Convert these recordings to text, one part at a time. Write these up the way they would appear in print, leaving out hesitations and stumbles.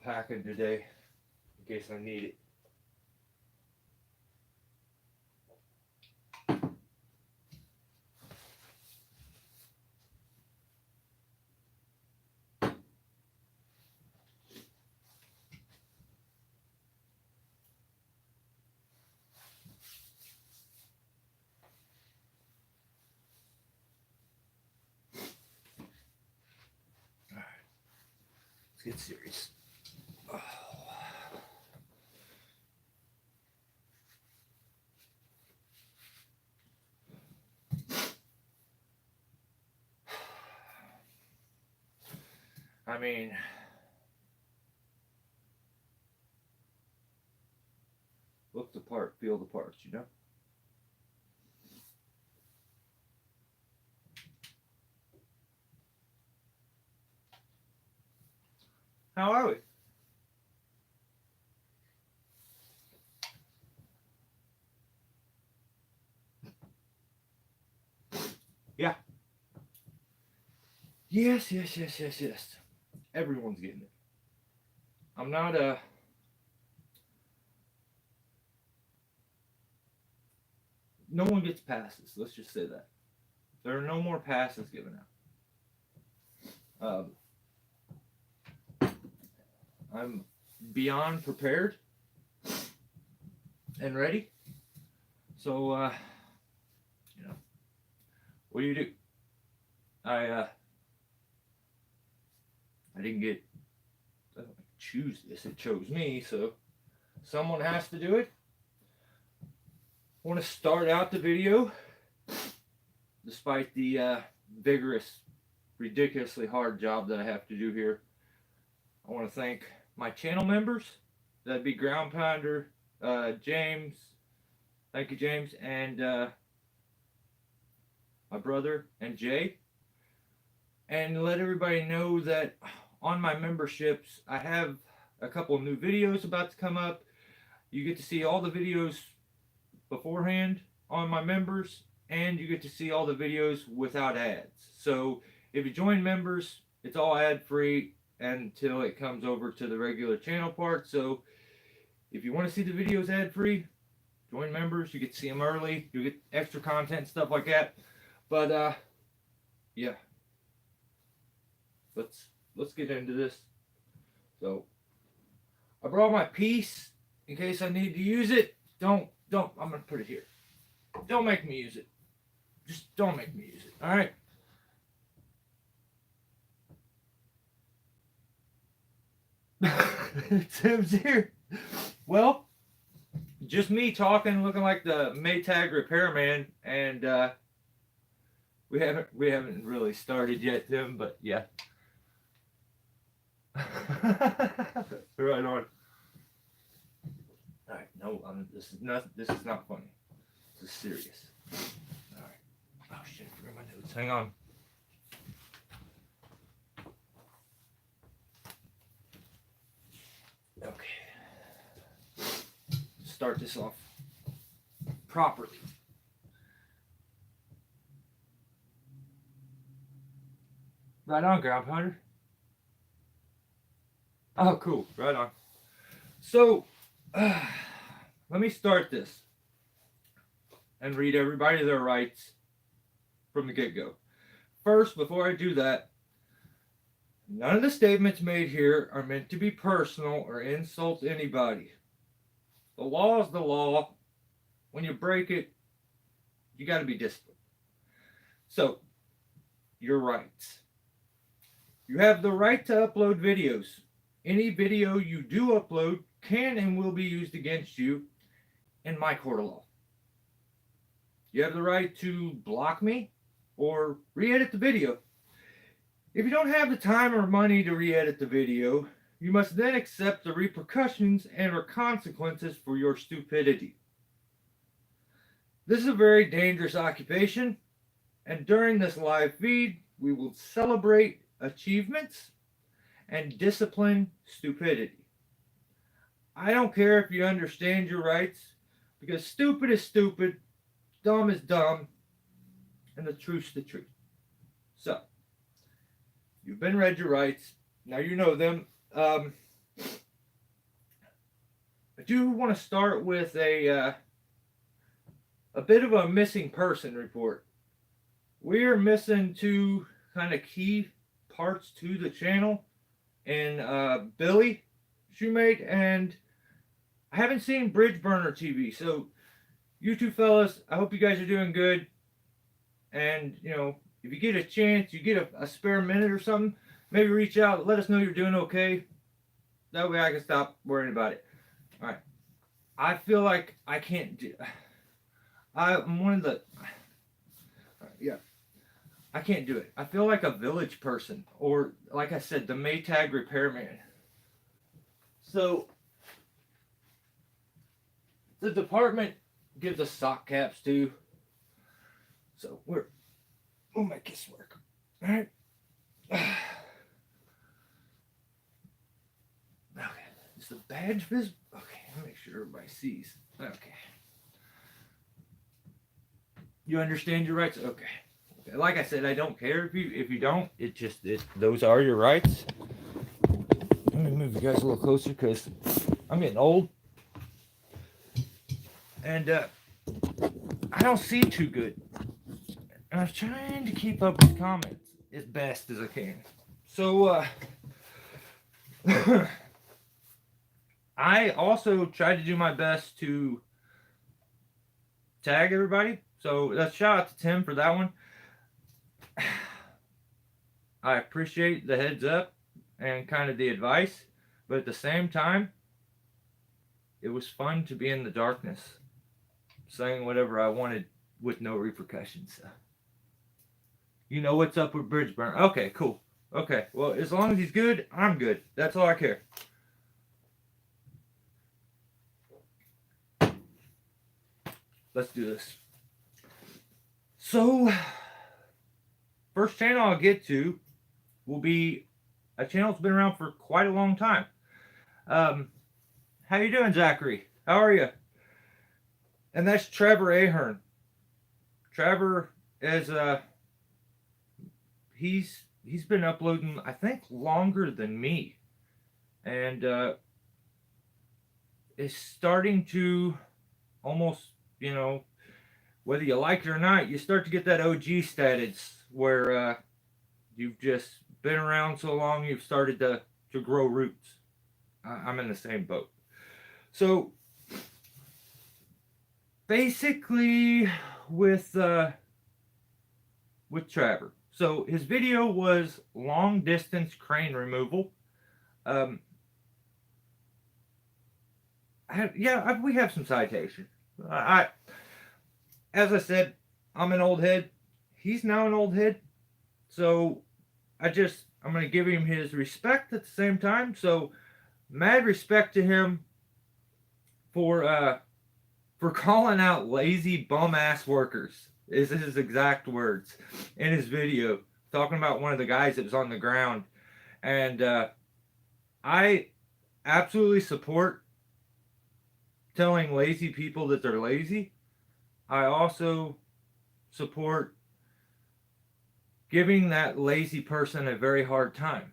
packing today in case I need it. Get serious. Oh. I mean, look the part, feel the parts, you know? How are we? Yeah. Yes. Everyone's getting it. I'm not no one gets passes. Let's just say that. There are no more passes given out. I'm beyond prepared and ready. So, you know, what do? I didn't choose this. It chose me, so someone has to do it. I want to start out the video, despite the vigorous, ridiculously hard job that I have to do here. I want to thank my channel members. That'd be Ground Pounder, James. Thank you, James, and my brother and Jay. And let everybody know that on my memberships, I have a couple of new videos about to come up. You get to see all the videos beforehand on my members, and you get to see all the videos without ads. So if you join members, it's all ad-free until it comes over to the regular channel part. So if you want to see the videos ad-free, join members. You get to see them early. You get extra content, stuff like that. But yeah, let's get into this. So I brought my piece in case I need to use it. Don't. I'm gonna put it here. Don't make me use it. Just don't make me use it. All right. Tim's here. Well, just me talking, looking like the Maytag repairman, and we haven't really started yet, Tim. But yeah. Right on. All right, no, this is not funny. This is serious. All right. Oh shit, I forgot my notes. Hang on. Okay. Start this off properly. Right on, Ground Pounder. Oh, cool. Right on. So, let me start this and read everybody their rights from the get-go. First, before I do that, none of the statements made here are meant to be personal or insult anybody. The law is the law. When you break it, you got to be disciplined. So, your rights. You have the right to upload videos. Any video you do upload can and will be used against you in my court of law. You have the right to block me or re-edit the video. If you don't have the time or money to re-edit the video, you must then accept the repercussions and or consequences for your stupidity. This is a very dangerous occupation, and during this live feed, we will celebrate achievements and discipline stupidity. I don't care if you understand your rights, because stupid is stupid, dumb is dumb, and the truth's the truth. So, you've been read your rights. Now you know them. do want to start with a bit of a missing person report. We are missing two kind of key parts to the channel, and Billy Shoemate, and I haven't seen Bridge Burner TV. So you two fellas, I hope you guys are doing good. And you know, if you get a chance, you get a spare minute or something, maybe reach out, let us know you're doing okay. That way I can stop worrying about it. All right. I feel like I can't do. I'm one of the. Yeah. I can't do it. I feel like a village person, or like I said, the Maytag repairman. So the department gives us sock caps too. So we'll make this work. All right. Okay. Is the badge visible? Okay. Let me make sure everybody sees. Okay. You understand your rights? Okay. Like I said, I don't care if you don't. Those are your rights. Let me move you guys a little closer because I'm getting old, and I don't see too good. And I'm trying to keep up with comments as best as I can. So I also tried to do my best to tag everybody. So let's shout out to Tim for that one. I appreciate the heads up and kind of the advice, but at the same time, it was fun to be in the darkness, saying whatever I wanted with no repercussions. You know what's up with Bridge Burn. Okay, cool. Okay, well, as long as he's good, I'm good. That's all I care. Let's do this. So, first channel I'll get to will be a channel that's been around for quite a long time. How you doing, Zachary? How are you? And that's Trevor Ahern. Trevor is he's been uploading, I think, longer than me, and is starting to almost, you know, whether you like it or not, you start to get that OG status where you've just been around so long, you've started to grow roots. I'm in the same boat. So basically with Trevor. So his video was long distance crane removal. We have some citation. As I said, I'm an old head. He's now an old head. So I'm going to give him his respect at the same time. So mad respect to him for calling out lazy bum ass workers, is his exact words in his video, talking about one of the guys that was on the ground. And I absolutely support telling lazy people that they're lazy. I also support giving that lazy person a very hard time.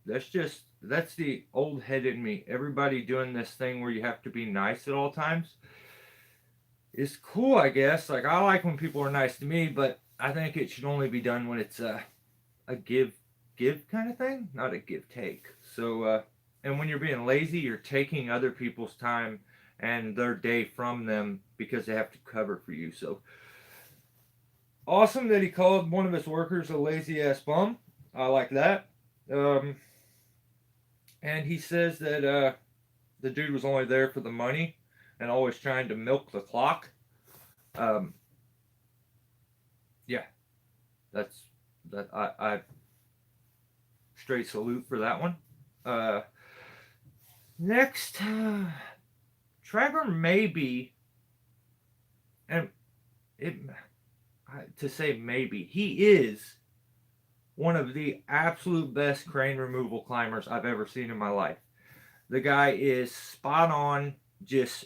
That's the old head in me. Everybody doing this thing where you have to be nice at all times is cool, I guess. Like, I like when people are nice to me, but I think it should only be done when it's a give kind of thing, not a give take. So and when you're being lazy, you're taking other people's time and their day from them because they have to cover for you. So awesome that he called one of his workers a lazy ass bum. I like that. And he says that the dude was only there for the money and always trying to milk the clock. Yeah, I straight salute for that one. Next, Trevor maybe, and to say maybe, he is one of the absolute best crane removal climbers I've ever seen in my life. The guy is spot on, just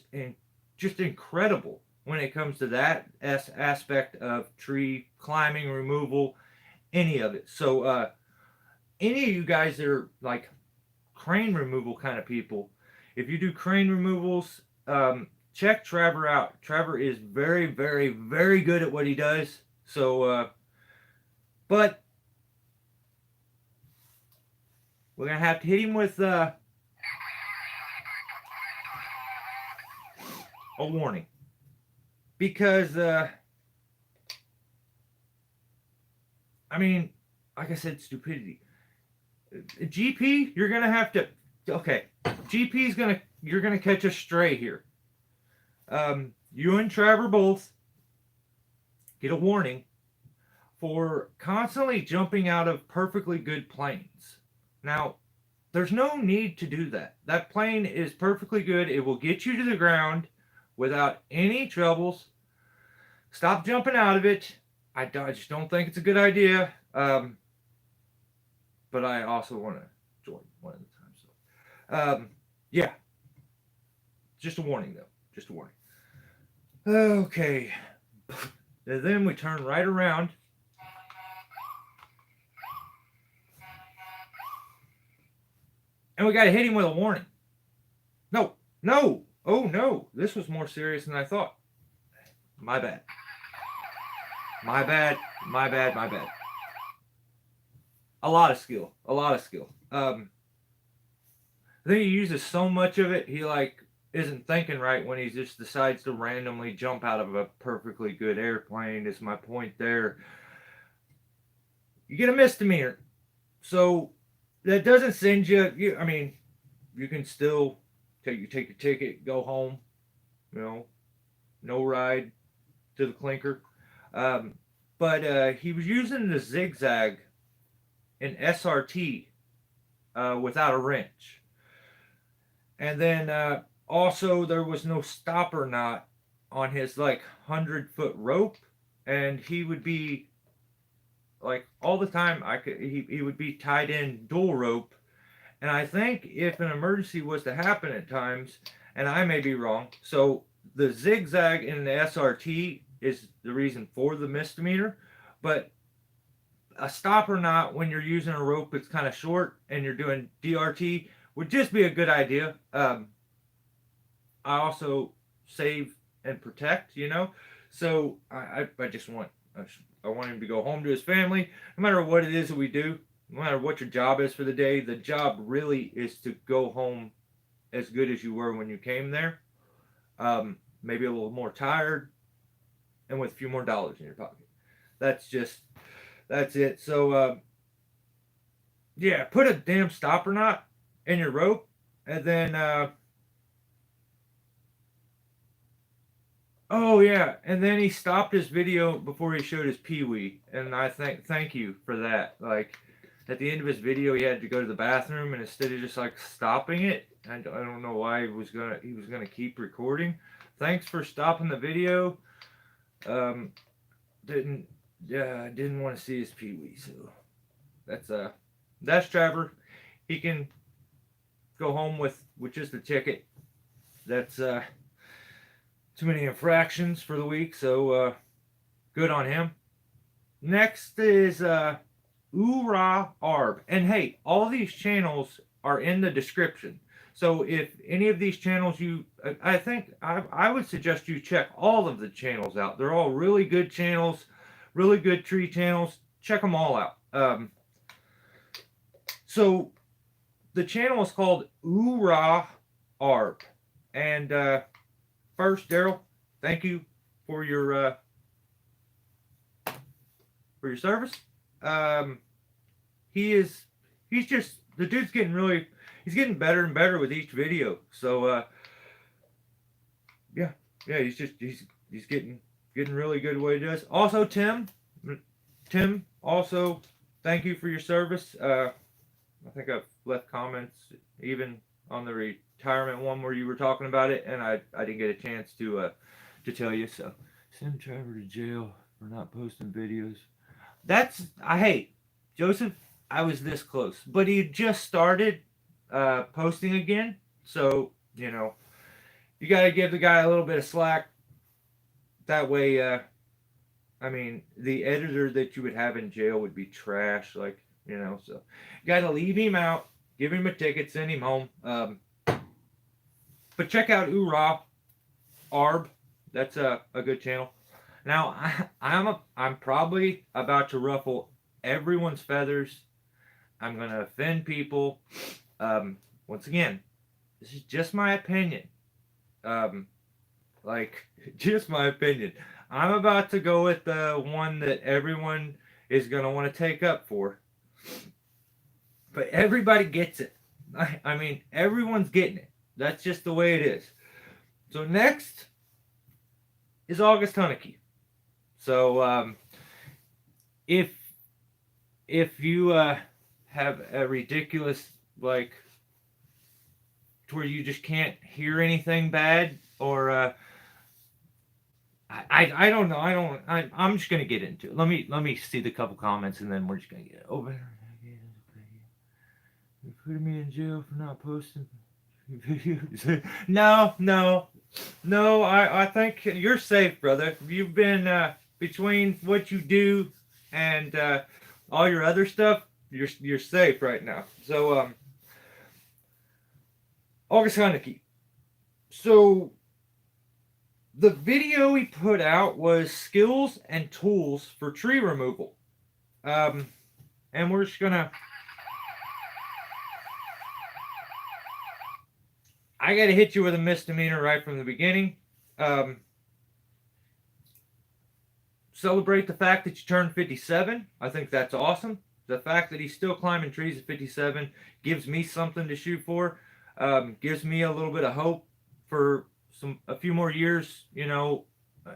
incredible when it comes to that aspect of tree climbing, removal, any of it. So any of you guys that are like crane removal kind of people, If you do crane removals, check Trevor out. Trevor is very, very, very good at what he does. So, but we're gonna have to hit him with a warning, because I mean, like I said, stupidity. GP, you're gonna have to. Okay, GP's you're gonna catch a stray here. You and Trevor both get a warning for constantly jumping out of perfectly good planes. Now, there's no need to do that. That plane is perfectly good. It will get you to the ground without any troubles. Stop jumping out of it. I just don't think it's a good idea. But I also want to join one of the times. So, yeah. Just a warning, though. Just a warning. Okay. And then we turn right around. And we got to hit him with a warning. No. No. Oh, no. This was more serious than I thought. My bad. My bad. My bad. My bad. A lot of skill. A lot of skill. I think he uses so much of it, he isn't thinking right when he just decides to randomly jump out of a perfectly good airplane. Is my point there. You get a misdemeanor. So that doesn't send you, I mean, you can still take your ticket, go home, no ride to the clinker. But he was using the zigzag in SRT without a wrench. And then also there was no stopper knot on his 100-foot rope, and he would be all the time he would be tied in dual rope. And I think if an emergency was to happen at times, and I may be wrong, so the zigzag in the SRT is the reason for the misdemeanor, but a stopper knot when you're using a rope that's kind of short and you're doing DRT would just be a good idea. I also save and protect, so I just want him to go home to his family. No matter what it is that we do, no matter what your job is for the day, the job really is to go home as good as you were when you came there. Maybe a little more tired and with a few more dollars in your pocket. That's it. So, yeah, put a damn stopper knot in your rope, and then, oh yeah, and then he stopped his video before he showed his pee-wee, and I thank you for that. At the end of his video, he had to go to the bathroom, and instead of just stopping it, I don't know why he was gonna keep recording. Thanks for stopping the video. Didn't want to see his pee-wee, so that's Trevor. He can go home with just a ticket. That's too many infractions for the week, so good on him. Next is Urah Arb, and hey, all these channels are in the description. So if any of these channels I think I would suggest you check all of the channels out. They're all really good channels, really good tree channels. Check them all out. So the channel is called Urah Arb, and first, Daryl, thank you for your service. He's just, the dude's he's getting better and better with each video. So yeah, he's getting really good at what he does. Also, Tim, also thank you for your service. I think I've left comments even on the retirement one where you were talking about it, and I didn't get a chance to tell you. So send Trevor to jail for not posting videos. I hate Joseph. I was this close, but he just started posting again, so you got to give the guy a little bit of slack. That way, I mean, the editor that you would have in jail would be trash, so you got to leave him out, give him a ticket, send him home. But check out Urah Arb. That's a good channel. Now I'm probably about to ruffle everyone's feathers. I'm gonna offend people. Once again, this is just my opinion. Just my opinion. I'm about to go with the one that everyone is gonna want to take up for. But everybody gets it. I mean, everyone's getting it. That's just the way it is. So next is August Chanic. So if you have a ridiculous, like, to where you just can't hear anything bad, or I don't know. I'm just gonna get into it. Let me see the couple comments, and then we're just gonna get over. You're putting me in jail for not posting videos. No. I think you're safe, brother. You've been between what you do and all your other stuff. You're safe right now. So August Chanic. So the video he put out was skills and tools for tree removal. And we're just gonna. I got to hit you with a misdemeanor right from the beginning. Celebrate the fact that you turned 57. I think that's awesome. The fact that he's still climbing trees at 57 gives me something to shoot for. Gives me a little bit of hope for a few more years, you know,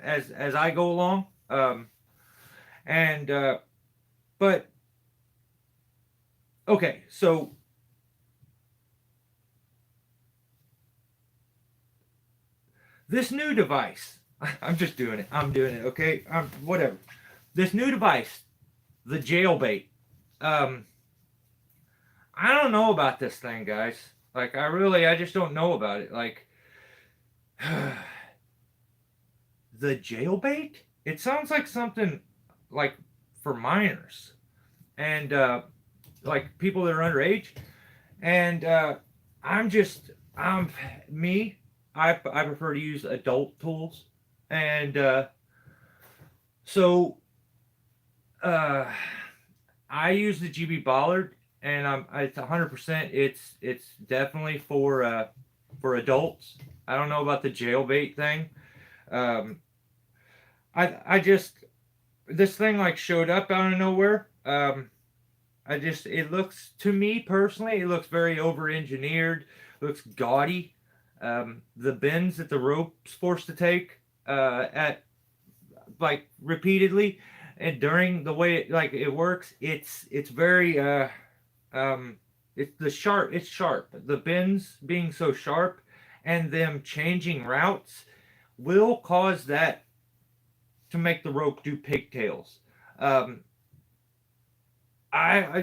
as I go along. But okay, so this new device, I'm just doing it. I'm doing it, okay? Whatever. This new device, the Jailbait. I don't know about this thing, guys. Like, I just don't know about it. Like, the Jailbait? It sounds like something, like, for minors. And, like, people that are underage. And, I prefer to use adult tools, and I use the GB Bollard, and it's 100%. It's definitely for adults. I don't know about the Jailbait thing. This thing like showed up out of nowhere. It looks, to me personally, it looks very over engineered. Looks gaudy. The bends that the rope's forced to take at like repeatedly, and during the way it works, it's very it's sharp. The bends being so sharp and them changing routes will cause that to make the rope do pigtails. I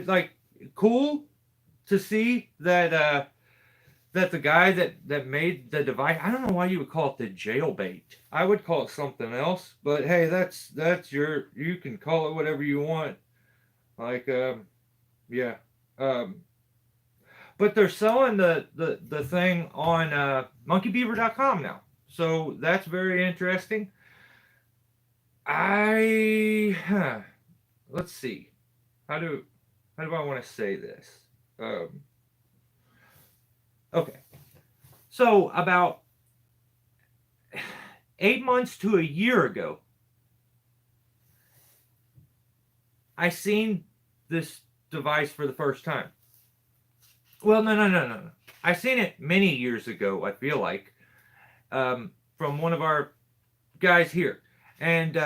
like, cool to see that that the guy that made the device, I don't know why you would call it the Jailbait. I would call it something else, but hey, that's you can call it whatever you want. Like, yeah. But they're selling the thing on monkeybeaver.com now. So that's very interesting. Let's see. How do I want to say this? Okay. So about 8 months to a year ago, I seen this device for the first time. Well, no. I seen it many years ago, I feel like, from one of our guys here. And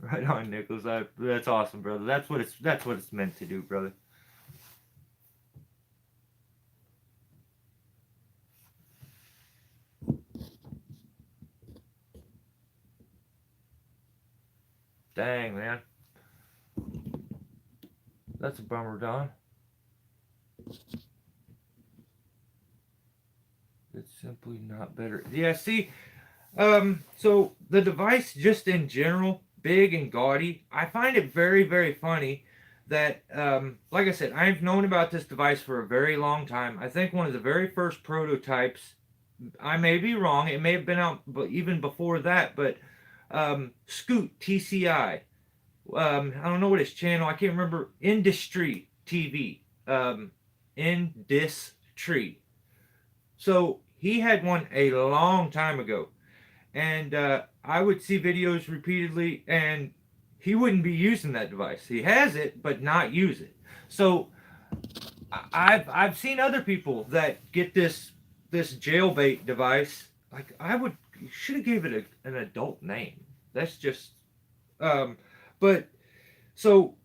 right on, Nicholas. That's awesome, brother. That's what it's meant to do, brother. Dang, man. That's a bummer, Don. It's simply not better. Yeah, see, so the device just in general, big and gaudy, I find it very, very funny that, like I said, I've known about this device for a very long time. I think one of the very first prototypes, I may be wrong, it may have been out even before that, but Scoot TCI, I don't know what his channel, I can't remember, Industry TV, Industry. So he had one a long time ago, and I would see videos repeatedly, and he wouldn't be using that device. He has it, but not use it. So I've seen other people that get this Jailbait device. Like, should have gave it an adult name. That's just but so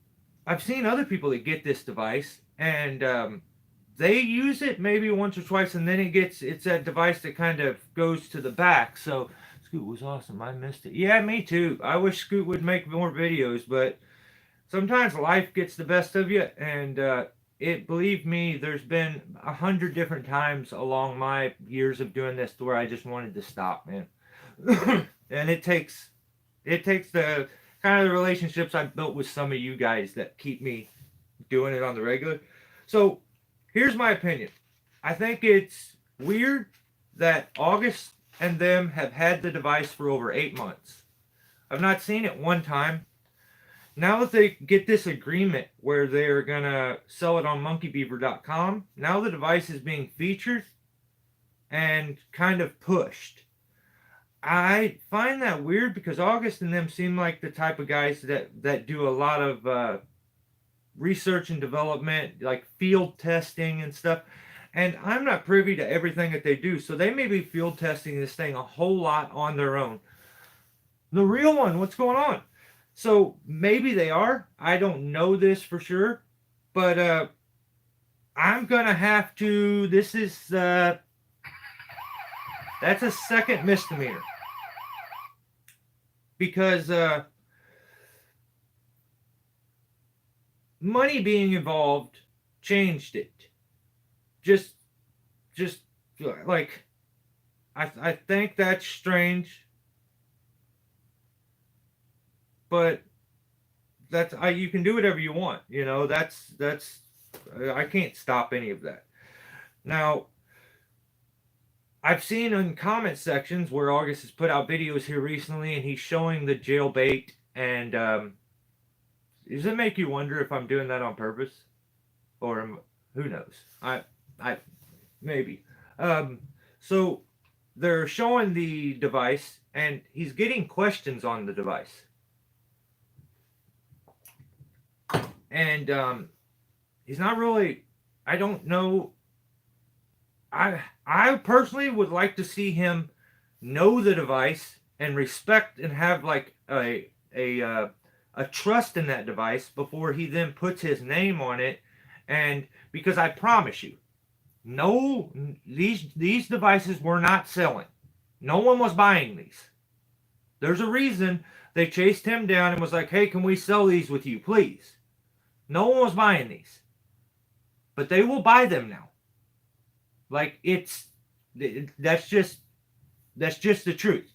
I've seen other people that get this device, and they use it maybe once or twice, and then it's that device that kind of goes to the back. So Scoot was awesome. I missed it. Yeah, me too. I wish Scoot would make more videos, but sometimes life gets the best of you, and believe me, there's been 100 different times along my years of doing this to where I just wanted to stop, man. And it takes the kind of the relationships I've built with some of you guys that keep me doing it on the regular. So here's my opinion. I think it's weird that August and them have had the device for over 8 months. I've not seen it one time. Now that they get this agreement where they're going to sell it on monkeybeaver.com, now the device is being featured and kind of pushed. I find that weird because August and them seem like the type of guys that do a lot of research and development, like field testing and stuff. And I'm not privy to everything that they do, so they may be field testing this thing a whole lot on their own. The real one, what's going on? So maybe they are. I don't know this for sure, but I'm gonna have to. This is that's a second misdemeanor because money being involved changed it. Just like I think that's strange. But that's you can do whatever you want, you know. That's I can't stop any of that. Now, I've seen in comment sections where August has put out videos here recently, and he's showing the Jailbait. And does it make you wonder if I'm doing that on purpose, or who knows? I maybe. So they're showing the device, and he's getting questions on the device. And he's not really, I don't know. I personally would like to see him know the device and respect and have like a trust in that device before he then puts his name on it. And because I promise you, no, these devices were not selling. No one was buying these. There's a reason they chased him down and was like, hey, can we sell these with you, please? No one was buying these, but they will buy them now. Like that's just the truth.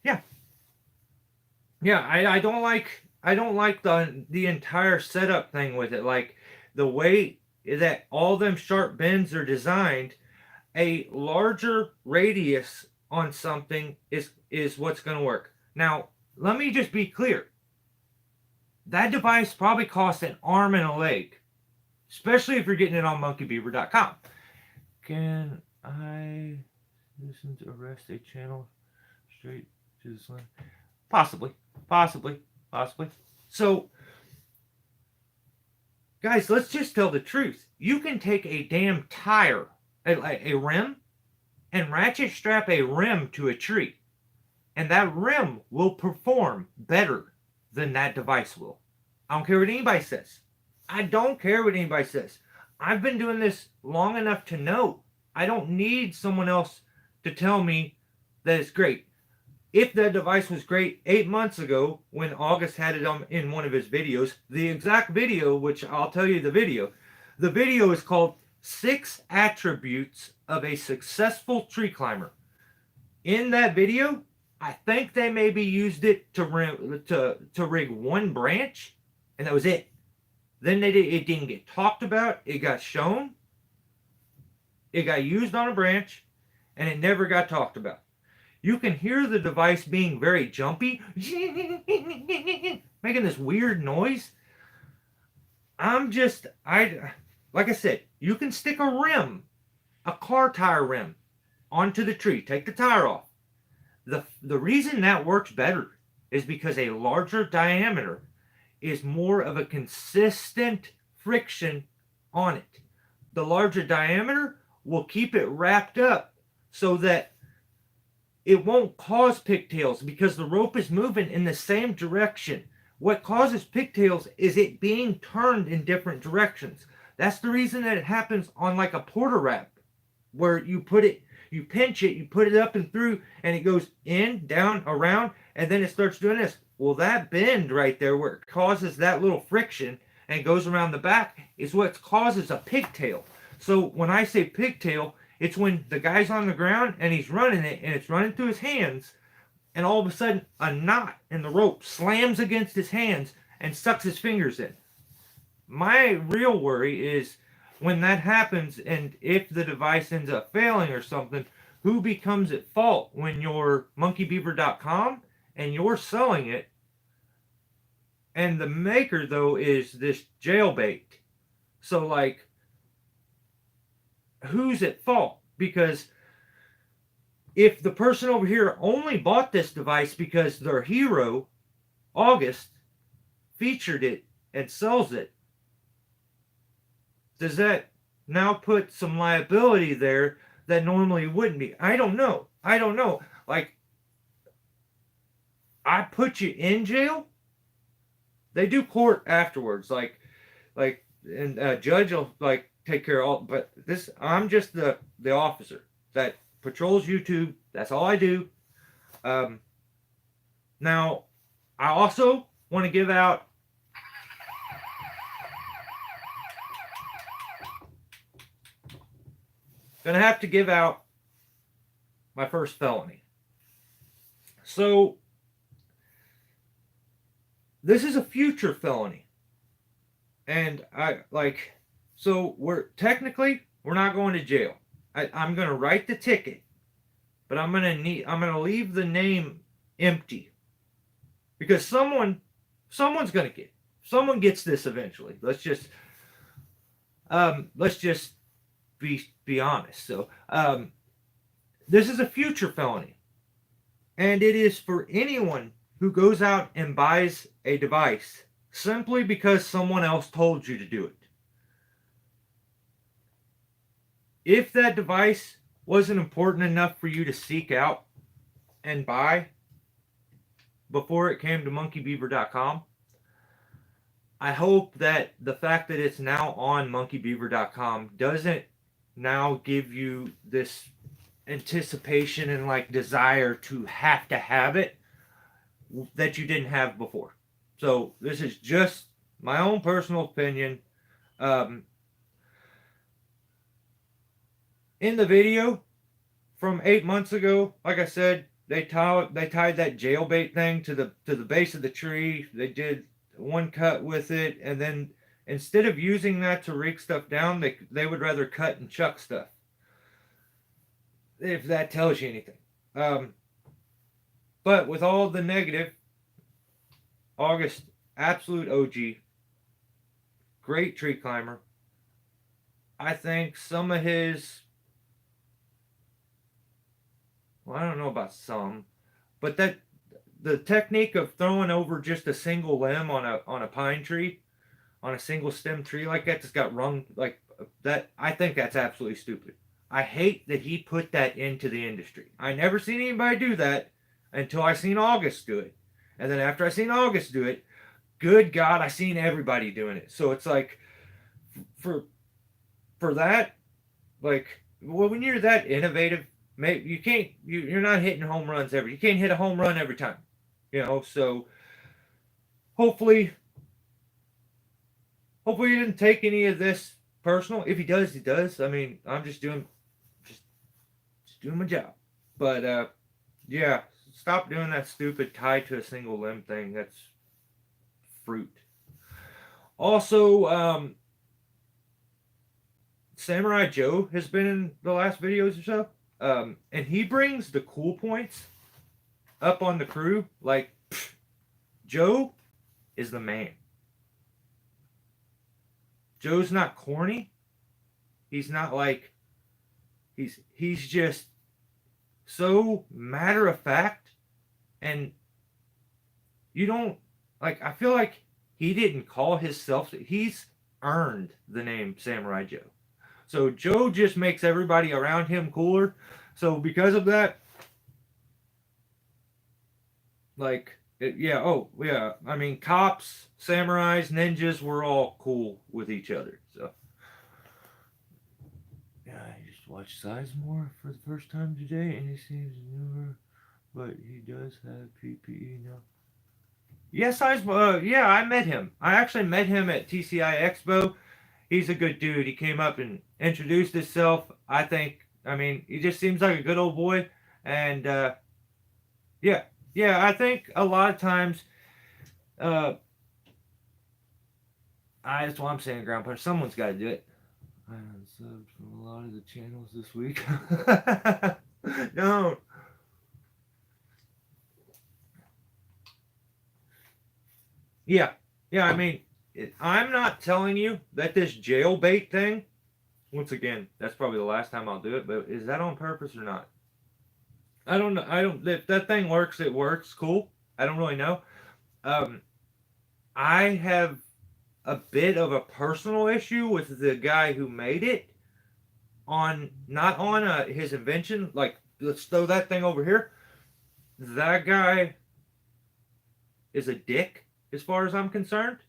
Yeah. I don't like the entire setup thing with it. Like the way that all them sharp bends are designed, a larger radius on something is what's going to work. Now, let me just be clear. That device probably costs an arm and a leg, especially if you're getting it on monkeybeaver.com. Can I listen to arrest a channel straight to the slam? Possibly. So, guys, let's just tell the truth. You can take a damn tire, a rim, and ratchet strap a rim to a tree, and that rim will perform better than that device will. I don't care what anybody says. I've been doing this long enough to know. I don't need someone else to tell me that it's great. If that device was great 8 months ago when August had it in one of his videos, the exact video, which I'll tell you the video is called 6 Attributes of a Successful Tree Climber. In that video, I think they maybe used it to rig one branch, and that was it. Then it didn't get talked about. It got shown. It got used on a branch, and it never got talked about. You can hear the device being very jumpy, making this weird noise. Like I said, you can stick a rim, a car tire rim, onto the tree. Take the tire off. The reason that works better is because a larger diameter is more of a consistent friction on it. The larger diameter will keep it wrapped up so that it won't cause pigtails because the rope is moving in the same direction. What causes pigtails is it being turned in different directions. That's the reason that it happens on like a porter wrap, where you pinch it, you put it up and through, and it goes in, down, around, and then it starts doing this. Well, that bend right there where it causes that little friction and goes around the back is what causes a pigtail. So when I say pigtail, it's when the guy's on the ground and he's running it and it's running through his hands, and all of a sudden a knot in the rope slams against his hands and sucks his fingers in. My real worry is when that happens, and if the device ends up failing or something, who becomes at fault when you're monkeybeaver.com and you're selling it, and the maker though is this Jailbait. So like, who's at fault? Because if the person over here only bought this device because their hero, August, featured it and sells it, does that now put some liability there that normally wouldn't be? I don't know. Like, I put you in jail. They do court afterwards. And judge will like take care of all. But this, I'm just the officer that patrols YouTube. That's all I do. Now, I also want to give out. Gonna have to give out my first felony. So this is a future felony, and we're not going to jail. I'm gonna write the ticket, but I'm gonna leave the name empty because someone gets this eventually. Let's just be honest. So this is a future felony, and it is for anyone who goes out and buys a device simply because someone else told you to do it. If that device wasn't important enough for you to seek out and buy before it came to monkeybeaver.com, I hope that the fact that it's now on monkeybeaver.com doesn't now give you this anticipation and like desire to have it that you didn't have before. So this is just my own personal opinion. In the video from 8 months ago, like I said, they tied that Jailbait thing to the base of the tree. They did one cut with it, and then instead of using that to rig stuff down, they would rather cut and chuck stuff. If that tells you anything. But with all the negative, August, absolute OG, great tree climber. I think some of his, well, I don't know about some, but that the technique of throwing over just a single limb on a pine tree, on a single stem tree like that, just got rung like that. I think that's absolutely stupid. I hate that he put that into the industry. I never seen anybody do that until I seen August do it. And then after I seen August do it, good God, I seen everybody doing it. So it's like, for that, like, well, when you're that innovative, maybe you're not hitting home runs you can't hit a home run every time, so hopefully he didn't take any of this personal. If he does, he does. I mean, I'm just doing my job. But yeah, Stop doing that stupid tied to a single limb thing. That's fruit. Also, Samurai Joe has been in the last videos or so. And he brings the cool points up on the crew. Like, Joe is the man. Joe's not corny. He's not like, he's just so matter of fact. And you don't, like, I feel like he didn't call himself, he's earned the name Samurai Joe. So Joe just makes everybody around him cooler. So because of that, like, I mean, cops, samurais, ninjas, we're all cool with each other. So, yeah, I just watched Sizemore for the first time today, and he seems newer, but he does have PPE now. Yes, yeah, I met him. I actually met him at TCI Expo. He's a good dude. He came up and introduced himself. I mean, he just seems like a good old boy. And, yeah, I think a lot of times, that's what I'm saying, Grandpa. Someone's got to do it. I unsubbed from a lot of the channels this week. No. Yeah, I mean, I'm not telling you that this jailbait thing, once again, that's probably the last time I'll do it, but is that on purpose or not? I don't know. If that thing works, it works. Cool. I don't really know. I have a bit of a personal issue with the guy who made it not on his invention. Like, let's throw that thing over here. That guy is a dick as far as I'm concerned.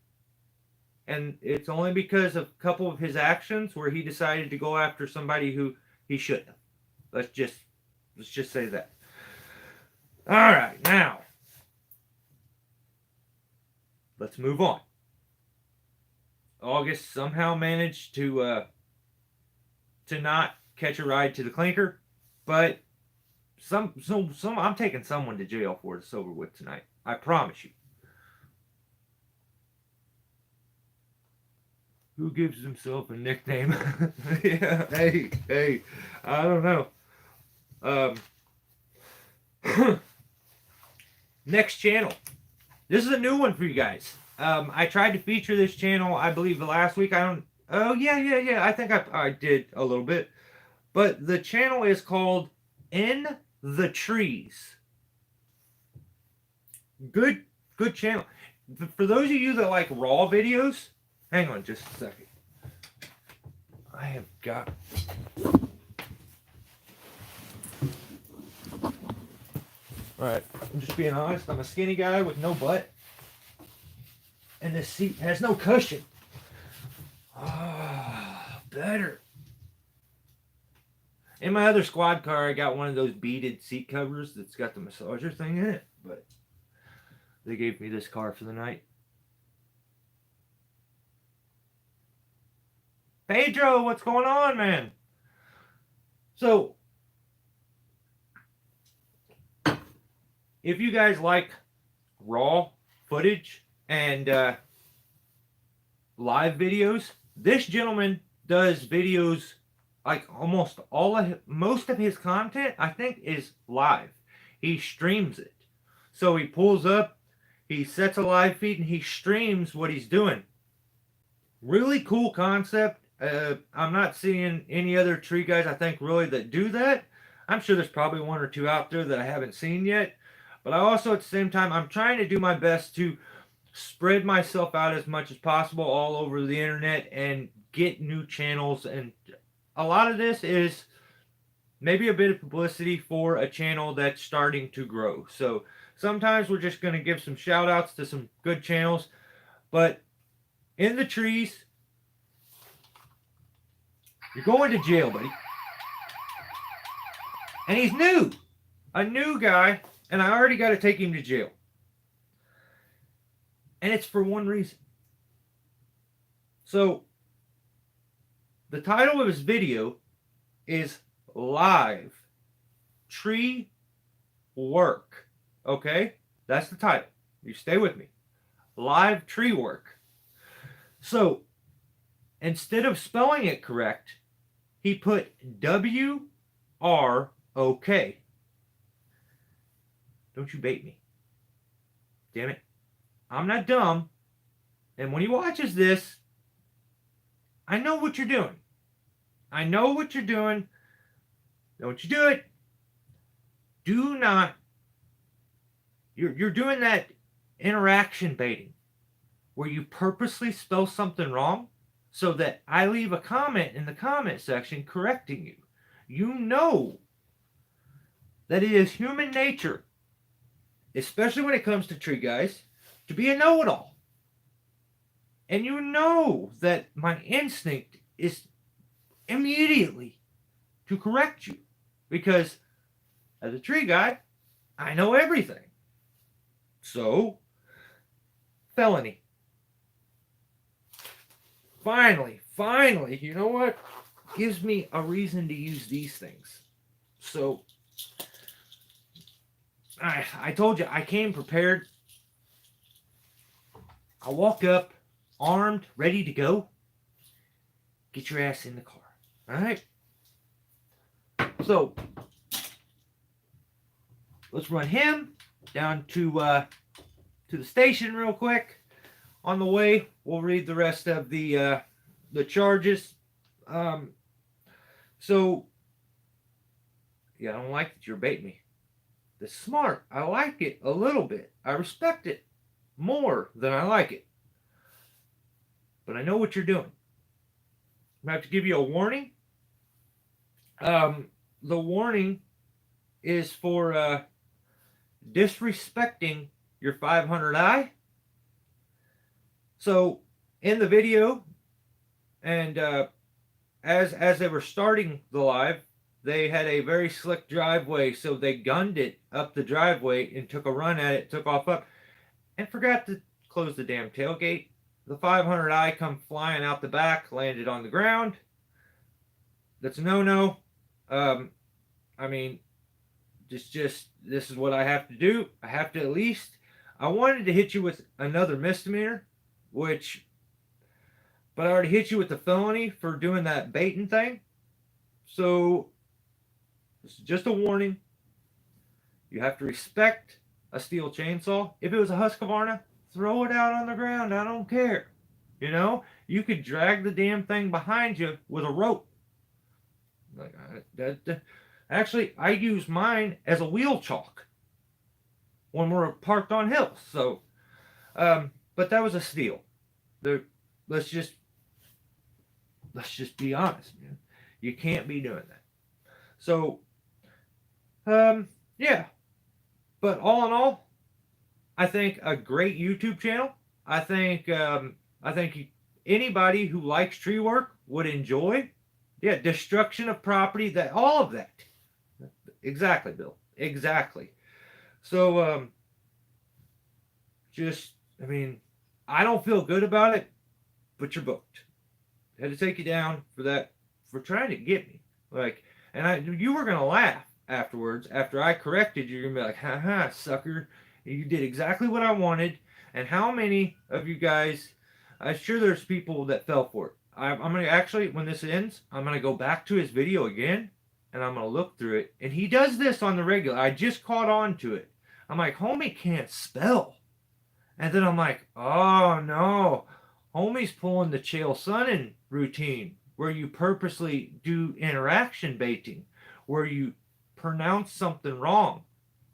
And it's only because of a couple of his actions where he decided to go after somebody who he shouldn't have. Let's just say that. All right, now let's move on. August somehow managed to not catch a ride to the clinker, but I'm taking someone to jail for this over with tonight. I promise you. Who gives himself a nickname? Yeah, hey, I don't know. Next channel. This is a new one for you guys. I tried to feature this channel, I believe, the last week. Oh, yeah. I think I did a little bit. But the channel is called In the Trees. Good channel. For those of you that like raw videos, hang on just a second. I have got... Alright, I'm just being honest. I'm a skinny guy with no butt. And this seat has no cushion. Ah, better. In my other squad car, I got one of those beaded seat covers that's got the massager thing in it. But they gave me this car for the night. Pedro, what's going on, man? So, if you guys like raw footage and live videos, this gentleman does videos like most of his content, I think, is live. He streams it. So he pulls up, he sets a live feed, and he streams what he's doing. Really cool concept. I'm not seeing any other tree guys, I think, really that do that. I'm sure there's probably one or two out there that I haven't seen yet. But I also, at the same time, I'm trying to do my best to spread myself out as much as possible all over the internet and get new channels. And a lot of this is maybe a bit of publicity for a channel that's starting to grow. So sometimes we're just going to give some shout outs to some good channels. But In the Trees, you're going to jail, buddy. And he's new. A new guy. And I already got to take him to jail. And it's for one reason. So, the title of his video is Live Tree Work. Okay? That's the title. You stay with me. Live tree work. So, instead of spelling it correct, he put W-R-O-K. Don't you bait me. Damn it. I'm not dumb. And when he watches this, I know what you're doing. I know what you're doing. Don't you do it. Do not. You're doing that interaction baiting where you purposely spell something wrong so that I leave a comment in the comment section correcting you. You know that it is human nature, especially when it comes to tree guys, to be a know-it-all. And you know that my instinct is immediately to correct you because as a tree guy, I know everything. So, Felony. Finally, you know what? Gives me a reason to use these things. So, I told you, I came prepared. I walk up, armed, ready to go. Get your ass in the car. Alright? So, let's run him down to the station real quick. On the way, we'll read the rest of the charges. So, yeah, I don't like that you're baiting me. The smart, I like it a little bit. I respect it more than I like it. But I know what you're doing. I have to give you a warning. The warning is for disrespecting your 500i. So in the video, and as they were starting the live, they had a very slick driveway, so they gunned it up the driveway and took a run at it, took off up, and forgot to close the damn tailgate. The 500i come flying out the back, landed on the ground. That's a no-no. I mean, just this is what I have to do. I have to at least. I wanted to hit you with another misdemeanor, but I already hit you with the felony for doing that baiting thing. So this is just a warning. You have to respect a steel chainsaw. If it was a Husqvarna, throw it out on the ground. I don't care. You know, you could drag the damn thing behind you with a rope. Actually, I use mine as a wheel chalk when we're parked on hills. So, but that was a steal. Let's just be honest, man. You can't be doing that. So, yeah. But all in all, I think a great YouTube channel. I think anybody who likes tree work would enjoy. Yeah, destruction of property, that all of that. Exactly, Bill. Exactly. So, I mean, I don't feel good about it, but you're booked. I had to take you down for that, for trying to get me. And you were gonna laugh afterwards. After I corrected you, you're gonna be like, "Ha, sucker! You did exactly what I wanted." And how many of you guys? I'm sure there's people that fell for it. I'm gonna actually, when this ends, I'm gonna go back to his video again, and I'm gonna look through it. And he does this on the regular. I just caught on to it. I'm like, homie can't spell. And then I'm like, oh no, homie's pulling the Chael Sonnen routine, where you purposely do interaction baiting, where you pronounce something wrong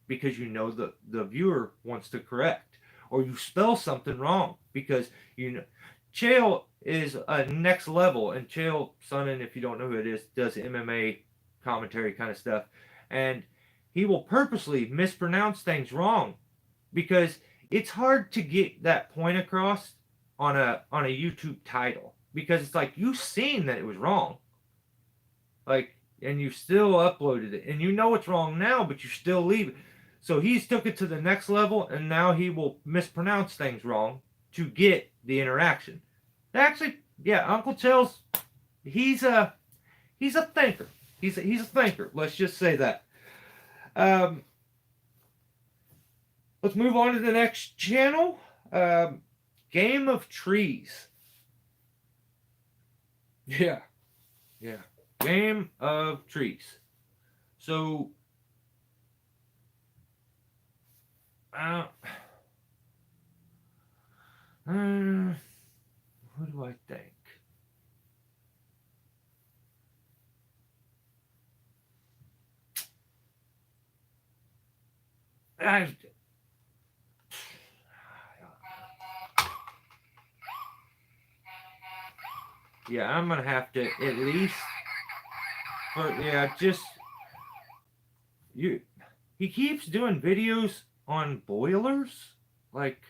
because you know the viewer wants to correct, or you spell something wrong because you know. Chael is a next level, and Chael Sonnen, if you don't know who it is, does MMA commentary kind of stuff, and he will purposely mispronounce things wrong because it's hard to get that point across on a YouTube title, because it's like, you've seen that it was wrong, and you still uploaded it, and you know it's wrong now, but you still leave it. So he's took it to the next level, and now he will mispronounce things wrong to get the interaction. Actually, yeah, Uncle Chael's, he's a thinker. He's a thinker. Let's just say that. let's move on to the next channel. Game of Trees. Yeah. Game of Trees. So, what do I think? Yeah, I'm gonna have to at least he keeps doing videos on boilers, like,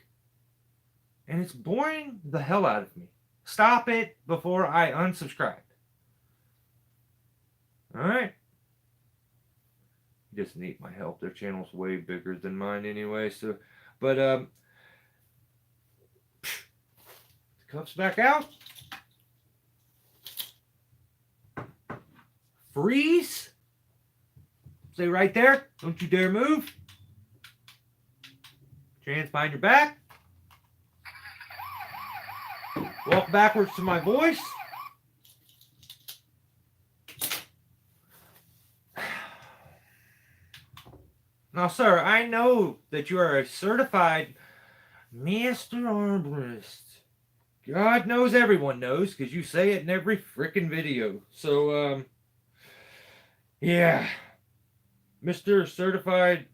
and it's boring the hell out of me. Stop it before I unsubscribe. Alright. He doesn't need my help. Their channel's way bigger than mine anyway, so but the cups back out. Freeze. Stay right there. Don't you dare move. Hands behind your back. Walk backwards to my voice. Now, sir, I know that you are a certified Master Arborist. God knows everyone knows, because you say it in every freaking video. So, yeah. Mr. Certified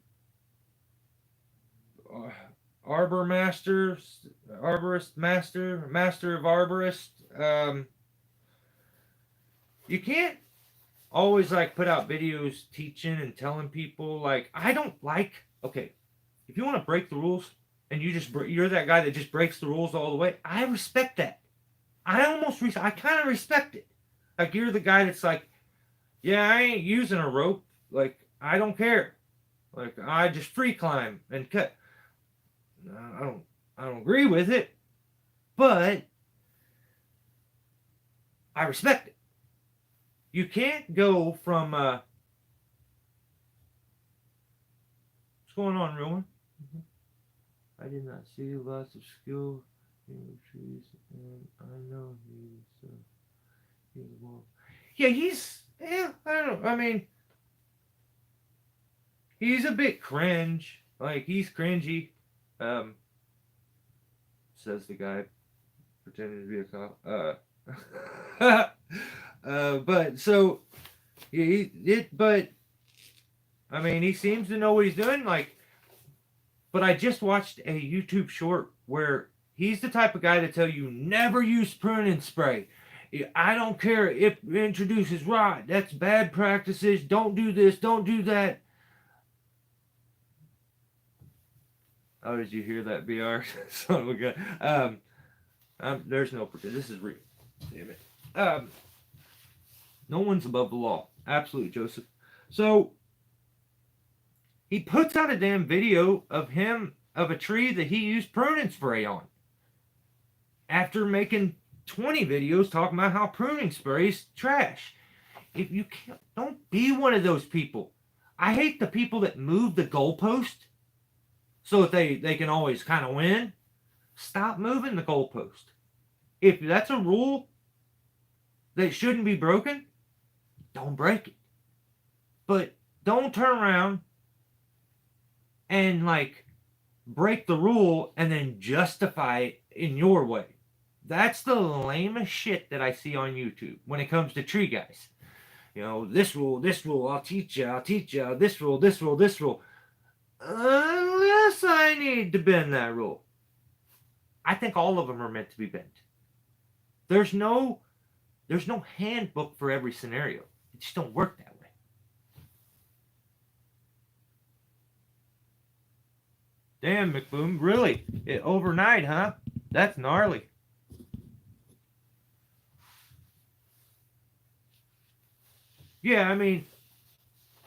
Arbor Master, Arborist Master, Master of Arborist. You can't always like put out videos teaching and telling people, like, I don't like, okay, if you want to break the rules and you're that guy that just breaks the rules all the way, I respect that. I kind of respect it. Like, you're the guy that's like, yeah, I ain't using a rope, like, I don't care, like, I just free climb and cut. I don't agree with it, but I respect it. You can't go from what's going on, real one? I did not see lots of skill in the trees, and I know he's well. Yeah, I don't know. I mean, he's a bit cringe. Like, he's cringy. Says the guy pretending to be a cop. But so but I mean, he seems to know what he's doing. Like, but I just watched a YouTube short where he's the type of guy to tell you never use pruning spray. I don't care if it introduces rot. That's bad practices. Don't do this. Don't do that. Oh, did you hear that, BR? Son of a gun. There's no pretend. This is real. Damn it. No one's above the law. Absolutely, Joseph. So, he puts out a damn video of a tree that he used pruning spray on. After making 20 videos talking about how pruning spray is trash. If you can't, don't be one of those people. I hate the people that move the goalpost so that they can always kind of win. Stop moving the goalpost. If that's a rule that shouldn't be broken, don't break it. But don't turn around and like break the rule and then justify it in your way. That's the lamest shit that I see on YouTube when it comes to tree guys. You know, this rule, I'll teach you, this rule. Unless I need to bend that rule. I think all of them are meant to be bent. There's no handbook for every scenario. It just don't work that way. Damn, McBoom, really? Overnight, huh? That's gnarly. Yeah, I mean,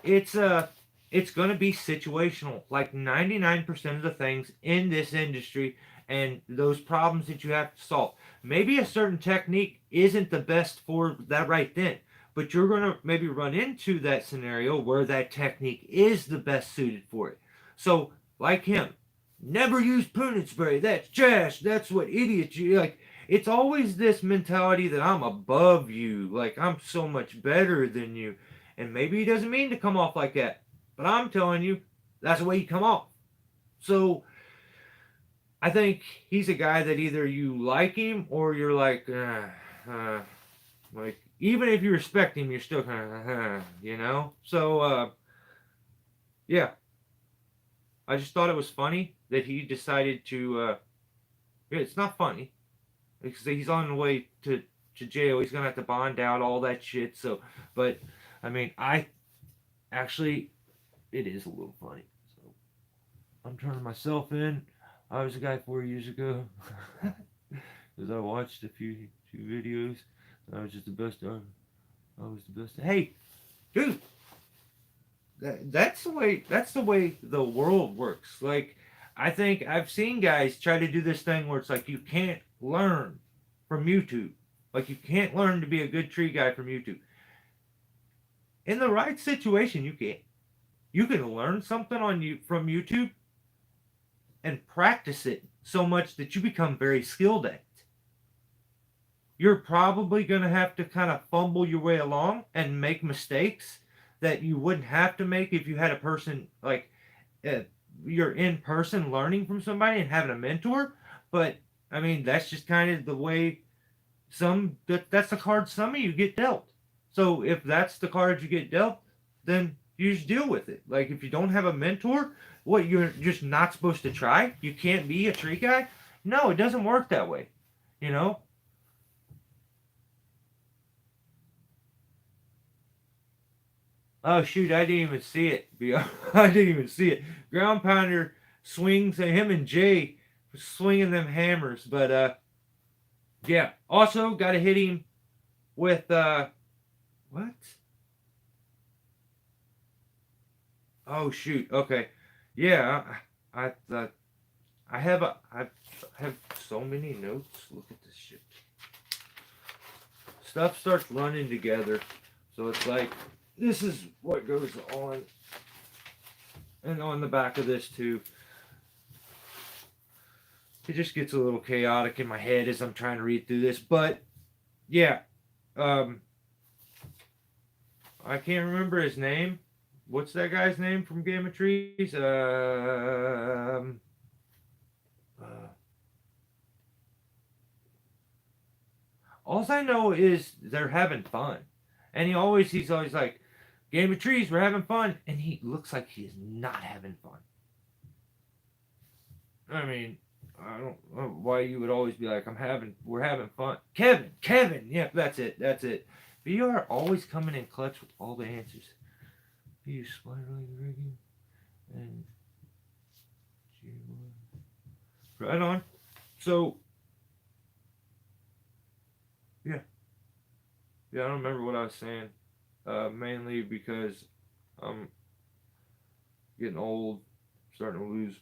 it's going to be situational. Like 99% of the things in this industry and those problems that you have to solve. Maybe a certain technique isn't the best for that right then, but you're going to maybe run into that scenario where that technique is the best suited for it. So, like him, never use punit spray. That's trash. That's what idiots you like. It's always this mentality that I'm above you. Like I'm so much better than you. And maybe he doesn't mean to come off like that. But I'm telling you, that's the way you come off. So I think he's a guy that either you like him or you're like even if you respect him, you're still kind of, you know. So yeah, I just thought it was funny that he decided to. It's not funny because he's on the way to jail. He's gonna have to bond out all that shit. So, but I mean, I actually it is a little funny. So I'm turning myself in. I was a guy 4 years ago because I watched a few videos. I was just the best. I was the best. Hey, dude, that's the way. That's the way the world works. Like, I think I've seen guys try to do this thing where it's like you can't learn from YouTube. Like you can't learn to be a good tree guy from YouTube. In the right situation, you can. You can learn something from YouTube and practice it so much that you become very skilled at it. You're probably going to have to kind of fumble your way along and make mistakes that you wouldn't have to make if you had a person like you're in person learning from somebody and having a mentor. But I mean, that's just kind of the way that's the card some of you get dealt. So if that's the card you get dealt, then you just deal with it. Like if you don't have a mentor, what, you're just not supposed to try? You can't be a tree guy? No, it doesn't work that way. You know? Oh shoot, I didn't even see it. I didn't even see it. Ground pounder swings, him and Jay swinging them hammers. But yeah. Also got to hit him with what? Oh shoot. Okay. Yeah. I have so many notes. Look at this shit. Stuff starts running together, so it's like this is what goes on, and on the back of this too. It just gets a little chaotic in my head as I'm trying to read through this, but yeah, I can't remember his name. What's that guy's name from Game of Trees? All I know is they're having fun, and he's always like, Game of Trees, we're having fun, and he looks like he's not having fun. I mean, I don't know why you would always be like, we're having fun. Kevin, yeah, that's it. VR always coming in clutch with all the answers. He used spider leg rigging and right on. So yeah, I don't remember what I was saying. Mainly because I'm getting old, starting to lose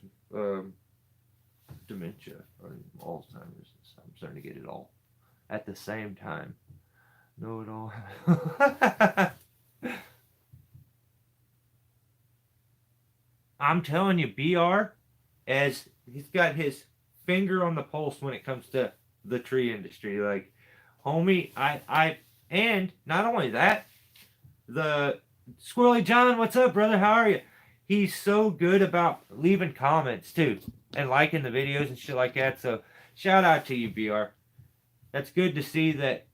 dementia or Alzheimer's. I'm starting to get it all at the same time. Know it all. I'm telling you, BR, as he's got his finger on the pulse when it comes to the tree industry. Like, homie, and not only that, the Squirrely John, what's up, brother? How are you? He's so good about leaving comments too and liking the videos and shit like that. So shout out to you, BR. That's good to see that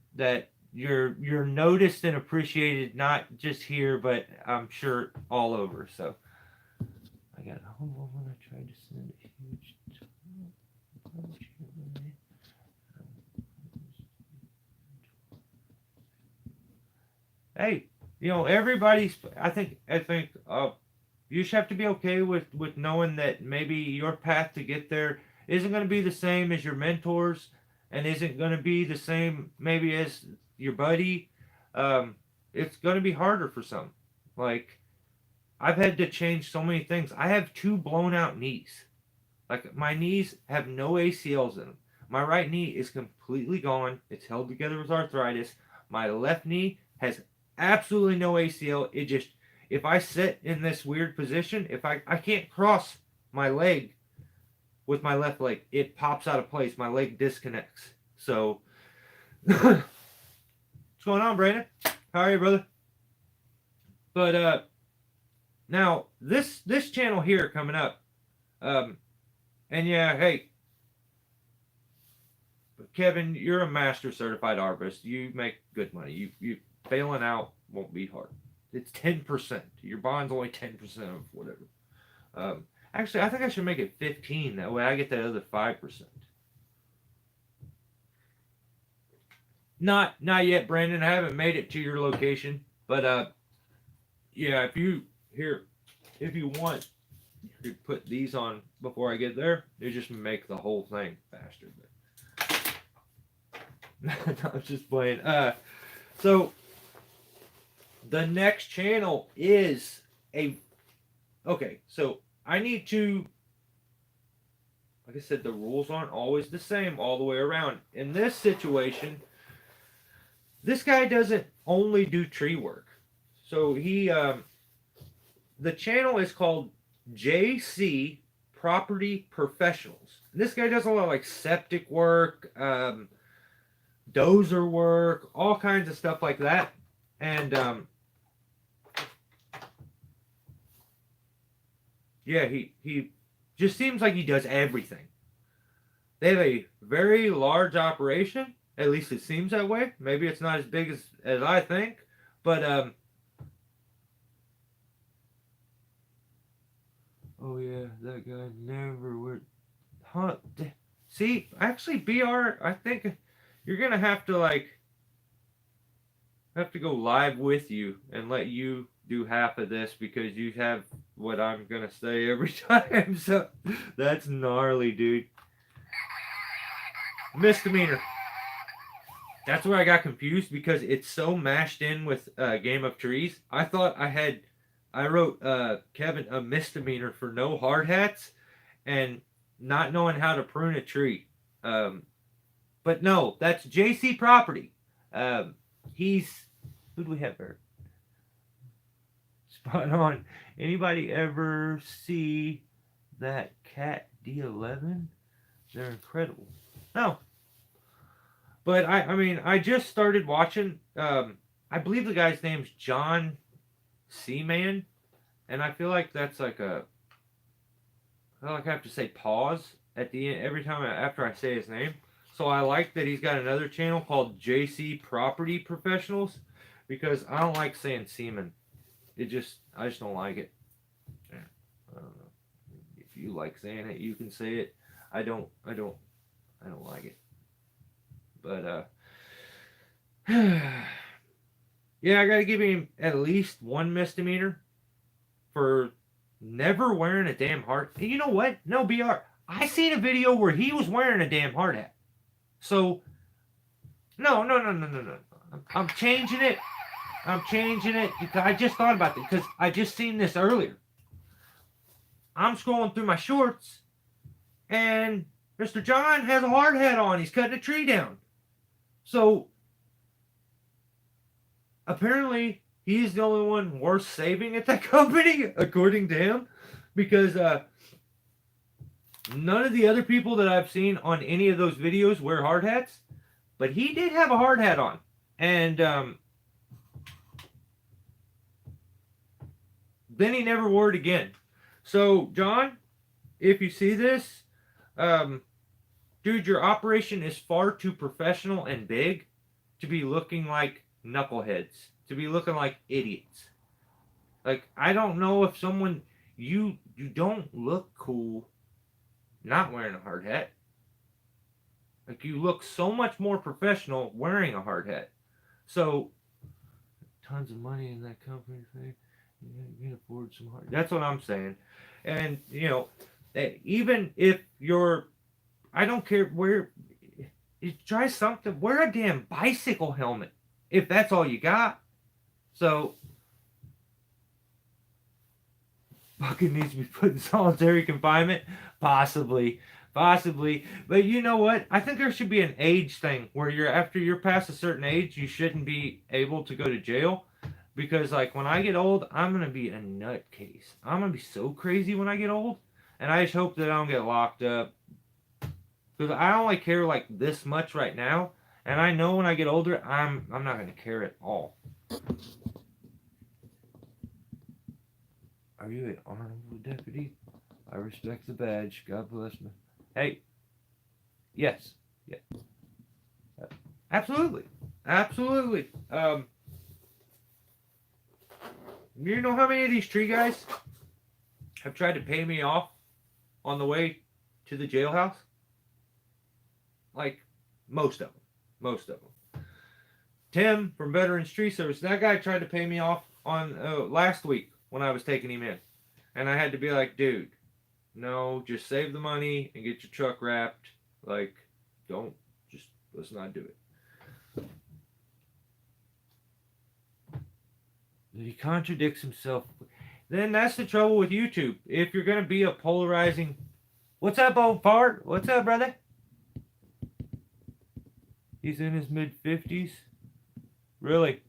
you're noticed and appreciated, not just here, but I'm sure all over. So I got a whole one. I tried to send a huge. Hey, everybody's. I think you just have to be okay with knowing that maybe your path to get there isn't going to be the same as your mentors, and isn't going to be the same maybe as your buddy. It's going to be harder for some. Like, I've had to change so many things. I have 2 blown out knees. Like, my knees have no ACLs in them. My right knee is completely gone. It's held together with arthritis. My left knee has absolutely no ACL. It just, if I sit in this weird position, if I can't cross my leg with my left leg. It pops out of place. My leg disconnects. So, what's going on, Brandon? How are you, brother? But now this channel here coming up, and yeah, hey, Kevin, you're a master certified arborist. You make good money. You failing out won't be hard. It's 10%. Your bond's only 10% of whatever. Actually, I think I should make it 15. That way I get that other 5%. Not yet, Brandon. I haven't made it to your location, but yeah, if you want, you could put these on before I get there. It just make the whole thing faster. But no, I'm just playing. So the next channel is okay. So I need to, like I said, the rules aren't always the same all the way around. In this situation, this guy doesn't only do tree work. So the channel is called JC Property Professionals. And this guy does a lot of like septic work, dozer work, all kinds of stuff like that. And yeah, he just seems like he does everything. They have a very large operation. At least it seems that way. Maybe it's not as big as I think. But oh yeah, that guy never would. Huh? See, actually, BR, I think you're gonna have to go live with you and let you do half of this because you have what I'm gonna say every time. So that's gnarly, dude. Misdemeanor. That's where I got confused because it's so mashed in with Game of Trees. I thought I wrote Kevin a misdemeanor for no hard hats and not knowing how to prune a tree. But no, that's JC Property. Who do we have there? Spot on. Anybody ever see that Cat D11? They're incredible. No. But I mean, I just started watching. I believe the guy's name's John Seaman, and I feel like that's like I have to say pause at the end every time after I say his name. So I like that he's got another channel called JC Property Professionals because I don't like saying Seaman. I just don't like it. Yeah, I don't know. If you like saying it, you can say it. I don't like it. But yeah, I gotta give him at least one misdemeanor for never wearing a damn hard. And you know what? No, BR. I seen a video where he was wearing a damn hard hat. So no. I'm changing it. Because I just thought about it because I just seen this earlier. I'm scrolling through my shorts and Mr. John has a hard hat on. He's cutting a tree down. So apparently he's the only one worth saving at that company, according to him, because none of the other people that I've seen on any of those videos wear hard hats, but he did have a hard hat on. And then he never wore it again. So, John, if you see this, dude, your operation is far too professional and big to be looking like knuckleheads, to be looking like idiots. Like, I don't know if you don't look cool not wearing a hard hat. Like, you look so much more professional wearing a hard hat. So, tons of money in that company. You can afford some hard. That's what I'm saying. And, you know, even if you're, I don't care where, try something. Wear a damn bicycle helmet if that's all you got. So, fucking needs to be put in solitary confinement. Possibly. But you know what? I think there should be an age thing where after you're past a certain age, you shouldn't be able to go to jail. Because, like, when I get old, I'm going to be a nutcase. I'm going to be so crazy when I get old. and I just hope that I don't get locked up. Because I only care like this much right now, and I know when I get older, I'm not gonna care at all. Are you an honorable deputy? I respect the badge. God bless me. Hey. Yes. Yeah. Absolutely. Absolutely. You know how many of these tree guys have tried to pay me off on the way to the jailhouse? Like, most of them. Most of them. Tim from Veterans Tree Service, that guy tried to pay me off on last week when I was taking him in. And I had to be like, dude, no, just save the money and get your truck wrapped. Like, let's not do it. He contradicts himself. Then that's the trouble with YouTube. If you're going to be a polarizing... What's up, old fart? What's up, brother? He's in his mid-50s? Really?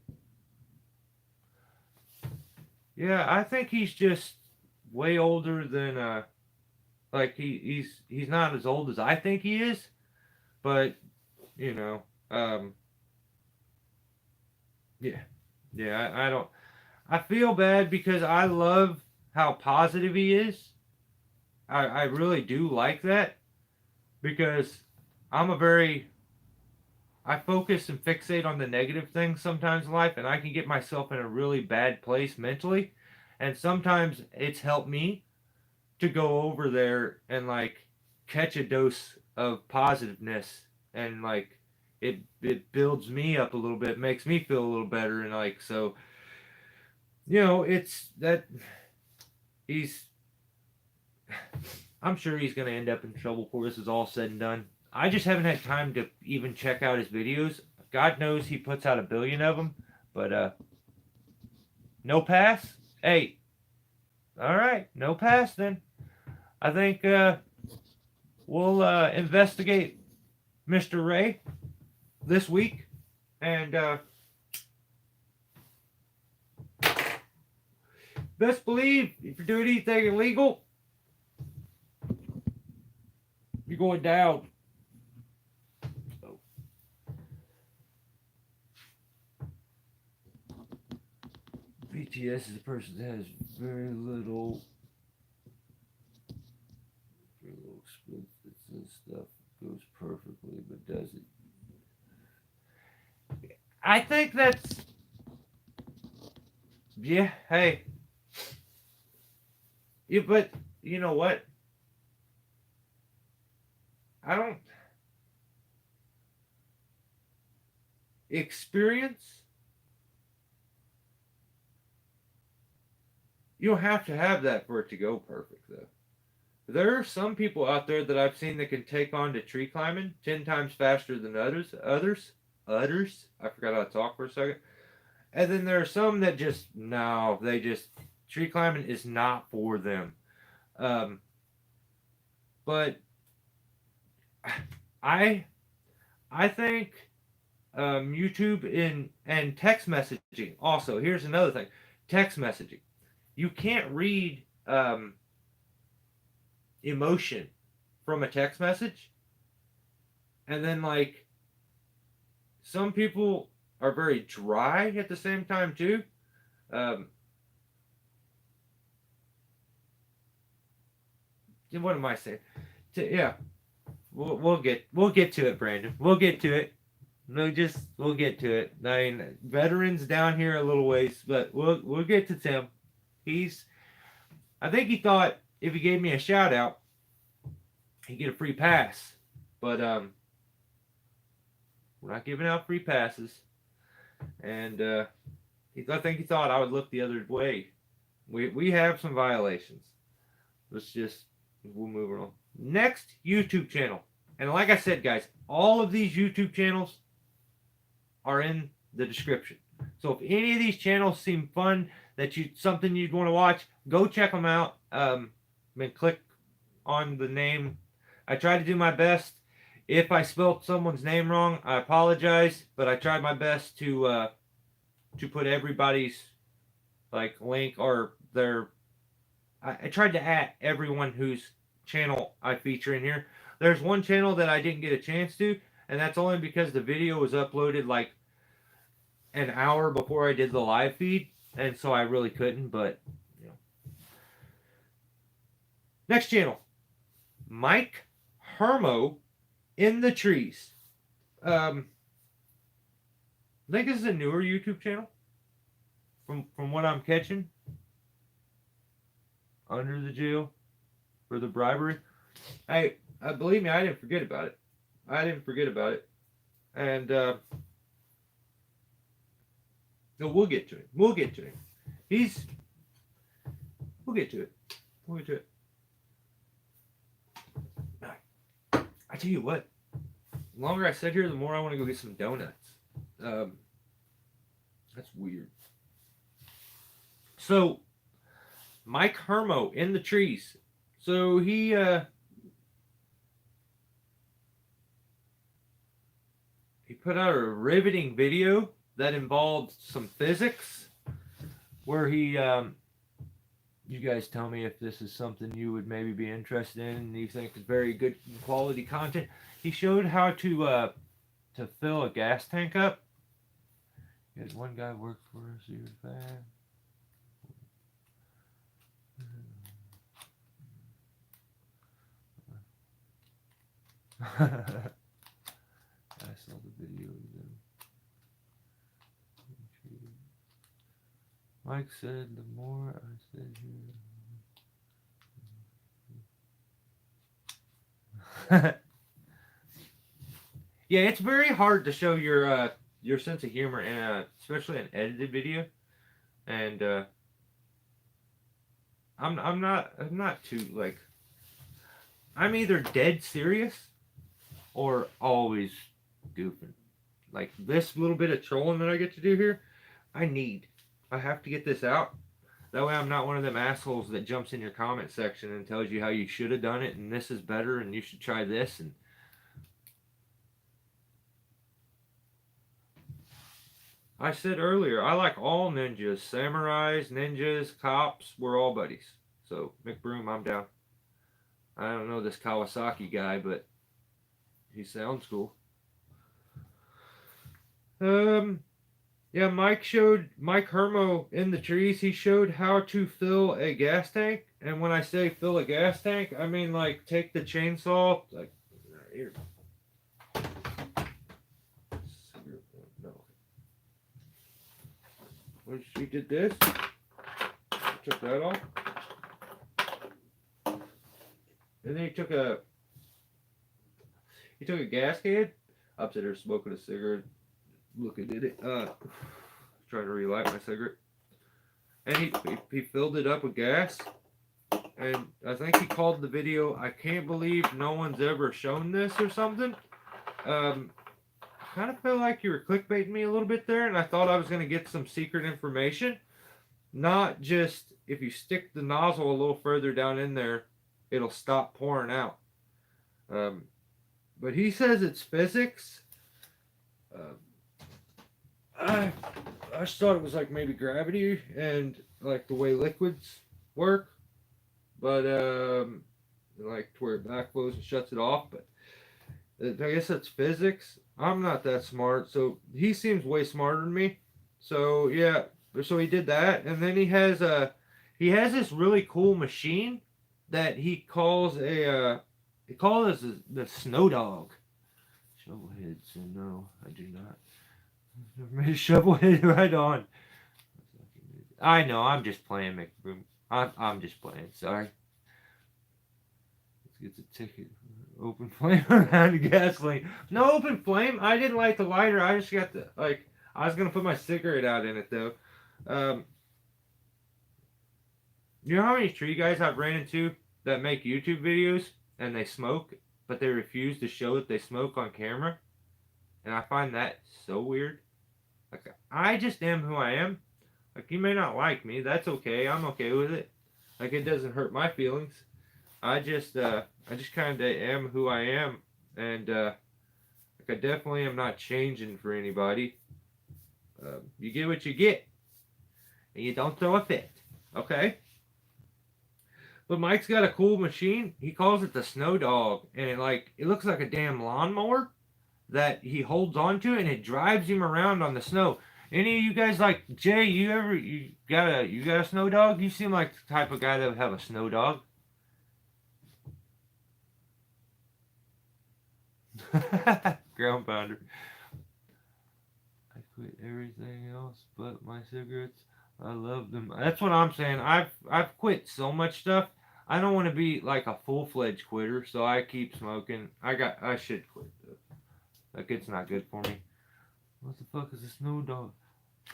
Yeah, I think he's just way older than... like, he's not as old as I think he is. But, you know... yeah. Yeah, I don't... I feel bad because I love how positive he is. I really do like that. Because I focus and fixate on the negative things sometimes in life, and I can get myself in a really bad place mentally. And sometimes it's helped me to go over there and like catch a dose of positiveness, and like it builds me up a little bit, makes me feel a little better, and like so. You know, it's that I'm sure he's going to end up in trouble before this is all said and done. I just haven't had time to even check out his videos. God knows he puts out a billion of them, but no pass? Hey, all right, no pass then. I think we'll investigate Mr. Ray this week, and best believe if you're doing anything illegal, you're going down. So. BTS is a person that has very little expenses and stuff. Goes perfectly, but does it? I think that's... Yeah, hey. Yeah, but you know what? I don't... Experience? You don't have to have that for it to go perfect, though. There are some people out there that I've seen that can take on to tree climbing 10 times faster than others. I forgot how to talk for a second. And then there are some that just, no, tree climbing is not for them. But I think YouTube and text messaging also. Here's another thing. Text messaging. You can't read emotion from a text message. And then like some people are very dry at the same time too. What am I saying? Yeah, we'll get to it, Brandon. We'll get to it. No, we'll get to it. I mean, veterans down here a little ways, but we'll get to Tim. I think he thought if he gave me a shout out, he'd get a free pass. But we're not giving out free passes. And I think he thought I would look the other way. We have some violations. We'll move on. Next YouTube channel. And like I said, guys, all of these YouTube channels are in the description. So if any of these channels seem fun, something you'd want to watch, go check them out. And click on the name. I try to do my best. If I spelled someone's name wrong, I apologize. But I tried my best to put everybody's like link or their. I tried to add everyone who's channel I feature in here. There's one channel that I didn't get a chance to, and that's only because the video was uploaded like an hour before I did the live feed, and so I really couldn't, but you know. Next channel, Mike Hermo in the Trees. I think this is a newer YouTube channel from what I'm catching. Under the jail for the bribery. Believe me, I didn't forget about it. And no, we'll get to it. We'll get to it. We'll get to it. I tell you what, the longer I sit here, the more I want to go get some donuts. That's weird. So, Mike Hermo in the Trees. So he put out a riveting video that involved some physics, where he you guys tell me if this is something you would maybe be interested in and you think is very good quality content. He showed how to fill a gas tank up. He had one guy work for us. He was bad. I saw the video of them. Mike said the more I said here. Yeah, it's very hard to show your sense of humor in especially an edited video, and I'm not too like, I'm either dead serious or always goofing. Like this little bit of trolling that I get to do here, I have to get this out. That way I'm not one of them assholes that jumps in your comment section and tells you how you should have done it and this is better and you should try this. And I said earlier, I like all ninjas. Samurais, ninjas, cops, we're all buddies. So, McBroom, I'm down. I don't know this Kawasaki guy, but he sounds cool. Yeah, Mike Hermo in the Trees, he showed how to fill a gas tank. And when I say fill a gas tank, I mean like take the chainsaw, like here. No. When she did this, took that off. And then he took a gas can, up there smoking a cigarette, looking at it, trying to relight my cigarette, and he filled it up with gas, and I think he called the video, "I can't believe no one's ever shown this" or something. I kind of felt like you were clickbaiting me a little bit there, and I thought I was going to get some secret information, not just if you stick the nozzle a little further down in there, it'll stop pouring out. But he says it's physics. I just thought it was like maybe gravity and like the way liquids work, but like to where it backflows and shuts it off. But I guess that's physics. I'm not that smart, so he seems way smarter than me. So yeah, so he did that, and then he has this really cool machine that he calls the snow dog. Shovelhead, so no, I do not. Never made a shovelhead right on. I know, I'm just playing, McBroom. I'm just playing, sorry. Let's get the ticket. Open flame around the gasoline. No open flame. I didn't light the lighter. I just got the, like, I was going to put my cigarette out in it, though. You know how many tree guys I've ran into that make YouTube videos and they smoke, but they refuse to show that they smoke on camera? And I find that so weird. Like, I just am who I am. Like, you may not like me. That's okay. I'm okay with it. Like, it doesn't hurt my feelings. I just kind of am who I am. And, like, I definitely am not changing for anybody. You get what you get. And you don't throw a fit. Okay? But Mike's got a cool machine. He calls it the Snow Dog, and it looks like a damn lawnmower that he holds onto, and it drives him around on the snow. Any of you guys like Jay? You got a snow dog? You seem like the type of guy that would have a snow dog. Ground pounder. I quit everything else but my cigarettes. I love them. That's what I'm saying. I've quit so much stuff. I don't want to be like a full-fledged quitter, so I keep smoking. I should quit though. Like it's not good for me. What the fuck is a snow dog?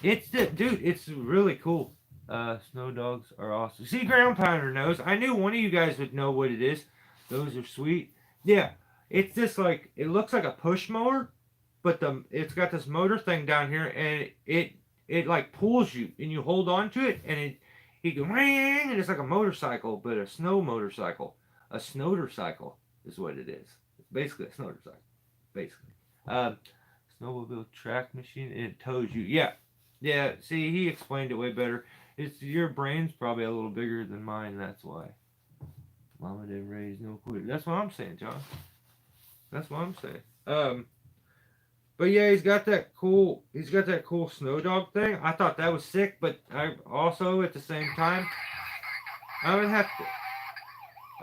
Dude, it's really cool. Snow dogs are awesome. See, Ground Pounder knows. I knew one of you guys would know what it is. Those are sweet. Yeah, it's just like it looks like a push mower, but it's got this motor thing down here, and it like pulls you, and you hold on to it, and it goes ring, and it's like a motorcycle, but a snow motorcycle. A snowdercycle is what it is. It's basically a snowdercycle, basically. Snowmobile track machine, and it tows you. Yeah, yeah. See, he explained it way better. It's your brain's probably a little bigger than mine. That's why. Mama didn't raise no quitter. That's what I'm saying, John. That's what I'm saying. But yeah, he's got that cool. He's got that cool snow dog thing. I thought that was sick, but I also at the same time, I would have to.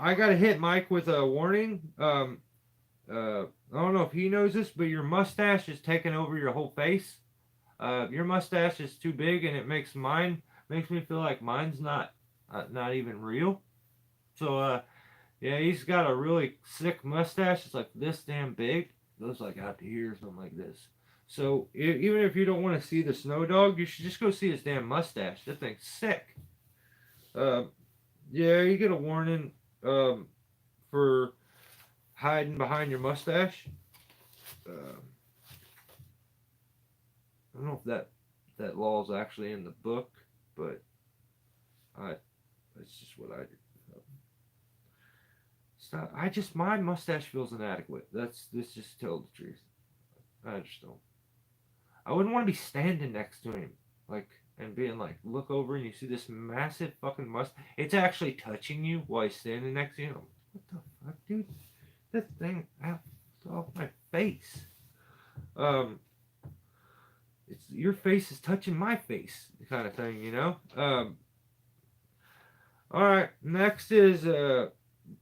I gotta hit Mike with a warning. I don't know if he knows this, but your mustache is taking over your whole face. Your mustache is too big, and it makes me feel like mine's not even real. So yeah, he's got a really sick mustache. It's like this damn big. It goes like out to here or something like this. So even if you don't want to see the snow dog, you should just go see his damn mustache. That thing's sick. Yeah, you get a warning for hiding behind your mustache. I don't know if that law is actually in the book, but that's just what I do. Stop. My mustache feels inadequate. Let's just tell the truth. I just don't. I wouldn't want to be standing next to him, like, and being like, look over and you see this massive fucking mustache. It's actually touching you while he's standing next to you. What the fuck, dude? That thing out off my face. It's your face is touching my face, kind of thing, you know. All right, next is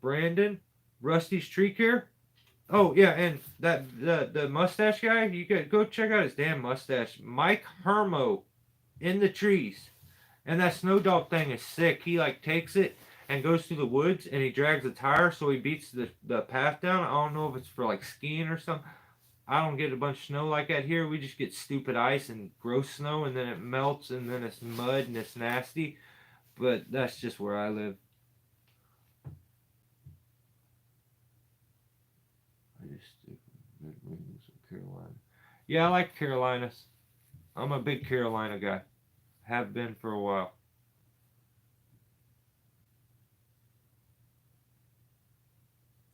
Brandon, Rusty's sTreeCare. Oh yeah, and the mustache guy, you could go check out his damn mustache. Mike Hermo in the trees. And that snow dog thing is sick. He like takes it and goes through the woods and he drags a tire so he beats the path down. I don't know if it's for like skiing or something. I don't get a bunch of snow like that here. We just get stupid ice and gross snow, and then it melts, and then it's mud and it's nasty. But that's just where I live. I just stick with Red Wings of Carolina. Yeah, I like Carolinas. I'm a big Carolina guy. Have been for a while.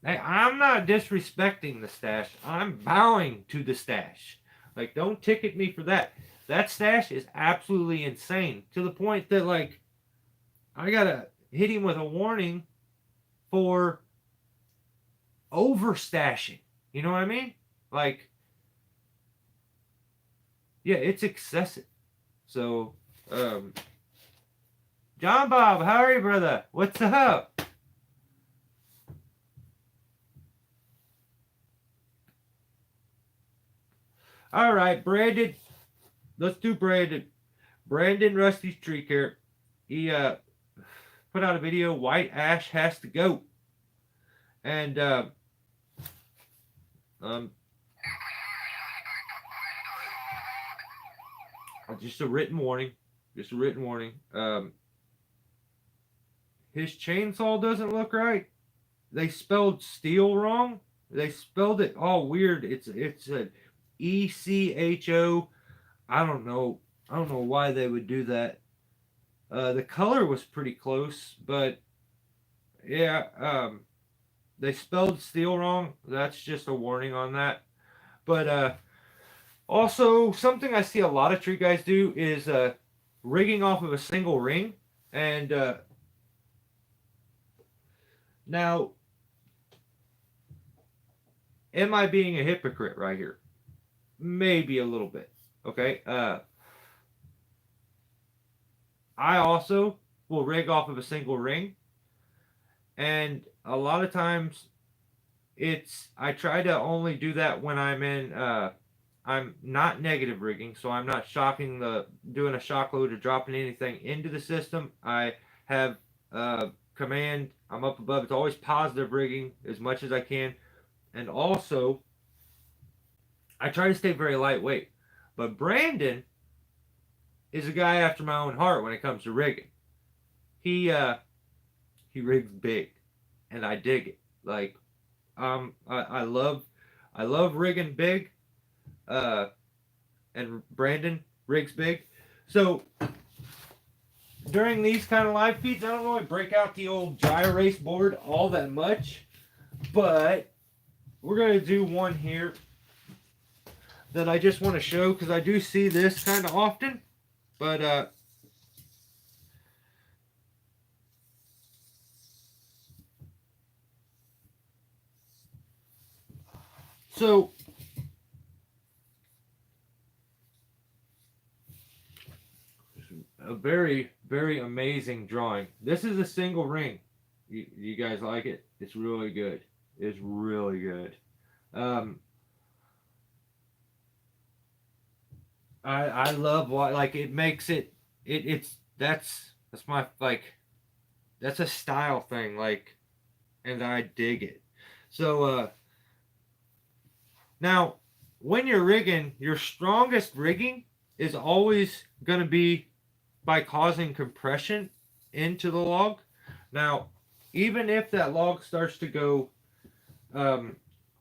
Hey, I'm not disrespecting the stash. I'm bowing to the stash. Like, don't ticket me for that. That stash is absolutely insane. To the point that, like, I gotta hit him with a warning for overstashing. You know what I mean? Like, yeah, it's excessive. So, John Bob, how are you, brother? What's up? All right, Brandon. Let's do Brandon. Brandon Rusty's sTreeCare. He put out a video. White ash has to go. And just a written warning. Just a written warning. His chainsaw doesn't look right. They spelled steel wrong. They spelled it all weird. It's a ECHO. I don't know. I don't know why they would do that. The color was pretty close, but yeah, they spelled steel wrong. That's just a warning on that. But also, something I see a lot of tree guys do is rigging off of a single ring, and Now, am I being a hypocrite right here? Maybe a little bit. Okay. I also will rig off of a single ring, and a lot of times I try to only do that when I'm not negative rigging, so I'm not doing a shock load or dropping anything into the system. I have command, I'm up above, it's always positive rigging as much as I can, and also I try to stay very lightweight. But Brandon is a guy after my own heart when it comes to rigging. He rigs big, and I dig it. Like, I love rigging big, and Brandon rigs big. So during these kind of live feeds, I don't really break out the old gyrace board all that much, but we're gonna do one here that I just want to show because I do see this kind of often, but so a very, very amazing drawing. This is a single ring. You guys like it? It's really good. It's really good. I love what, like, it makes it's that's my, like, that's a style thing, like, and I dig it. So now when you're rigging, your strongest rigging is always going to be by causing compression into the log. Now, even if that log starts to go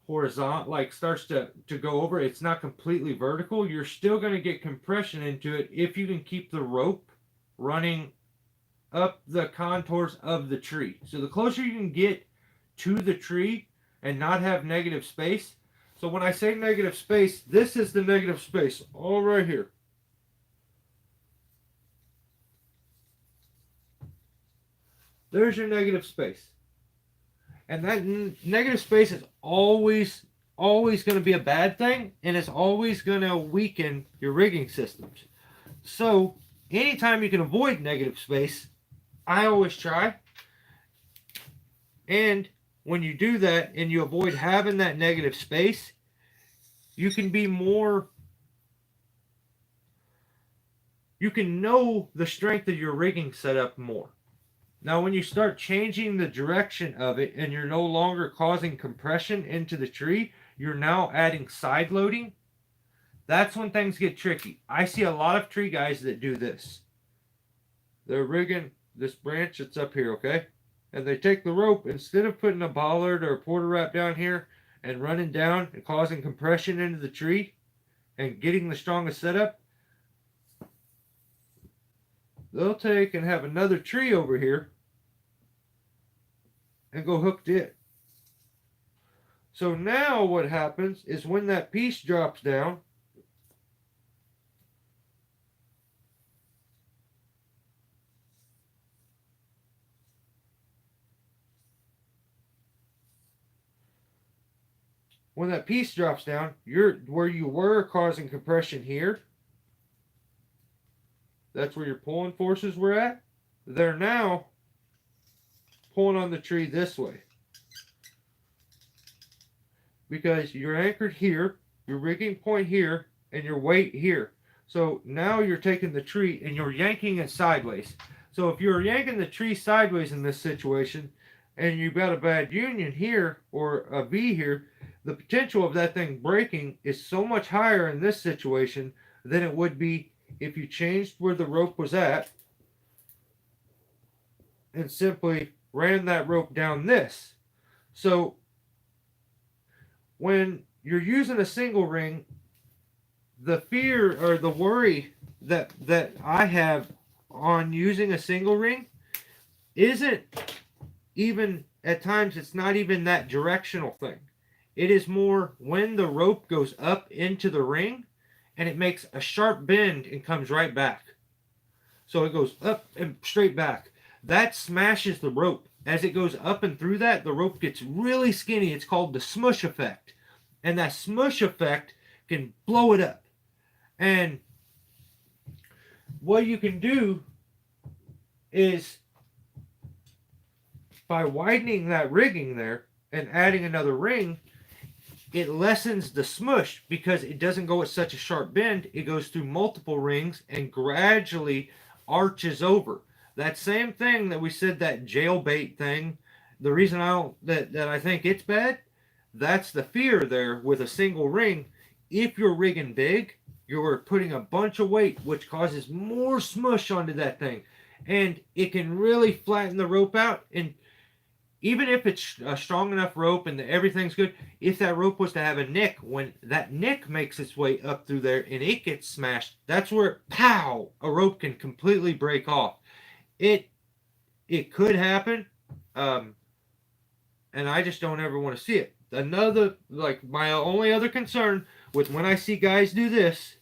horizontal, like starts to go over, it's not completely vertical, you're still going to get compression into it if you can keep the rope running up the contours of the tree. So the closer you can get to the tree and not have negative space. So when I say negative space, this is the negative space all right here. There's your negative space. And that negative space is always going to be a bad thing, and it's always going to weaken your rigging systems. So anytime you can avoid negative space, I always try. And when you do that and you avoid having that negative space, you can be more, you can know the strength of your rigging setup more. Now, when you start changing the direction of it and you're no longer causing compression into the tree, you're now adding side loading. That's when things get tricky. I see a lot of tree guys that do this. They're rigging this branch that's up here, okay? And they take the rope, instead of putting a bollard or a porter wrap down here and running down and causing compression into the tree and getting the strongest setup, they'll take and have another tree over here and go hooked it. So now what happens is when that piece drops down, you're where you were causing compression here. That's where your pulling forces were at. They're now pulling on the tree this way. Because you're anchored here, your rigging point here, and your weight here. So now you're taking the tree and you're yanking it sideways. So if you're yanking the tree sideways in this situation, and you've got a bad union here or a V here, the potential of that thing breaking is so much higher in this situation than it would be if you changed where the rope was at and simply ran that rope down this. So when you're using a single ring, the fear or the worry that I have on using a single ring isn't even, at times it's not even that directional thing. It is more when the rope goes up into the ring and it makes a sharp bend and comes right back. So it goes up and straight back. That smashes the rope. as it goes up and through that, the rope gets really skinny. It's called the smush effect. And that smush effect can blow it up. And what you can do is, by widening that rigging there and adding another ring, it lessens the smush because it doesn't go at such a sharp bend. It goes through multiple rings and gradually arches over. That same thing that we said, that jailbait thing, the reason that I think it's bad, that's the fear there with a single ring. If you're rigging big, you're putting a bunch of weight, which causes more smush onto that thing. And it can really flatten the rope out. And even if it's a strong enough rope and everything's good, if that rope was to have a nick, when that nick makes its way up through there and it gets smashed, that's where, pow, a rope can completely break off. It could happen, and I just don't ever want to see it. Another, like, my only other concern with when I see guys do this,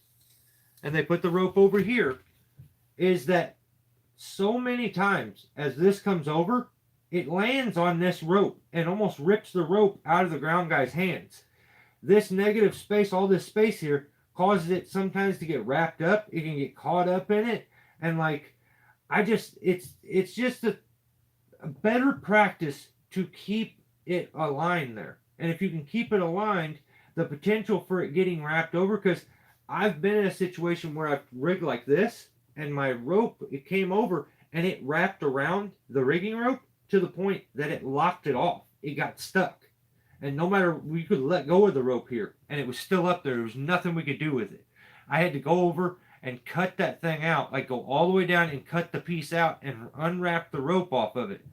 and they put the rope over here, is that so many times as this comes over, it lands on this rope and almost rips the rope out of the ground guy's hands. This negative space, all this space here, causes it sometimes to get wrapped up. It can get caught up in it. And like, it's just a better practice to keep it aligned there. And if you can keep it aligned, the potential for it getting wrapped over, because I've been in a situation where I've rigged like this and my rope, it came over and it wrapped around the rigging rope to the point that it locked it off. It got stuck. And no matter, we could let go of the rope here and it was still up there. There was nothing we could do with it. I had to go over and cut that thing out, like go all the way down and cut the piece out and unwrap the rope off of it.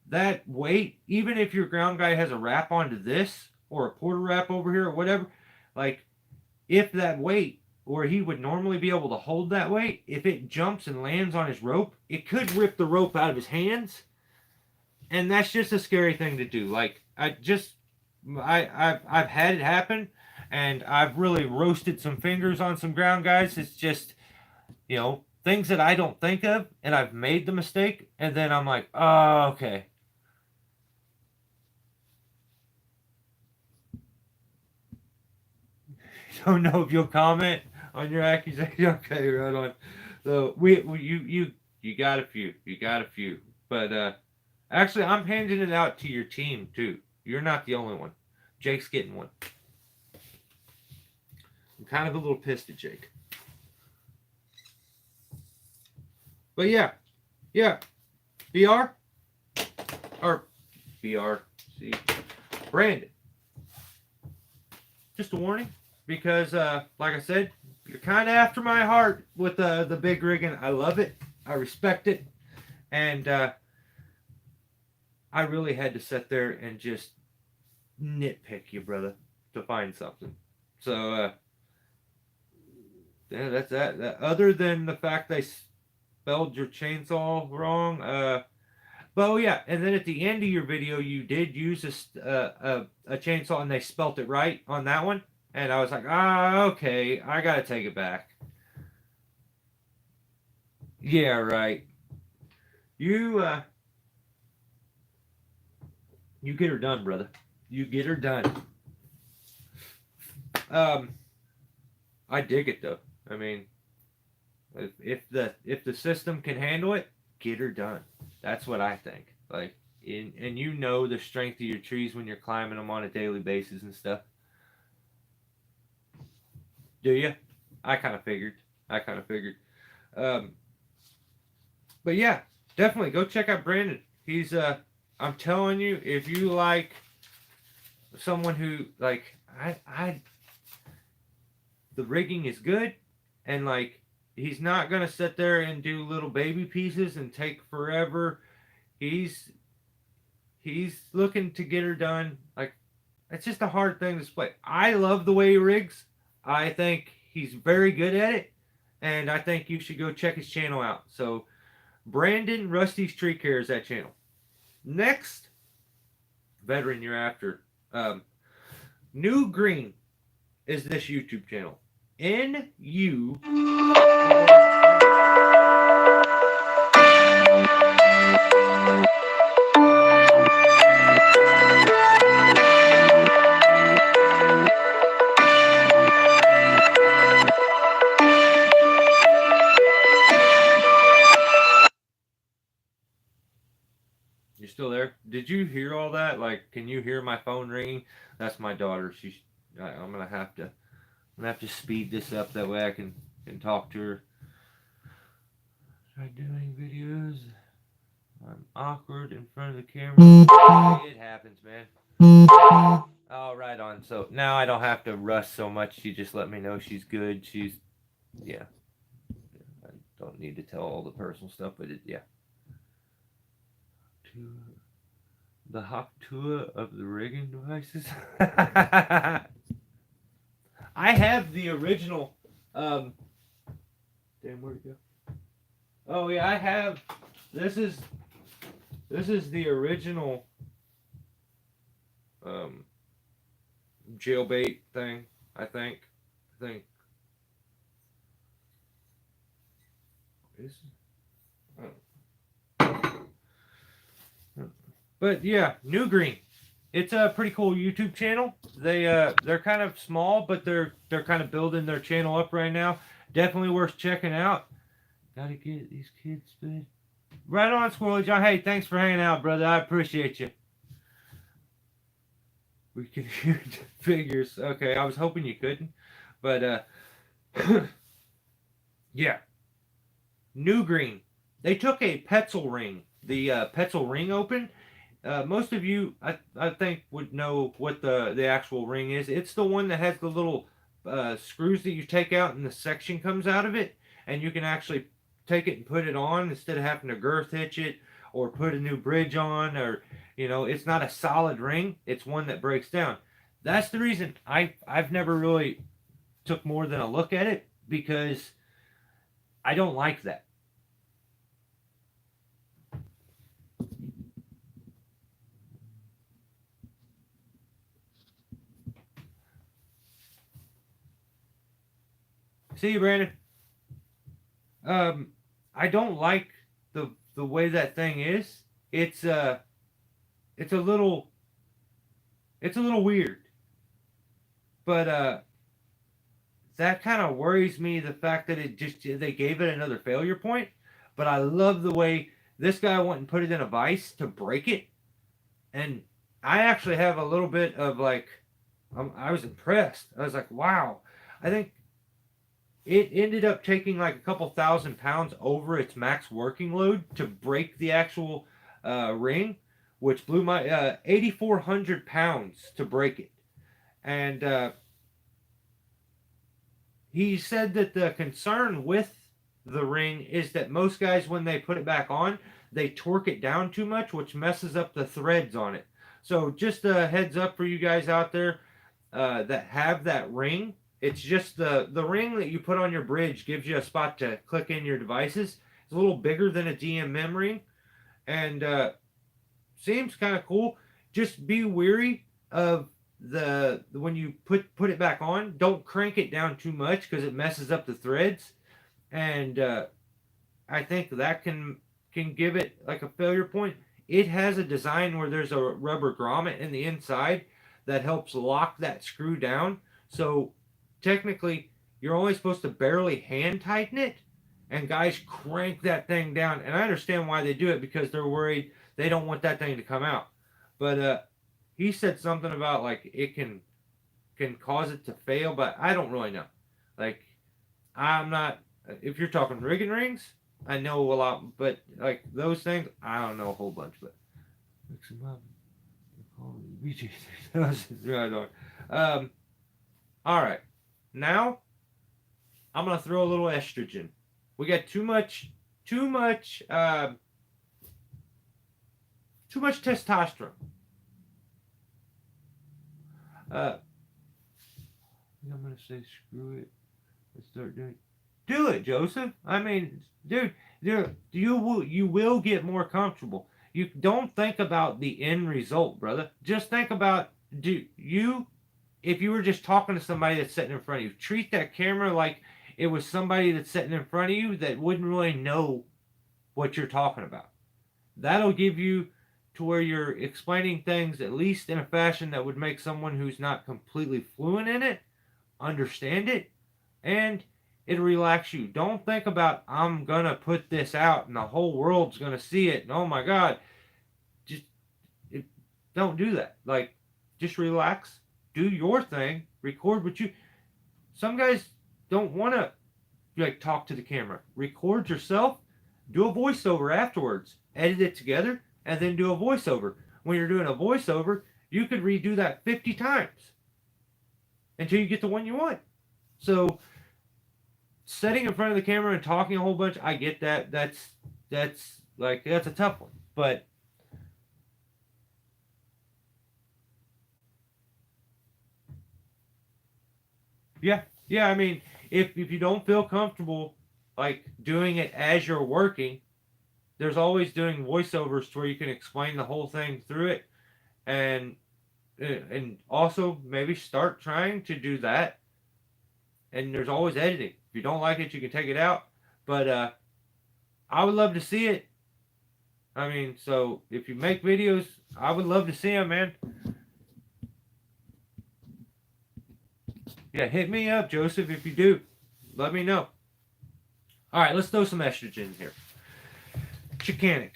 That weight, even if your ground guy has a wrap onto this or a quarter wrap over here or whatever, like, if that weight, or he would normally be able to hold that weight, if it jumps and lands on his rope, it could rip the rope out of his hands. And that's just a scary thing to do. Like, I've had it happen, and I've really roasted some fingers on some ground guys. It's just, you know, things that I don't think of, and I've made the mistake, and then I'm like, oh, okay. Don't know if you'll comment on your accusation. Okay, right on. So you got a few, but actually, I'm handing it out to your team too. You're not the only one. Jake's getting one. I'm kind of a little pissed at Jake. But yeah, BR or BR. See, Brandon. Just a warning. Because, like I said, you're kind of after my heart with the big rigging. I love it. I respect it. And I really had to sit there and just nitpick you, brother, to find something. So, yeah, that's that. Other than the fact they spelled your chainsaw wrong. But, oh, yeah. And then at the end of your video, you did use a chainsaw and they spelt it right on that one. And I was like, okay, I gotta take it back. Yeah, right. You get her done, brother. You get her done. I dig it though. I mean, if the system can handle it, get her done. That's what I think. Like, and you know the strength of your trees when you're climbing them on a daily basis and stuff. Do you? I kind of figured. But yeah, definitely go check out Brandon. He's I'm telling you, if you like someone who, like, the rigging is good, and like, he's not gonna sit there and do little baby pieces and take forever. He's looking to get her done. Like, it's just a hard thing to split. I love the way he rigs. I think he's very good at it, and I think you should go check his channel out. So, Brandon Rusty sTreeCare is that channel. Next, veteran you're after. New Green is this YouTube channel. NU. still there? Did you hear all that? Like, can you hear my phone ringing? That's my daughter. I'm gonna have to speed this up that way I can talk to her. Try doing videos. I'm awkward in front of the camera. It happens, man. Oh, right on. So now I don't have to rush so much. She just let me know she's good. Yeah. I don't need to tell all the personal stuff, but yeah. The Hoptua of the rigging devices. I have the original. Damn, where'd it go? Oh yeah, I have. This is the original jailbait thing. I think. But yeah, New Green. It's a pretty cool YouTube channel. They're kind of small, but they're kind of building their channel up right now. Definitely worth checking out. Gotta get these kids fed. Right on, Squirrely John. Hey, thanks for hanging out, brother. I appreciate you. We can hear the figures. Okay, I was hoping you couldn't, but yeah. New Green. They took a Petzl ring, the Petzl ring open. Most of you, I think, would know what the actual ring is. It's the one that has the little screws that you take out and the section comes out of it, and you can actually take it and put it on instead of having to girth hitch it or put a new bridge on, or it's not a solid ring. It's one that breaks down. That's the reason I've never really took more than a look at it, because I don't like that. See you, Brandon. I don't like the way that thing is. It's a little weird. But that kind of worries me, the fact that they gave it another failure point. But I love the way this guy went and put it in a vise to break it. And I actually have a little bit of like, I was impressed. I was like, wow. I think it ended up taking like a couple 1,000 pounds over its max working load to break the actual ring, which blew my 8,400 pounds to break it. And he said that the concern with the ring is that most guys, when they put it back on, they torque it down too much, which messes up the threads on it. So just a heads up for you guys out there that have that ring. It's just the ring that you put on your bridge gives you a spot to click in your devices. It's a little bigger than a DMM ring, and seems kind of cool. Just be wary of when you put it back on. Don't crank it down too much, because it messes up the threads, and I think that can give it like a failure point. It has a design where there's a rubber grommet in the inside that helps lock that screw down. So technically, you're only supposed to barely hand tighten it, and guys crank that thing down. And I understand why they do it, because they're worried they don't want that thing to come out. But he said something about like it can cause it to fail, but I don't really know. Like, I'm not. If you're talking rigging rings, I know a lot, but like those things, I don't know a whole bunch. But mix them up. All right. Now, I'm gonna throw a little estrogen. We got too much testosterone. I'm gonna say screw it. Let's start doing. Do it, Joseph. I mean, dude, you will get more comfortable. You don't think about the end result, brother. Just think about if you were just talking to somebody that's sitting in front of you, treat that camera like it was somebody that's sitting in front of you that wouldn't really know what you're talking about. That'll give you to where you're explaining things at least in a fashion that would make someone who's not completely fluent in it understand it, and it'll relax you. Don't think about, I'm gonna put this out and the whole world's gonna see it, and oh my god. Just don't do that. Like, just relax, do your thing, record what you. Some guys don't want to like talk to the camera. Record yourself, do a voiceover afterwards, edit it together, and then do a voiceover. When you're doing a voiceover, you could redo that 50 times until you get the one you want. So sitting in front of the camera and talking a whole bunch, I get that. That's a tough one. But yeah, I mean, if you don't feel comfortable like doing it as you're working, there's always doing voiceovers where you can explain the whole thing through it, and also maybe start trying to do that. And there's always editing. If you don't like it, you can take it out. But I would love to see it. I mean, so if you make videos, I would love to see them, man. Yeah, hit me up, Joseph, if you do. Let me know. All right, let's throw some estrogen here. Chanic.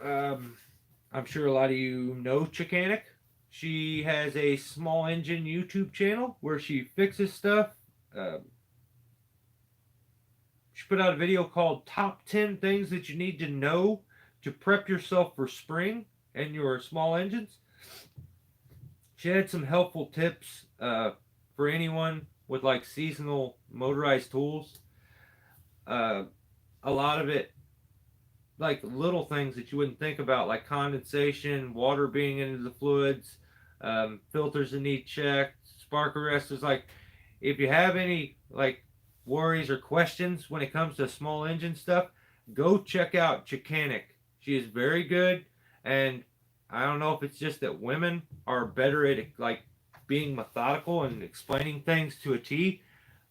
I'm sure a lot of you know Chanic. She has a small engine YouTube channel where she fixes stuff. She put out a video called Top 10 Things That You Need to Know to Prep Yourself for Spring and Your Small Engines. She had some helpful tips for anyone with like seasonal motorized tools. A lot of it, like little things that you wouldn't think about, like condensation, water being into the fluids, filters that need checked, spark arresters. Like, if you have any like worries or questions when it comes to small engine stuff, go check out Chanic. She is very good, and I don't know if it's just that women are better at like being methodical and explaining things to a T,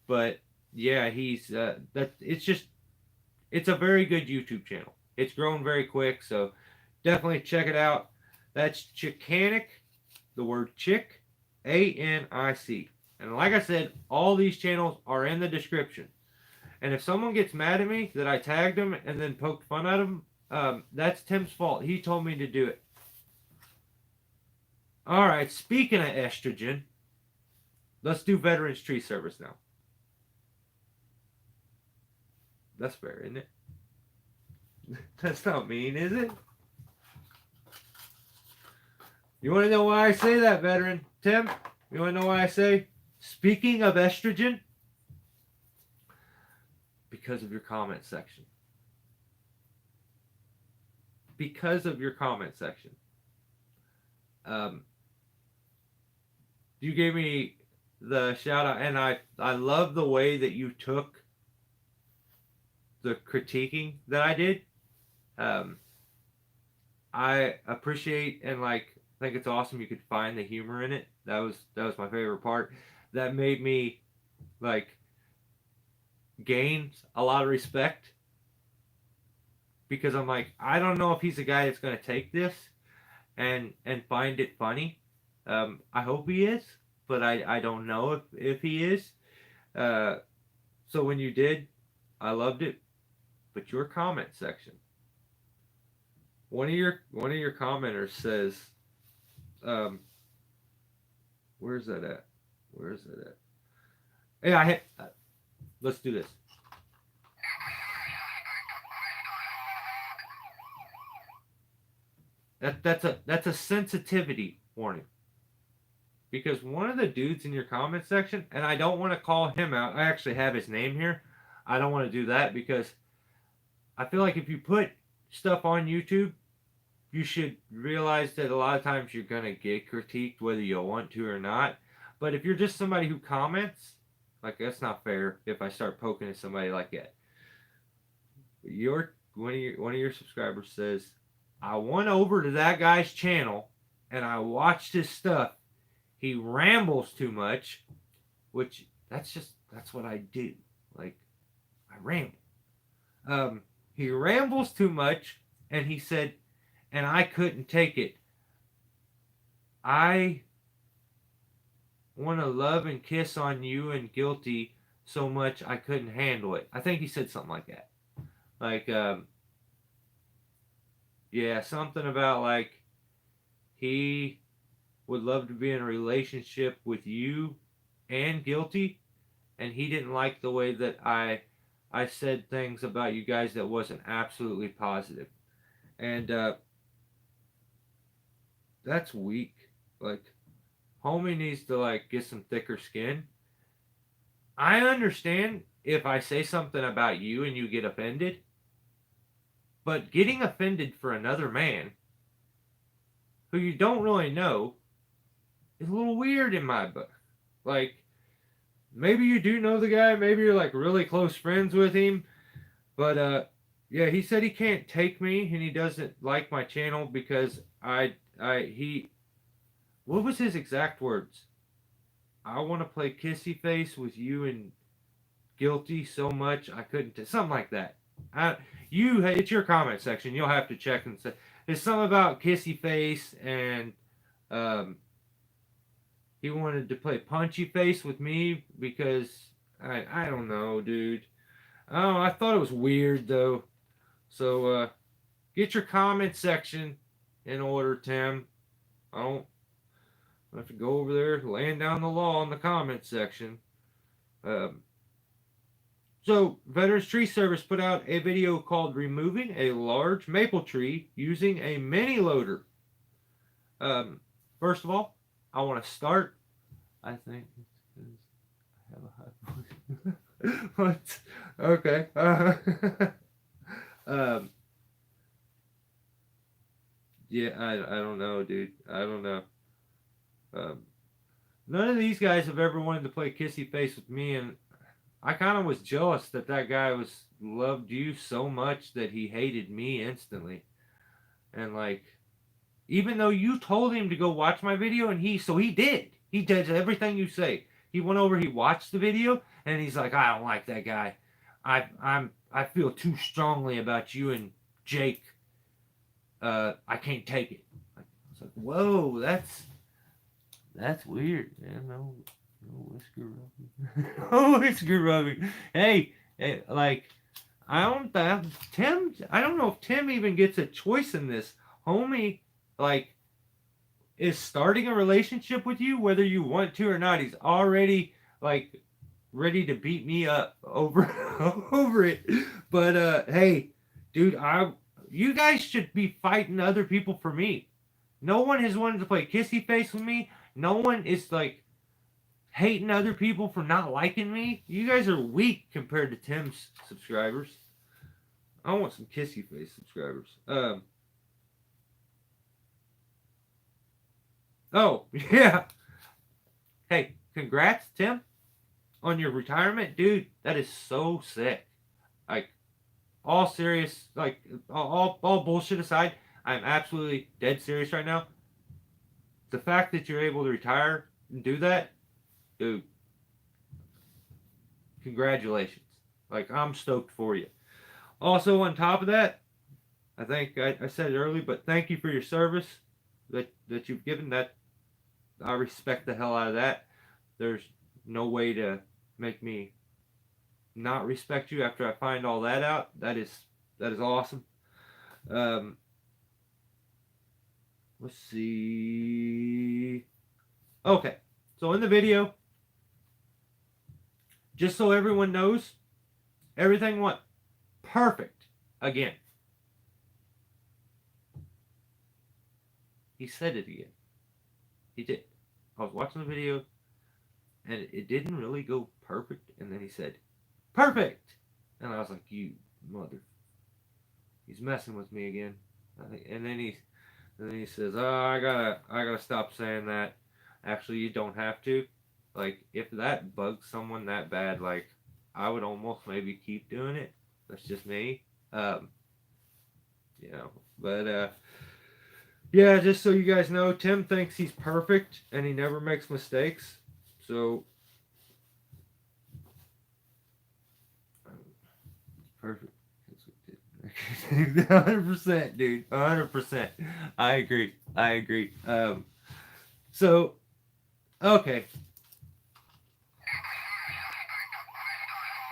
but yeah, he's it's a very good YouTube channel. It's grown very quick, so definitely check it out. That's Chanic, the word chick, ANIC. And like I said, all these channels are in the description. And if someone gets mad at me that I tagged them and then poked fun at them, that's Tim's fault. He told me to do it. All right, speaking of estrogen, let's do Veterans Tree Service now. That's fair, isn't it? That's not mean, is it? You want to know why I say that, veteran? Tim, you want to know why I say, speaking of estrogen? Because of your comment section. Because of your comment section. You gave me the shout out, and I love the way that you took the critiquing that I did. I appreciate and like think it's awesome you could find the humor in it. That was my favorite part. That made me like gain a lot of respect, because I'm like, I don't know if he's a guy that's going to take this and find it funny. I hope he is, but I don't know if he is. So when you did, I loved it. But your comment section, one of your commenters says, where's that at? Yeah, let's do this. That's a sensitivity warning. Because one of the dudes in your comment section, and I don't want to call him out. I actually have his name here. I don't want to do that because I feel like if you put stuff on YouTube, you should realize that a lot of times you're going to get critiqued whether you want to or not. But if you're just somebody who comments, like, that's not fair if I start poking at somebody like that. One of your subscribers says, I went over to that guy's channel and I watched his stuff. He rambles too much, which that's what I do. Like, I ramble. He rambles too much, and he said, and I couldn't take it. I want to love and kiss on you and guilty so much I couldn't handle it. I think he said something like that. Like, yeah, something about like, he would love to be in a relationship with you and Guilty, and he didn't like the way that I said things about you guys that wasn't absolutely positive. And that's weak. Like, homie needs to like get some thicker skin. I understand if I say something about you and you get offended, but getting offended for another man who you don't really know is a little weird in my book. Like, maybe you do know the guy, maybe you're like really close friends with him, but yeah, he said he can't take me and he doesn't like my channel because he, what was his exact words? I want to play kissy face with you and Guilty so much I couldn't, something like that. It's your comment section. You'll have to check and say there's something about kissy face, and he wanted to play punchy face with me because I don't know, dude. Oh, I thought it was weird though. So get your comment section in order, Tim. I don't have to go over there laying down the law in the comment section. So, Veterans Tree Service put out a video called Removing a Large Maple Tree Using a Mini Loader. First of all, I want to start. I think it's because I have a high voice. What? Okay. Yeah, I don't know, dude. I don't know. None of these guys have ever wanted to play kissy face with me, and I kind of was jealous that guy loved you so much that he hated me instantly. And like, even though you told him to go watch my video, and he did. He did everything you say. He went over, he watched the video, and he's like, I don't like that guy. I feel too strongly about you and Jake. I can't take it. I was like, whoa, that's weird, man. No whisker rubbing. No whisker rubbing. Hey, like, I don't know if Tim even gets a choice in this. Homie, like, is starting a relationship with you, whether you want to or not. He's already, like, ready to beat me up over over it. But hey, dude, you guys should be fighting other people for me. No one has wanted to play kissy face with me. No one is like hating other people for not liking me. You guys are weak compared to Tim's subscribers. I want some kissy face subscribers. Oh, yeah. Hey, congrats, Tim, on your retirement. Dude, that is so sick. Like, all serious, like, all bullshit aside, I'm absolutely dead serious right now. The fact that you're able to retire and do that, dude, congratulations. Like, I'm stoked for you. Also, on top of that, I think I said it early, but thank you for your service that you've given. That I respect the hell out of that. There's no way to make me not respect you after I find all that out. That is awesome. Let's see. Okay, so in the video, just so everyone knows, everything went perfect again. He said it again. He did. I was watching the video, and it didn't really go perfect, and then he said, perfect! And I was like, you mother. He's messing with me again. And then he says, oh, I gotta stop saying that. Actually, you don't have to. Like, if that bugs someone that bad, like, I would almost maybe keep doing it. That's just me. You know, but yeah, just so you guys know, Tim thinks he's perfect and he never makes mistakes. So, perfect. 100%, dude. 100%. I agree. So, okay.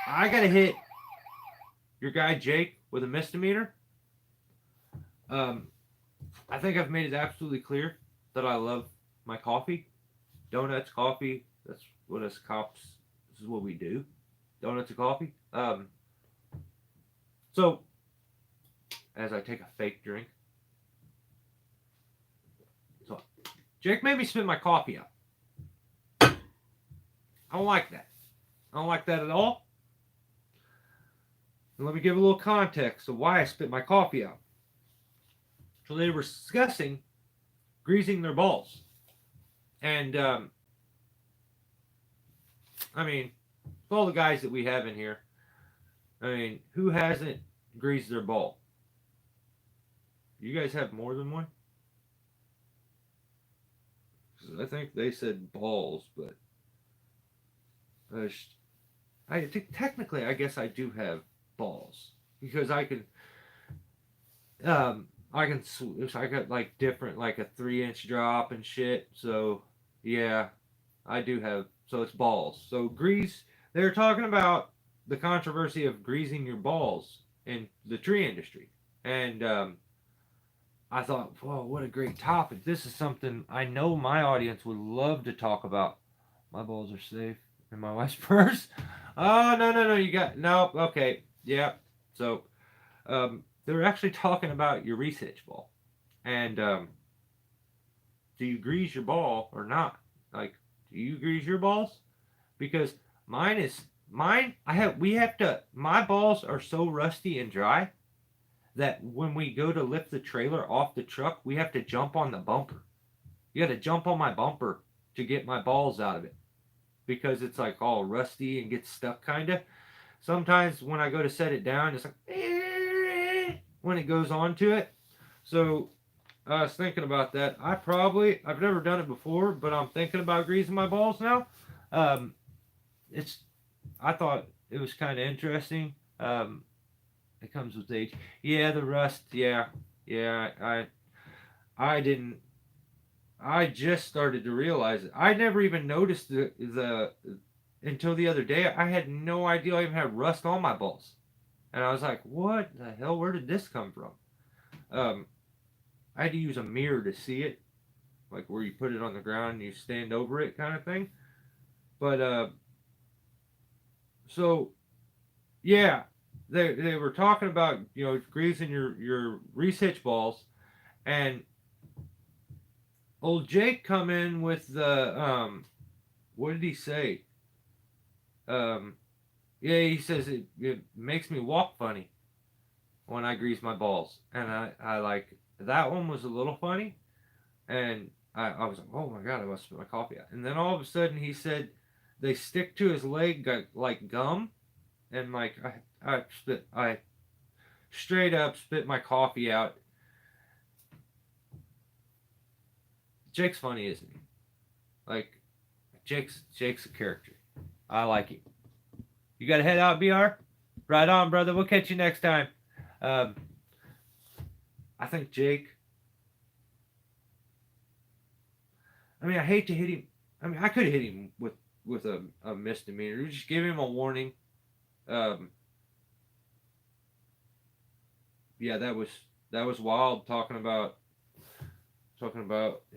I gotta hit your guy Jake with a misdemeanor. I think I've made it absolutely clear that I love my coffee. Donuts, coffee. That's what us cops. This is what we do. Donuts and coffee. So as I take a fake drink, so Jake made me spit my coffee out. I don't like that. I don't like that at all. And let me give a little context of why I spit my coffee out. So they were discussing greasing their balls. And, I mean, all the guys that we have in here, I mean, who hasn't greased their ball? You guys have more than one? I think they said balls, but I think technically, I guess I do have balls because I can I got like different, like a 3-inch drop and shit. So yeah, I do have. So it's balls. So grease. They're talking about the controversy of greasing your balls in the tree industry, and I thought, whoa, what a great topic. This is something I know my audience would love to talk about. My balls are safe in my wife's purse. Oh, no. You got, no. Okay. Yeah. So, they were actually talking about your research ball. And, do you grease your ball or not? Like, do you grease your balls? Because my balls are so rusty and dry that when we go to lift the trailer off the truck, we have to jump on the bumper. You got to jump on my bumper to get my balls out of it because it's like all rusty and gets stuck kind of. Sometimes when I go to set it down, it's like when it goes onto it. So I was thinking about that. I've never done it before, but I'm thinking about greasing my balls now. It's I thought it was kind of interesting. It comes with age. Yeah, the rust. Yeah. I didn't. I just started to realize it. I never even noticed the until the other day. I had no idea I even had rust on my balls, and I was like, "What the hell? Where did this come from?" I had to use a mirror to see it, like where you put it on the ground and you stand over it, kind of thing. But so yeah, they were talking about greasing your research balls, and old Jake come in with the what did he say? Yeah, he says it makes me walk funny when I grease my balls, and I like that one was a little funny, and I was like, oh my god, I must spit my coffee out, and then all of a sudden he said they stick to his leg like gum, and like I straight up spit my coffee out. Jake's funny, isn't he? Like Jake's a character. I like him. You got to head out, BR? Right on, brother. We'll catch you next time. I think Jake. I mean, I hate to hit him. I mean, I could hit him with a misdemeanor. Just give him a warning. Yeah, that was wild. Talking about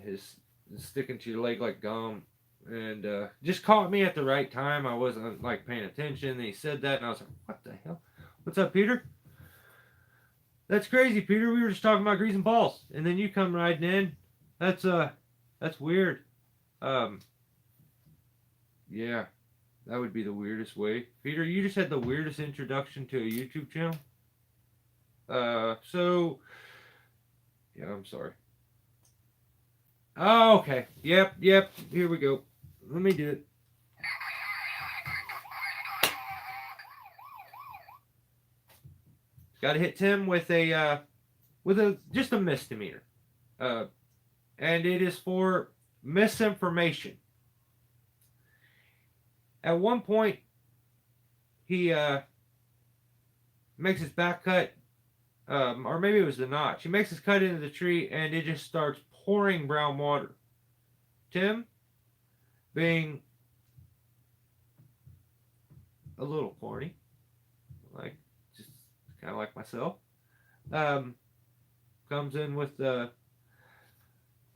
his sticking to your leg like gum. And just caught me at the right time. I wasn't like paying attention. And he said that, and I was like, "What the hell? What's up, Peter? That's crazy, Peter. We were just talking about greasing balls, and then you come riding in. That's weird. Um, yeah, that would be the weirdest way, Peter. You just had the weirdest introduction to a YouTube channel. So yeah, I'm sorry. Oh, okay. Yep. Here we go. Let me do it. Got to hit Tim with a just a misdemeanor, and it is for misinformation. At one point, he makes his back cut, or maybe it was the notch. He makes his cut into the tree, and it just starts pouring brown water. Tim, being a little corny, like just kind of like myself, comes in with the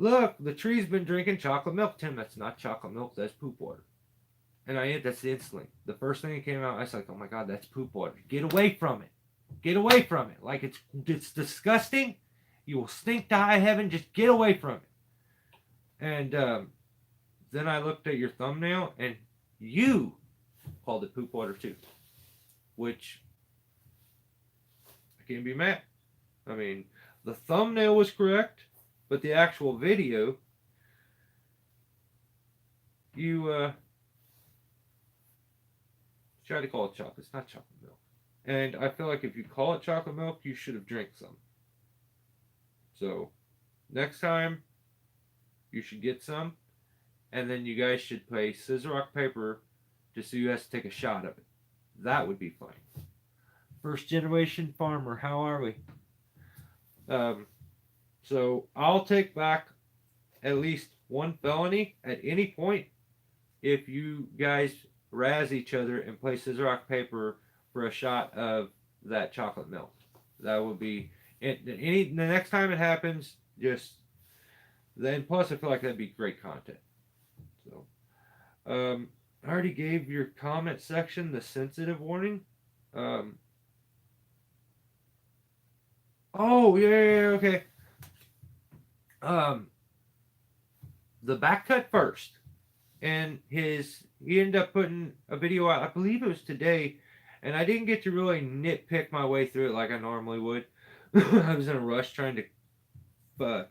look, the tree's been drinking chocolate milk. Tim, that's not chocolate milk, that's poop water. And that's instantly. The first thing that came out, I was like, oh my God, that's poop water. Get away from it. Get away from it. Like, it's disgusting. You will stink to high heaven. Just get away from it. And then I looked at your thumbnail, and you called it poop water too. Which, I can't be mad. I mean, the thumbnail was correct, but the actual video, you try to call it chocolate. It's not chocolate milk. And I feel like if you call it chocolate milk, you should have drank some. So, next time, you should get some. And then you guys should play scissor, rock, paper to see who has to take a shot of it. That would be fun. First generation farmer, how are we? So, I'll take back at least one felony at any point if you guys razz each other and play scissor, rock, paper for a shot of that chocolate milk. That would be it. The next time it happens, just then. Plus, I feel like that'd be great content. So, I already gave your comment section the sensitive warning. Oh yeah, okay. The back cut first. And he ended up putting a video out, I believe it was today, and I didn't get to really nitpick my way through it like I normally would. I was in a rush trying to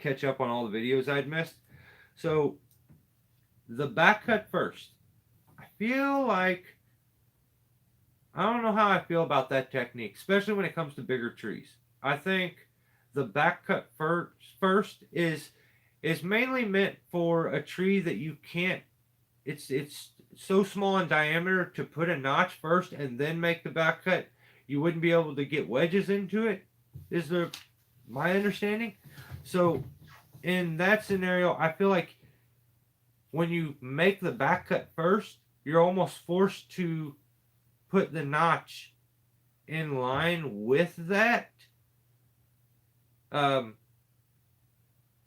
catch up on all the videos I'd missed. So, the back cut first. I feel like, I don't know how I feel about that technique, especially when it comes to bigger trees. I think the back cut first is mainly meant for a tree that you can't, it's so small in diameter to put a notch first and then make the back cut. You wouldn't be able to get wedges into it, is my understanding. So in that scenario, I feel like when you make the back cut first, you're almost forced to put the notch in line with that.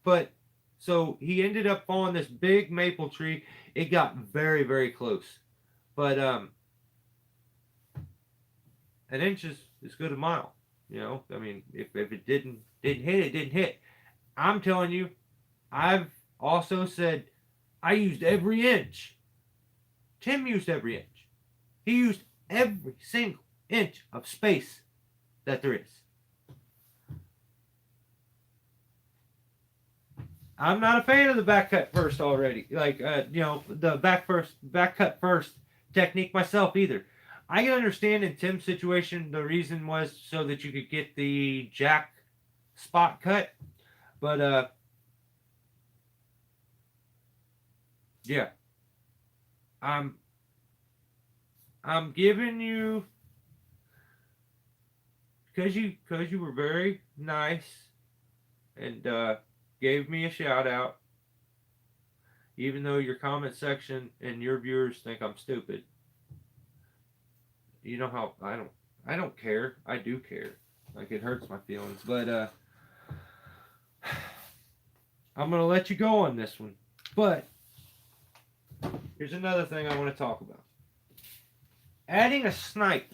But so he ended up falling this big maple tree. It got very, very close. But an inch is good a mile. You know, I mean, if it didn't hit, it didn't hit. I'm telling you, I've also said I used every inch. Tim used every inch. He used every single inch of space that there is. I'm not a fan of the back cut first already. Like, the back cut first technique myself either. I can understand in Tim's situation, the reason was so that you could get the jack spot cut. But, yeah. I'm giving you, because you were very nice and, gave me a shout out, even though your comment section and your viewers think I'm stupid. You know how I don't care. I do care. Like, it hurts my feelings, but I'm gonna let you go on this one. But here's another thing I want to talk about. Adding a snipe.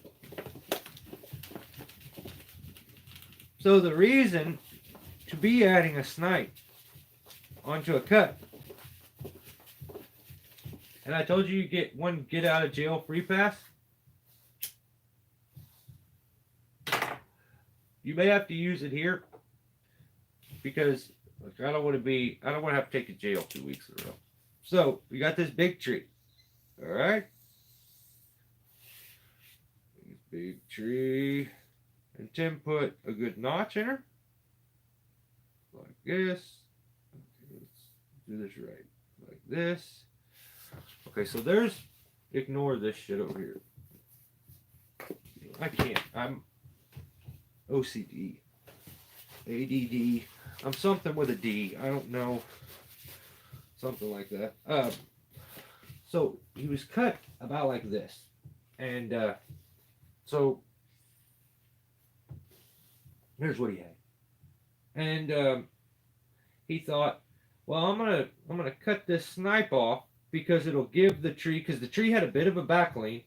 So the reason to be adding a snipe onto a cut, and I told you get one get out of jail free pass. You may have to use it here because I don't want to have to take you to jail 2 weeks in a row. So we got this big tree. All right, big tree, and Tim put a good notch in her. Like this. Okay, let's do this right. Like this. Okay, so ignore this shit over here. I can't. I'm OCD. ADD. I'm something with a D. I don't know. Something like that. So he was cut about like this. And so here's what he had. And he thought, Well, I'm gonna cut this snipe off because it'll give the tree, because the tree had a bit of a back lean,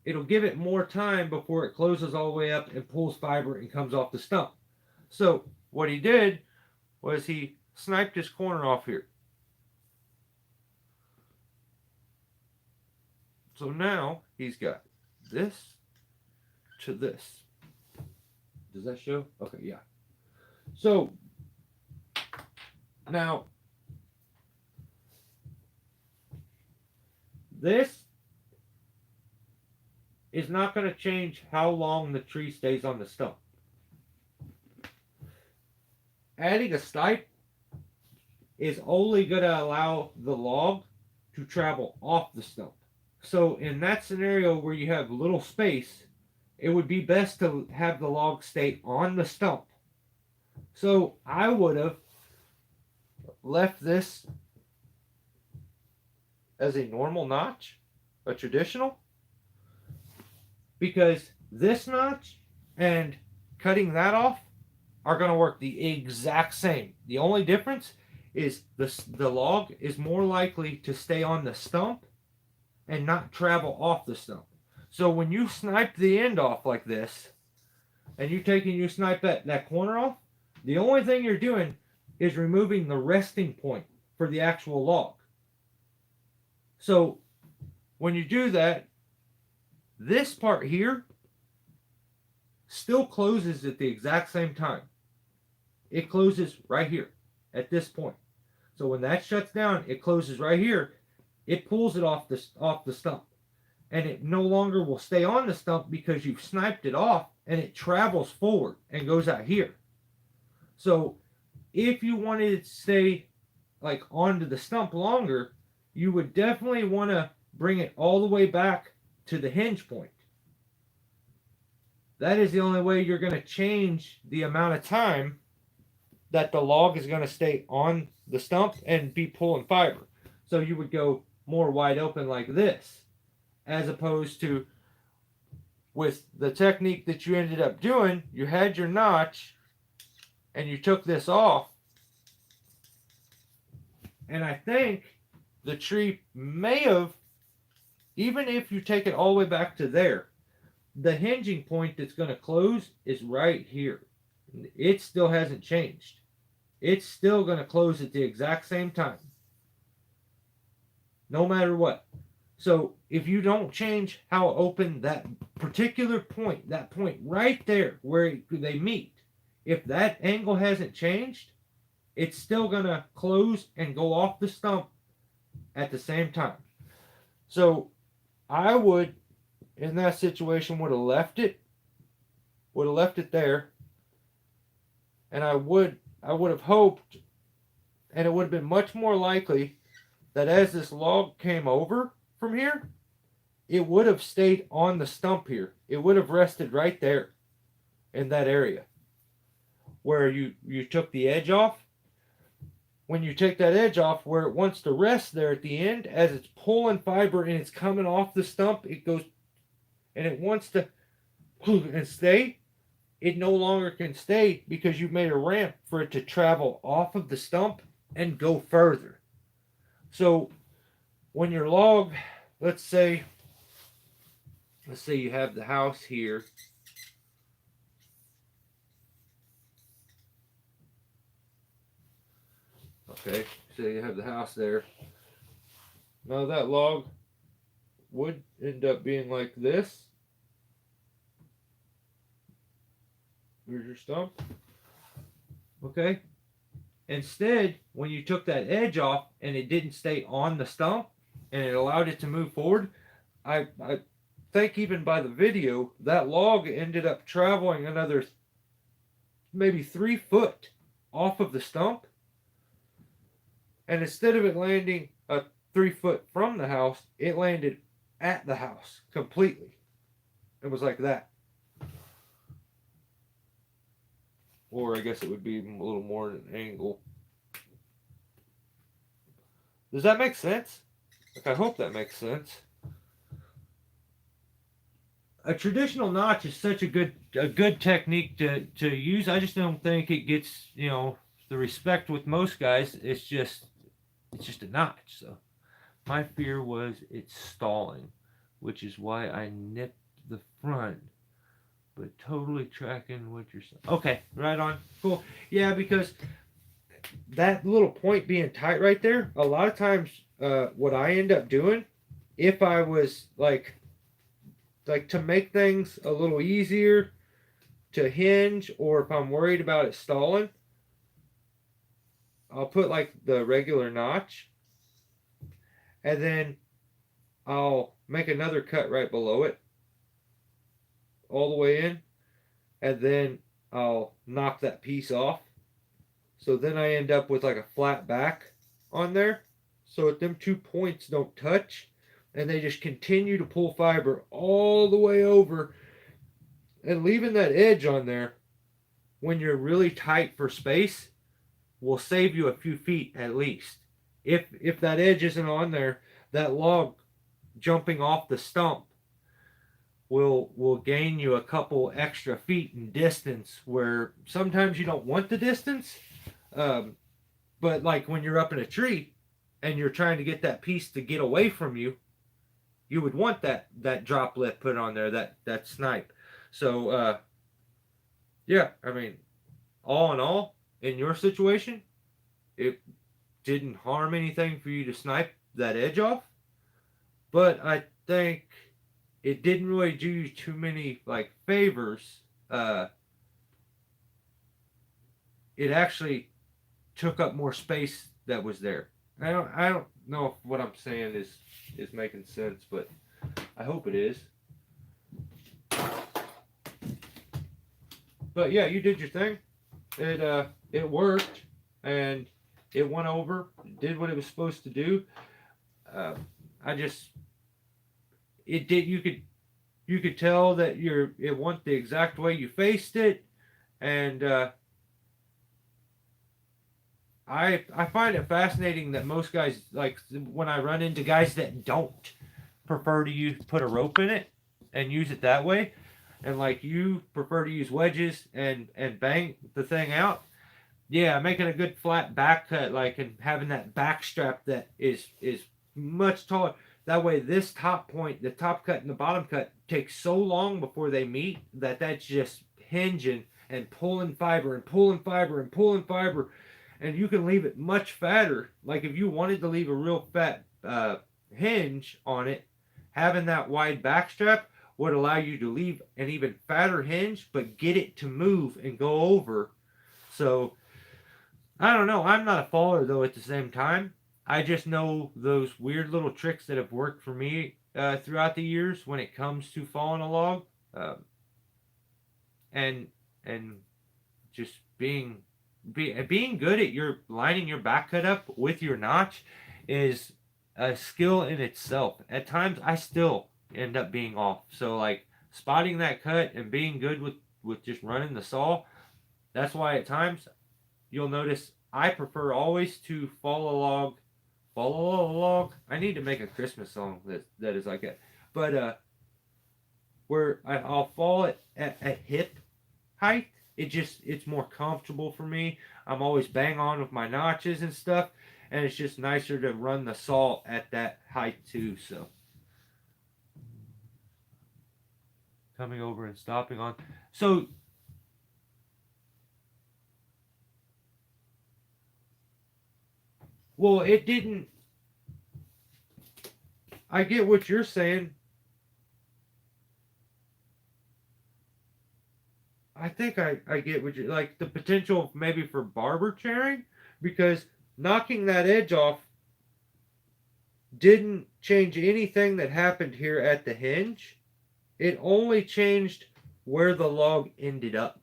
it'll give it more time before it closes all the way up and pulls fiber and comes off the stump. So what he did was he sniped his corner off here. So now he's got this to this. Does that show? Okay, yeah. So now this is not going to change how long the tree stays on the stump. Adding a snipe is only going to allow the log to travel off the stump. So in that scenario where you have little space, it would be best to have the log stay on the stump. So I would have left this as a normal notch, a traditional, because this notch and cutting that off are going to work the exact same. The only difference is the log is more likely to stay on the stump and not travel off the stump. So when you snipe the end off like this, and you snipe that corner off, the only thing you're doing is removing the resting point for the actual log. So when you do that, this part here still closes at the exact same time. It closes right here at this point. So when that shuts down, it closes right here. It pulls it off the stump. And it no longer will stay on the stump because you've sniped it off, and it travels forward and goes out here. So if you wanted it to stay like onto the stump longer, you would definitely want to bring it all the way back to the hinge point. That is the only way you're going to change the amount of time that the log is going to stay on the stump and be pulling fiber. So you would go more wide open like this, as opposed to with the technique that you ended up doing, you had your notch and you took this off. And I think the tree may have, even if you take it all the way back to there, the hinging point that's going to close is right here. It still hasn't changed. It's still going to close at the exact same time, no matter what. So if you don't change how open that particular point, that point right there where they meet, if that angle hasn't changed, it's still going to close and go off the stump at the same time. So I would, in that situation, would have left it there, and I would have hoped, and it would have been much more likely that as this log came over from here, it would have stayed on the stump here. It would have rested right there in that area where you took the edge off. When you take that edge off where it wants to rest there at the end, as it's pulling fiber and it's coming off the stump, it goes and it wants to and stay. It no longer can stay because you've made a ramp for it to travel off of the stump and go further. So when your log, let's say you have the house here. Okay, so you have the house there. Now that log would end up being like this. Here's your stump. Okay. Instead, when you took that edge off and it didn't stay on the stump and it allowed it to move forward, I think even by the video, that log ended up traveling another maybe 3 foot off of the stump. And instead of it landing 3 foot from the house, it landed at the house completely. It was like that. Or I guess it would be a little more at an angle. Does that make sense? Like, I hope that makes sense. A traditional notch is such a good technique to use. I just don't think it gets, the respect with most guys, it's just a notch. So my fear was it's stalling, which is why I nipped the front. But totally tracking what you're saying. Okay, right on. Cool. Yeah, because that little point being tight right there, a lot of times what I end up doing, if I was like to make things a little easier to hinge, or if I'm worried about it stalling, I'll put like the regular notch, and then I'll make another cut right below it all the way in, and then I'll knock that piece off. So then I end up with like a flat back on there. So if them 2 points don't touch, and they just continue to pull fiber all the way over, and leaving that edge on there when you're really tight for space will save you a few feet at least. If that edge isn't on there, that log jumping off the stump will gain you a couple extra feet in distance, where sometimes you don't want the distance, but like when you're up in a tree and you're trying to get that piece to get away from you, you would want that drop lip put on there, that snipe. So yeah, I mean, all in all, in your situation, it didn't harm anything for you to snipe that edge off, but I think it didn't really do you too many like favors. It actually took up more space that was there. I don't know if what I'm saying is making sense, but I hope it is. But yeah, you did your thing. It worked, and it went over. It did what it was supposed to do. It did. You could tell that it went the exact way you faced it, and I find it fascinating that most guys, like when I run into guys that don't prefer to put a rope in it and use it that way, and like you prefer to use wedges and bang the thing out. Yeah, making a good flat back cut, like, and having that back strap that is much taller. That way, this top point, the top cut and the bottom cut, takes so long before they meet that's just hinging and pulling fiber and pulling fiber and pulling fiber, and you can leave it much fatter. Like if you wanted to leave a real fat hinge on it, having that wide back strap would allow you to leave an even fatter hinge, but get it to move and go over. So I don't know. I'm not a faller though at the same time. I just know those weird little tricks that have worked for me throughout the years when it comes to falling a log, and just being good at your lining your back cut up with your notch is a skill in itself. At times, I still end up being off. So like spotting that cut and being good with just running the saw. That's why at times you'll notice I prefer always to follow a log. I need to make a Christmas song that is like that. But where I'll fall at hip height. It's more comfortable for me. I'm always bang on with my notches and stuff, and it's just nicer to run the saw at that height too. So coming over and stopping on. So well, it didn't. I get what you're saying. I think I get what you like, the potential maybe for barber chairing, because knocking that edge off didn't change anything that happened here at the hinge. It only changed where the log ended up.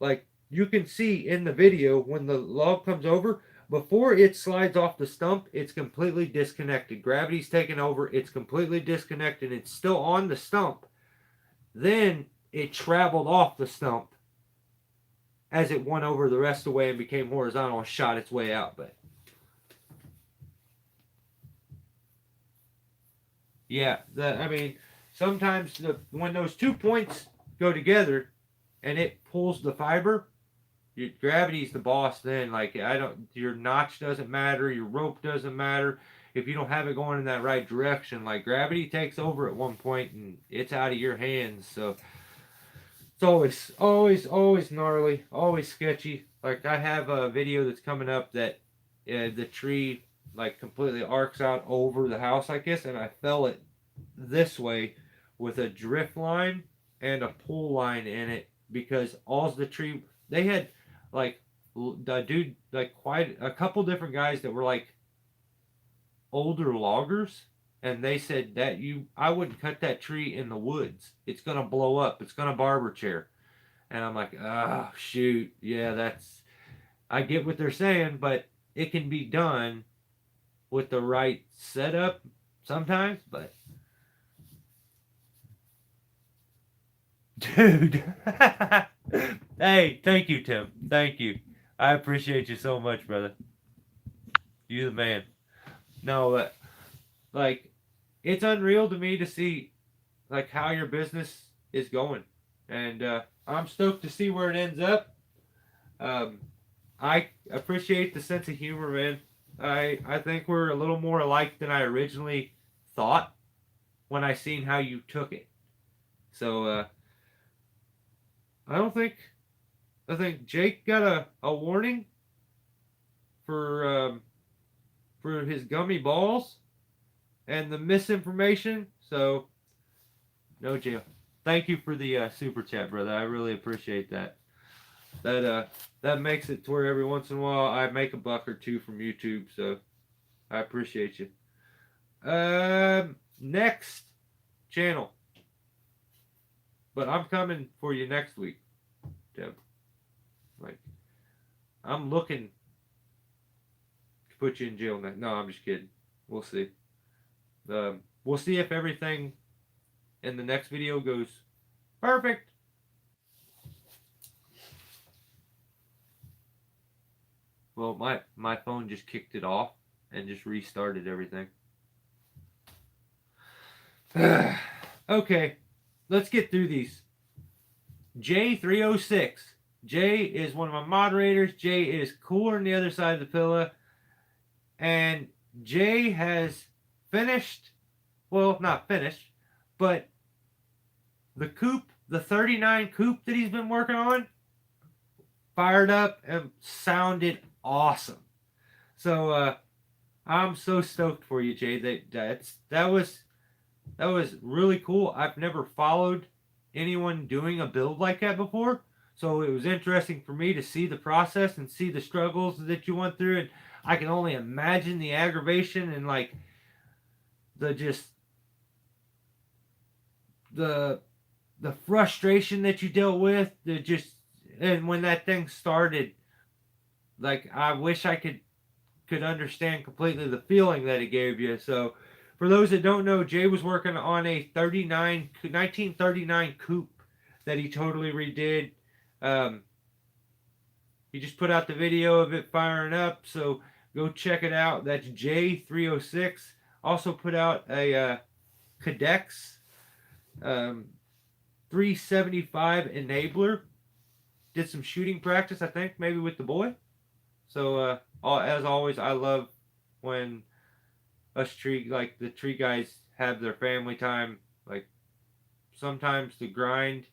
Like you can see in the video when the log comes over, before it slides off the stump, it's completely disconnected. Gravity's taken over, it's completely disconnected, it's still on the stump. Then it traveled off the stump as it went over the rest of the way and became horizontal and shot its way out. But yeah, I mean, sometimes when those 2 points go together and it pulls the fiber, gravity's the boss then. Like, your notch doesn't matter, your rope doesn't matter. If you don't have it going in that right direction, like, gravity takes over at one point and it's out of your hands. So it's always gnarly, always sketchy. Like, I have a video that's coming up that the tree like completely arcs out over the house like this, and I fell it this way with a drift line and a pull line in it because all the tree they had like the dude like quite a couple different guys that were like older loggers, and they said that I wouldn't cut that tree in the woods. It's gonna blow up. It's gonna barber chair. And I'm like, oh shoot, yeah, I get what they're saying, but it can be done with the right setup sometimes, but dude. Hey, thank you, Tim. Thank you. I appreciate you so much, brother. You the man. No, like, it's unreal to me to see like how your business is going, and I'm stoked to see where it ends up. I appreciate the sense of humor, man. I think we're a little more alike than I originally thought when I seen how you took it. So I don't think I think Jake got a warning for his gummy balls and the misinformation. So no jail. Thank you for the super chat, brother. I really appreciate that. That makes it to where every once in a while I make a buck or two from YouTube. So I appreciate you. Next channel, but I'm coming for you next week, Deb. Like, I'm looking to put you in jail next. No, I'm just kidding. We'll see. We'll see if everything in the next video goes perfect. Well, my phone just kicked it off and just restarted everything. Okay, let's get through these. J306. Jay is one of my moderators. Jay is cooler on the other side of the pillow. And Jay has finished, well, not finished, but the coop, the 39 coop that he's been working on, fired up and sounded awesome. So I'm so stoked for you, Jay. That was really cool. I've never followed anyone doing a build like that before, so it was interesting for me to see the process and see the struggles that you went through, and I can only imagine the aggravation and like the frustration that you dealt with. And when that thing started, like, I wish I could understand completely the feeling that it gave you. So for those that don't know, Jay was working on a 1939 coupe that he totally redid. He just put out the video of it firing up, so go check it out. That's J306. Also put out a Cadex 375 enabler. Did some shooting practice, I think, maybe with the boy. So as always, I love when us the tree guys have their family time. Like, sometimes the grind,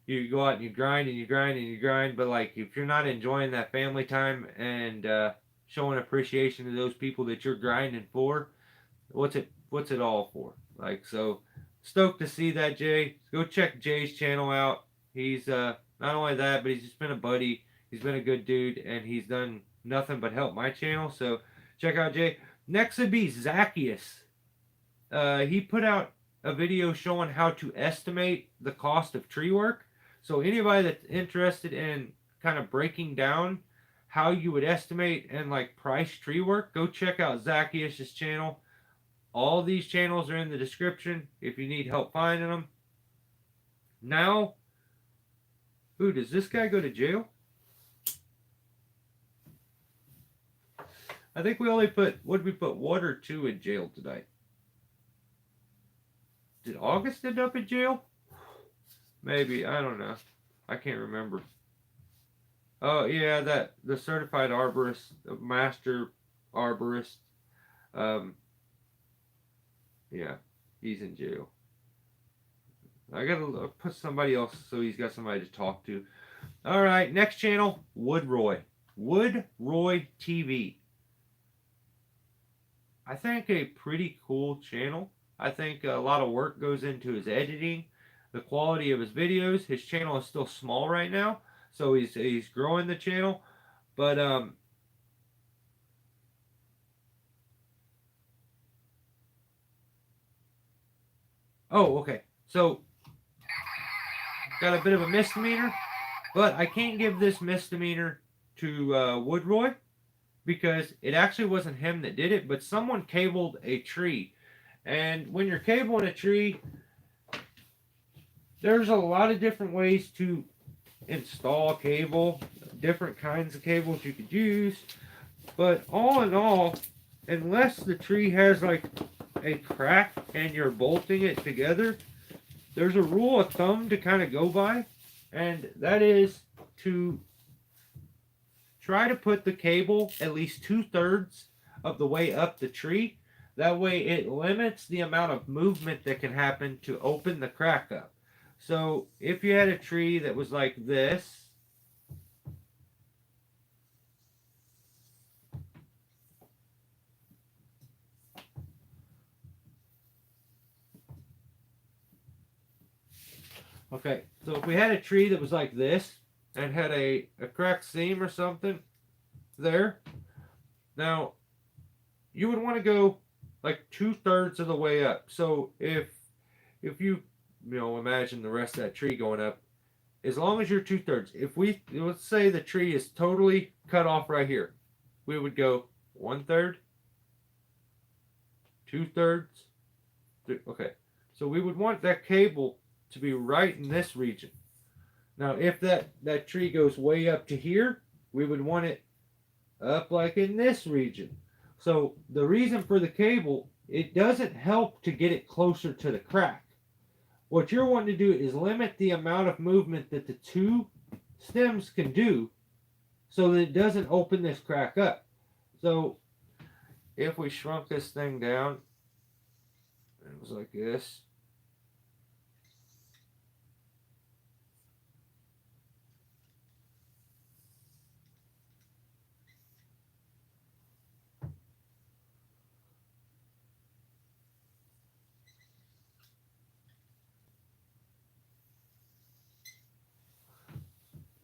you go out and you grind and you grind and you grind, but like, if you're not enjoying that family time and showing appreciation to those people that you're grinding for, what's it all for? Like, so stoked to see that, Jay. Go check Jay's channel out. He's not only that, but he's just been a buddy. He's been a good dude, and he's done nothing but help my channel. So check out Jay. Next would be Zachus. He put out a video showing how to estimate the cost of tree work. So anybody that's interested in kind of breaking down how you would estimate and like price tree work, go check out Zachus' channel. All these channels are in the description if you need help finding them. Now, ooh, does this guy go to jail? I think we only put one or two in jail tonight. Did August end up in jail? Maybe, I don't know. I can't remember. Oh yeah, that the certified arborist, the master arborist. Um, yeah, he's in jail. I gotta put somebody else so he's got somebody to talk to. All right, next channel, Woodroy. Woodroy TV. I think a pretty cool channel. I think a lot of work goes into his editing, the quality of his videos. His channel is still small right now, so he's growing the channel. But oh, okay. So got a bit of a misdemeanor, but I can't give this misdemeanor to Woodroy because it actually wasn't him that did it, but someone cabled a tree. And when you're cabling a tree, there's a lot of different ways to install cable, different kinds of cables you could use. But all in all, unless the tree has like a crack and you're bolting it together, there's a rule of thumb to kind of go by, and that is to try to put the cable at least 2/3 of the way up the tree. That way it limits the amount of movement that can happen to open the crack up. So if you had a tree that was like this, okay, so if we had a tree that was like this and had a cracked seam or something there, now you would want to go like 2/3 of the way up. So if you know imagine the rest of that tree going up, as long as you're 2/3. If we let's say the tree is totally cut off right here, we would go 1/3, 2/3. Okay, so we would want that cable to be right in this region. Now, if that tree goes way up to here, we would want it up like in this region. So the reason for the cable, it doesn't help to get it closer to the crack. What you're wanting to do is limit the amount of movement that the two stems can do so that it doesn't open this crack up. So if we shrunk this thing down, it was like this.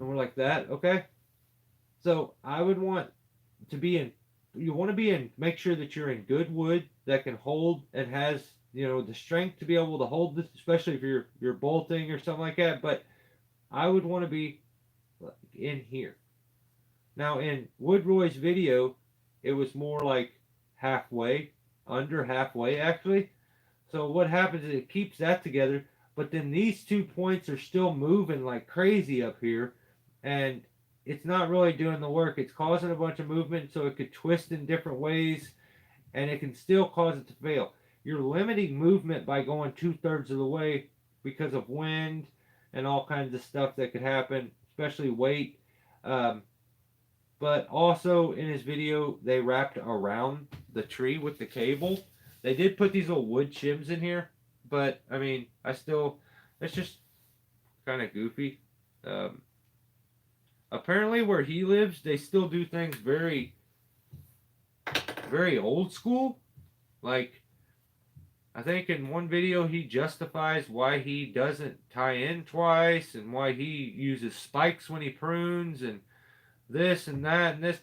And we're like that, okay? So I would want to be in, you want to be in, make sure that you're in good wood that can hold and has, you know, the strength to be able to hold this, especially if you're bolting or something like that. But I would want to be in here. Now in Woodroy's video, it was more like halfway, under halfway actually. So what happens is it keeps that together, but then these 2 points are still moving like crazy up here, and it's not really doing the work. It's causing a bunch of movement, so it could twist in different ways, and it can still cause it to fail. You're limiting movement by going 2/3 of the way because of wind and all kinds of stuff that could happen, especially weight. Um, but also in his video, they wrapped around the tree with the cable. They did put these little wood shims in here, but I mean, it's just kind of goofy. Um, Apparently, where he lives, they still do things very, very old school. Like, I think in one video, he justifies why he doesn't tie in twice and why he uses spikes when he prunes and this and that and this.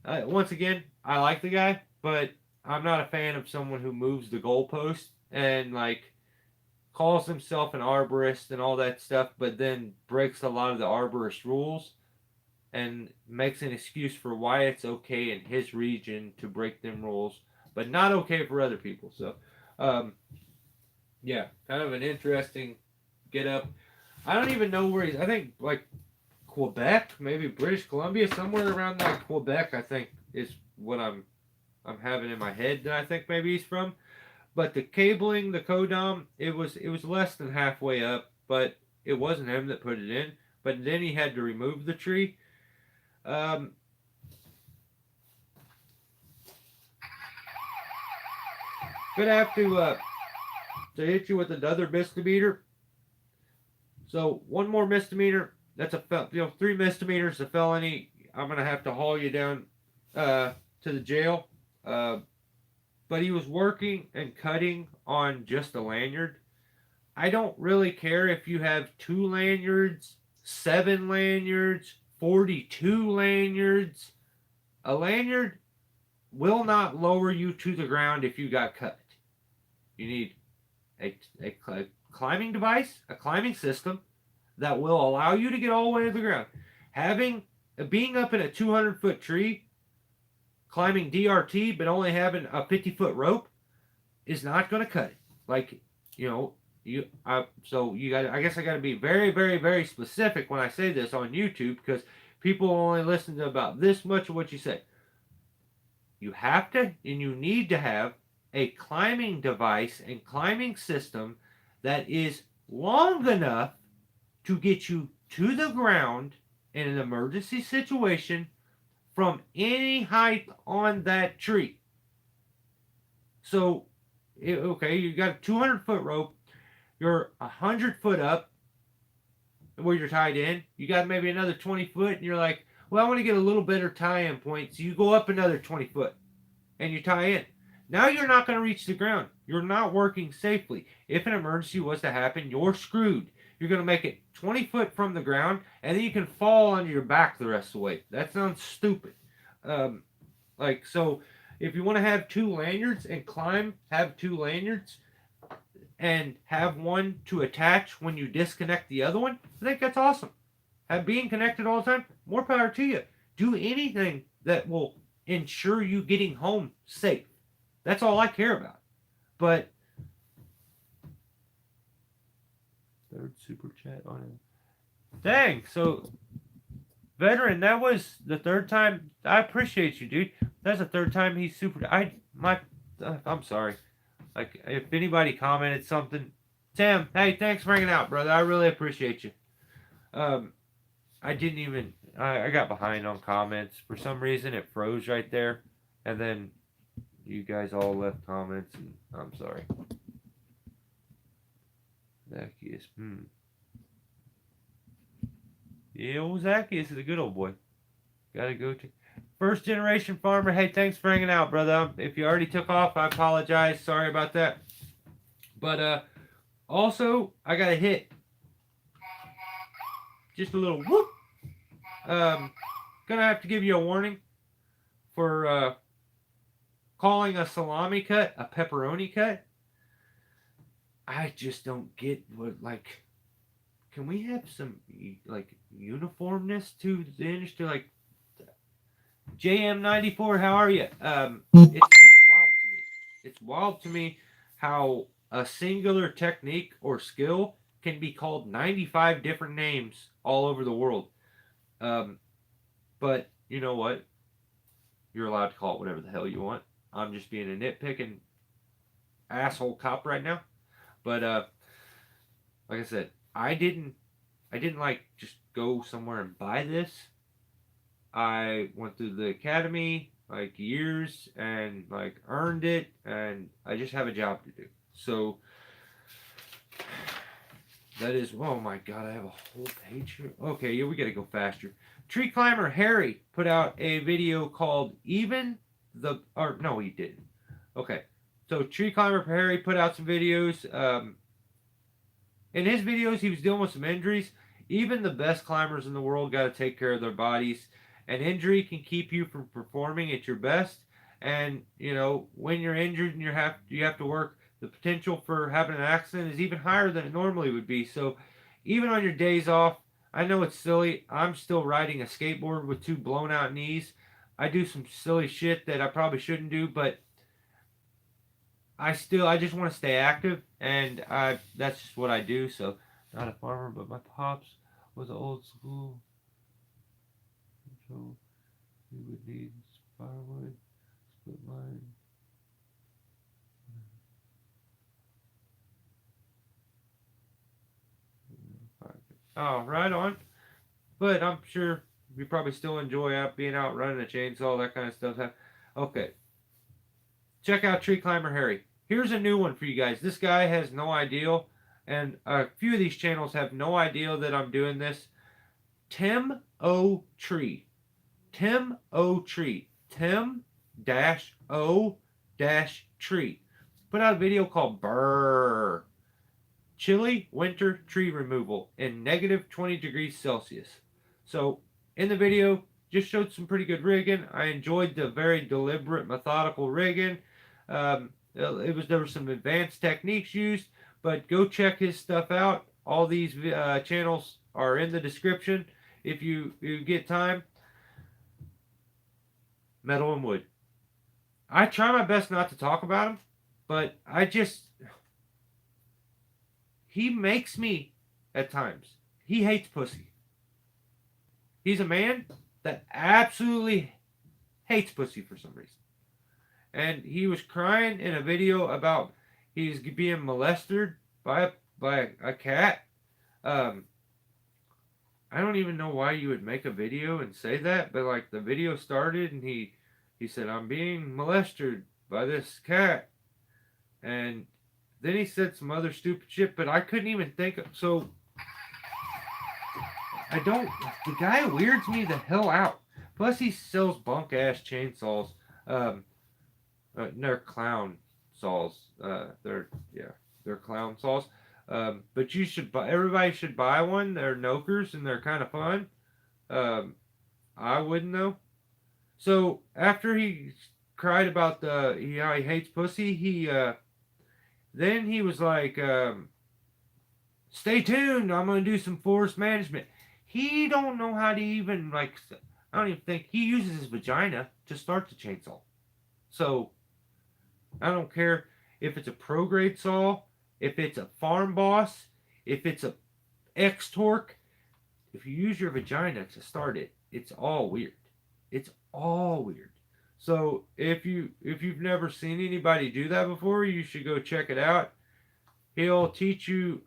Once again, I like the guy, but I'm not a fan of someone who moves the goalpost and like calls himself an arborist and all that stuff, but then breaks a lot of the arborist rules and makes an excuse for why it's okay in his region to break them rules, but not okay for other people. So, um, yeah, kind of an interesting get up. I don't even know where he's. I think like Quebec, maybe British Columbia, somewhere around like Quebec. I think is what I'm having in my head that I think maybe he's from. But the cabling, the codom, it was less than halfway up, but it wasn't him that put it in. But then he had to remove the tree. Gonna have to hit you with another misdemeanor. So one more misdemeanor. That's a 3 misdemeanors, a felony. I'm gonna have to haul you down to the jail. But he was working and cutting on just a lanyard. I don't really care if you have 2 lanyards, 7 lanyards, 42 lanyards. A lanyard will not lower you to the ground if you got cut. You need a climbing device, a climbing system that will allow you to get all the way to the ground. Being up in a 200-foot tree, climbing DRT, but only having a 50-foot rope is not going to cut it. Like, so you got. I guess I got to be very, very, very specific when I say this on YouTube, because people only listen to about this much of what you say. You have to, and you need to have a climbing device and climbing system that is long enough to get you to the ground in an emergency situation from any height on that tree. So, okay, you got a 200-foot rope, you're 100 foot up where you're tied in, you got maybe another 20 foot, and you're like, well, I want to get a little better tie-in point, so you go up another 20 foot, and you tie in. Now you're not going to reach the ground. You're not working safely. If an emergency was to happen, you're screwed. You're going to make it 20 foot from the ground, and then you can fall on your back the rest of the way. That sounds stupid. So if you want to have 2 lanyards and climb, have 2 lanyards and have one to attach when you disconnect the other one, I think that's awesome. Being connected all the time, more power to you. Do anything that will ensure you getting home safe. That's all I care about. But third super chat on it. Dang, so veteran, that was the 3rd time. I appreciate you, dude. That's the 3rd time he's super. I'm sorry. Like, if anybody commented something, Tim, hey, thanks for hanging out, brother. I really appreciate you. I didn't even. I got behind on comments for some reason. It froze right there, and then you guys all left comments, and I'm sorry. Zacchaeus, Yeah, old Zacchaeus is a good old boy. Gotta go to first generation farmer. Hey, thanks for hanging out, brother. If you already took off, I apologize. Sorry about that. But also I got a hit. Just a little whoop. Gonna have to give you a warning for calling a salami cut a pepperoni cut. I just don't get what, like, can we have some like uniformness to the industry? Like, JM94, how are you? It's just wild to me. It's wild to me how a singular technique or skill can be called 95 different names all over the world. But you know what? You're allowed to call it whatever the hell you want. I'm just being a nitpicking asshole cop right now. But like I said, I didn't like just go somewhere and buy this. I went through the academy like years and like earned it, and I just have a job to do. So that is, oh my god, I have a whole page here. Okay, yeah, we gotta go faster. Tree climber Harry put out a video called Even the, or no, he didn't. Okay, so Tree climber Harry put out some videos. In his videos, he was dealing with some injuries. Even the best climbers in the world got to take care of their bodies. An injury can keep you from performing at your best. And, when you're injured and you have to work, the potential for having an accident is even higher than it normally would be. So even on your days off, I know it's silly. I'm still riding a skateboard with 2 blown out knees. I do some silly shit that I probably shouldn't do, but I just want to stay active, and that's just what I do. So, not a farmer, but my pops was old school, so we would need firewood, split line. Oh, right on. But I'm sure You probably still enjoy being out running a chainsaw, that kind of stuff. Okay. Check out Tree Climber Harry. Here's a new one for you guys. This guy has no idea, and a few of these channels have no idea that I'm doing this. Tim O Tree. Tim O Tree. Tim O Tree. Put out a video called Brrr. Chilly winter tree removal in negative 20 degrees Celsius. So in the video, just showed some pretty good rigging. I enjoyed the very deliberate, methodical rigging. There were some advanced techniques used, but go check his stuff out. All these channels are in the description if you get time. Metal and wood. I try my best not to talk about him, but he makes me at times. He hates pussy. He's a man that absolutely hates pussy for some reason. And he was crying in a video about he's being molested by a cat. I don't even know why you would make a video and say that, but like the video started and he said, I'm being molested by this cat. And then he said some other stupid shit, but I couldn't even think of, so the guy weirds me the hell out. Plus he sells bunk ass chainsaws. They're clown saws. They're clown saws. But everybody should buy one. They're Nokers and they're kind of fun. I wouldn't though. So after he cried about how he hates pussy, then he was like, stay tuned, I'm going to do some forest management. He don't know how to even, I don't even think, he uses his vagina to start the chainsaw. So, I don't care if it's a pro-grade saw, if it's a farm boss, if it's a X-Torque. If you use your vagina to start it, it's all weird. It's all weird. So if you've never seen anybody do that before, you should go check it out. He'll teach you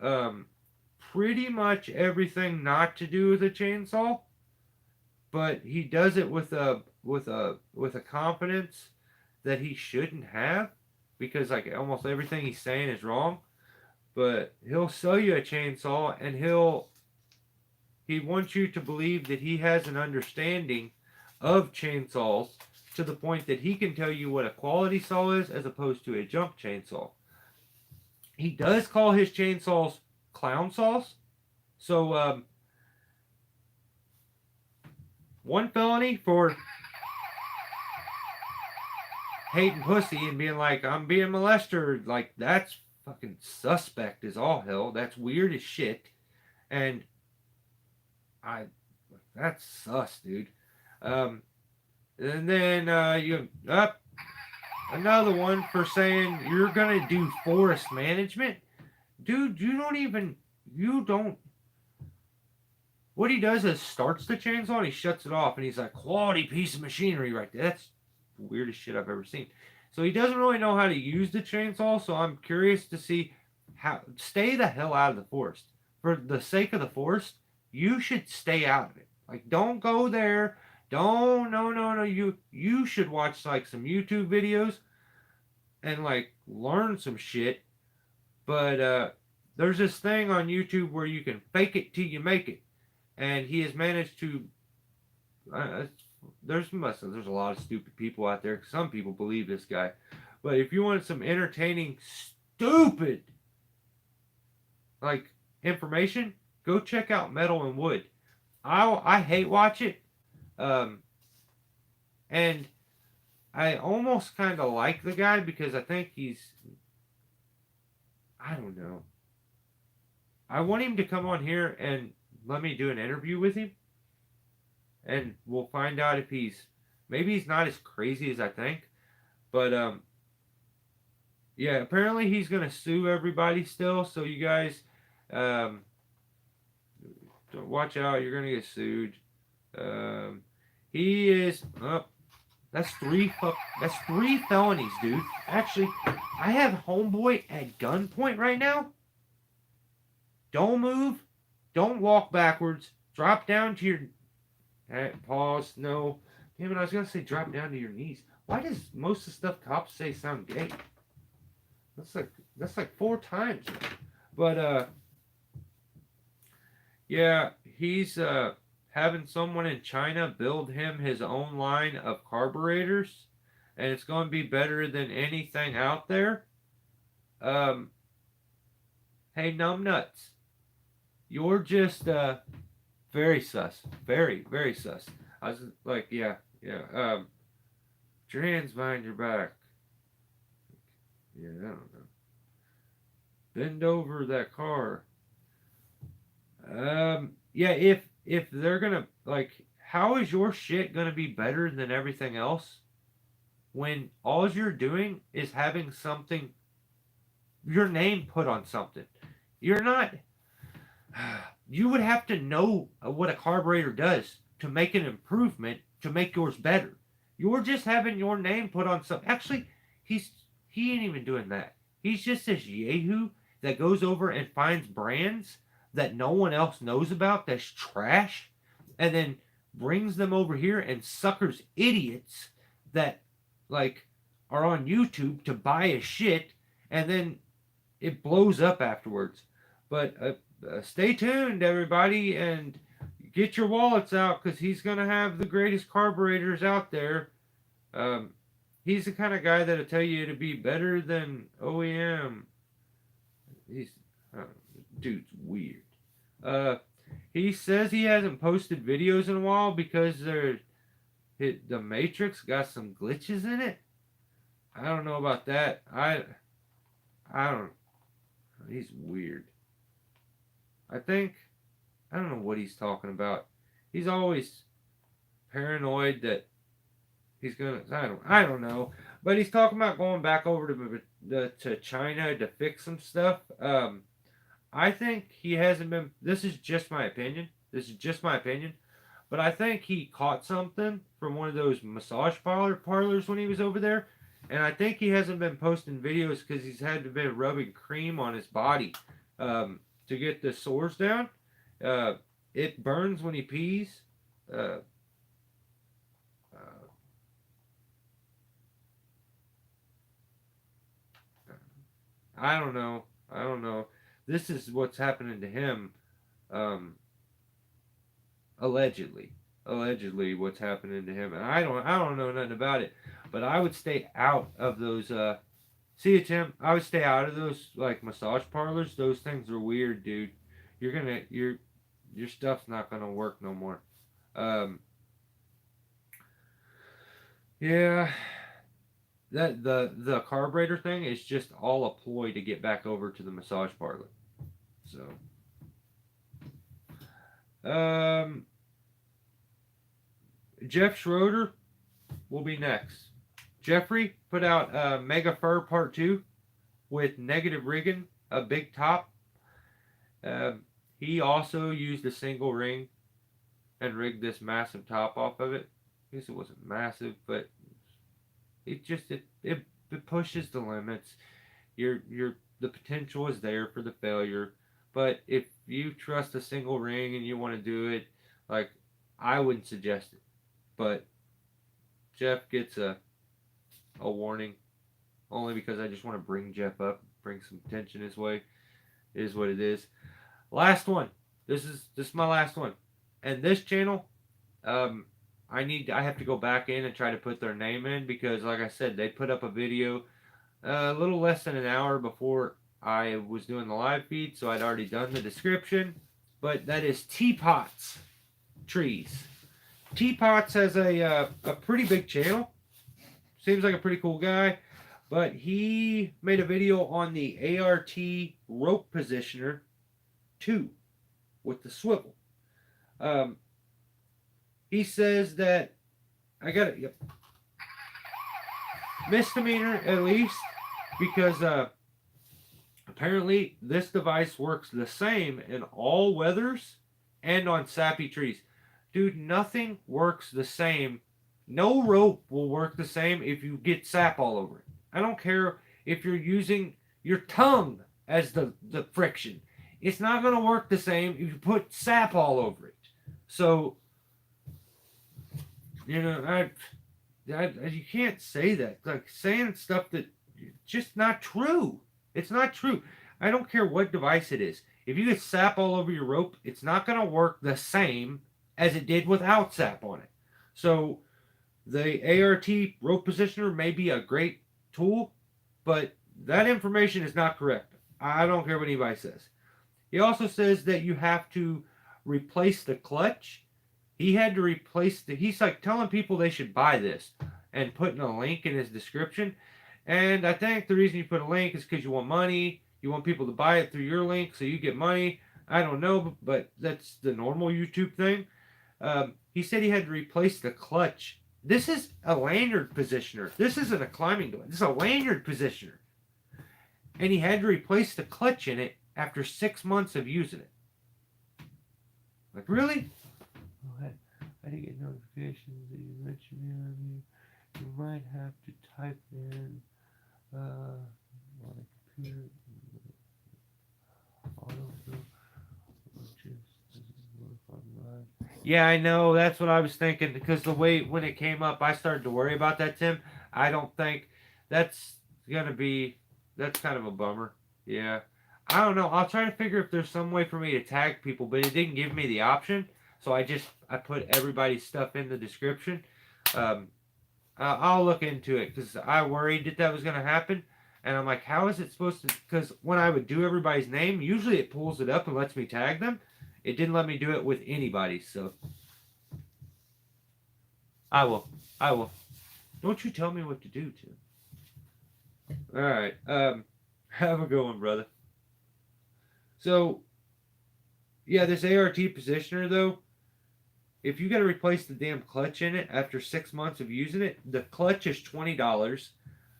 pretty much everything not to do with a chainsaw, but he does it with a confidence that he shouldn't have, because like almost everything he's saying is wrong. But he'll sell you a chainsaw and he wants you to believe that he has an understanding of chainsaws to the point that he can tell you what a quality saw is as opposed to a junk chainsaw. He does call his chainsaws clown saws. So, one felony for hating pussy and being like, I'm being molested. Like, that's fucking suspect as all hell. That's weird as shit. And that's sus, dude. And then another one for saying you're gonna do forest management. Dude, what he does is starts the chainsaw and he shuts it off and he's like, quality piece of machinery right there. That's the weirdest shit I've ever seen. So he doesn't really know how to use the chainsaw, so I'm curious to see stay the hell out of the forest. For the sake of the forest, you should stay out of it. Like, don't go there. No. You should watch like some YouTube videos and like learn some shit. But there's this thing on YouTube where you can fake it till you make it, and he has managed to. There's a lot of stupid people out there. Some people believe this guy, but if you want some entertaining, stupid like information, go check out Metal and Wood. I hate watch it. And I almost kind of like the guy because I think I don't know. I want him to come on here and let me do an interview with him. And we'll find out if maybe he's not as crazy as I think. But, yeah, apparently he's going to sue everybody still. So you guys, watch out. You're going to get sued. He is, that's three felonies, dude. Actually, I have homeboy at gunpoint right now. Don't move. Don't walk backwards. Drop down to your Pause. No. Damn it, I was going to say drop down to your knees. Why does most of the stuff cops say sound gay? That's like 4 times. But, yeah, he's having someone in China build him his own line of carburetors, and it's going to be better than anything out there. Hey, numbnuts, you're just very sus, very very sus. I was like, yeah. Put your hands behind your back. Yeah, I don't know. Bend over that car. Yeah, if they're gonna like, how is your shit gonna be better than everything else when all you're doing is having something, your name put on something? You're not. You would have to know what a carburetor does to make an improvement to make yours better. You're just having your name put on something. Actually, he ain't even doing that. He's just this yahoo that goes over and finds brands that no one else knows about that's trash, and then brings them over here and suckers idiots that like are on YouTube to buy a shit, and then it blows up afterwards. But stay tuned, everybody, and get your wallets out because he's gonna have the greatest carburetors out there. He's the kind of guy that'll tell you to be better than OEM. He's dude's weird. He says he hasn't posted videos in a while because the Matrix got some glitches in it. I don't know about that. I don't. He's weird. I don't know what he's talking about. He's always paranoid that he's gonna. I don't know. But he's talking about going back over to China to fix some stuff. I think he hasn't been. This is just my opinion. But I think he caught something from one of those massage parlors when he was over there. And I think he hasn't been posting videos because he's had to be rubbing cream on his body to get the sores down. It burns when he pees. I don't know. This is what's happening to him. Allegedly what's happening to him, and I don't know nothing about it, but I would stay out of those see you, Tim. I would stay out of those like massage parlors. Those things are weird, dude. Your stuff's not gonna work no more. Yeah, that the carburetor thing is just all a ploy to get back over to the massage parlor. So Jeff Schroeder will be next. Jeffrey put out Mega Fur Part 2 with negative rigging, a big top. He also used a single ring and rigged this massive top off of it. I guess it wasn't massive, but it pushes the limits. The potential is there for the failure. But if you trust a single ring and you want to do it, like, I wouldn't suggest it. But Jeff gets a warning, only because I just want to bring Jeff up, bring some attention his way. It is what it is. Last one. This is my last one. And this channel, I have to go back in and try to put their name in because, like I said, they put up a video a little less than an hour before I was doing the live feed, so I'd already done the description. But that is Teapot's Trees. Teapots has a pretty big channel. Seems like a pretty cool guy. But he made a video on the ART rope positioner 2 with the swivel. He says that I got it. Yep. Misdemeanor at least, because apparently this device works the same in all weathers and on sappy trees. Dude, nothing works the same. No rope will work the same if you get sap all over it. I don't care if you're using your tongue as the friction. It's not going to work the same if you put sap all over it. So You know, you can't say that. Like saying stuff that just not true. It's not true. I don't care what device it is. If you get sap all over your rope, it's not going to work the same as it did without sap on it. So the ART rope positioner may be a great tool, but that information is not correct. I don't care what anybody says. He also says that you have to replace the clutch. He had to replace he's like telling people they should buy this and putting a link in his description. And I think the reason you put a link is because you want money. You want people to buy it through your link so you get money. I don't know, but that's the normal YouTube thing. He said he had to replace the clutch. This is a lanyard positioner. This isn't a climbing device. This is a lanyard positioner. And he had to replace the clutch in it after 6 months of using it. Like, really? Oh, I didn't get notifications that you mentioned me on you. You might have to type in on a computer. Yeah, I know. That's what I was thinking. Because the way when it came up, I started to worry about that, Tim. I don't think that's gonna be. That's kind of a bummer. Yeah. I don't know. I'll try to figure if there's some way for me to tag people, but it didn't give me the option. So I put everybody's stuff in the description. I'll look into it because I worried that was gonna happen. And I'm like, how is it supposed to? Because when I would do everybody's name, usually it pulls it up and lets me tag them. It didn't let me do it with anybody, so I will. Don't you tell me what to do, Tim. All right. Have a good one, brother. So, yeah, this ART positioner though, if you got to replace the damn clutch in it after 6 months of using it, the clutch is $20.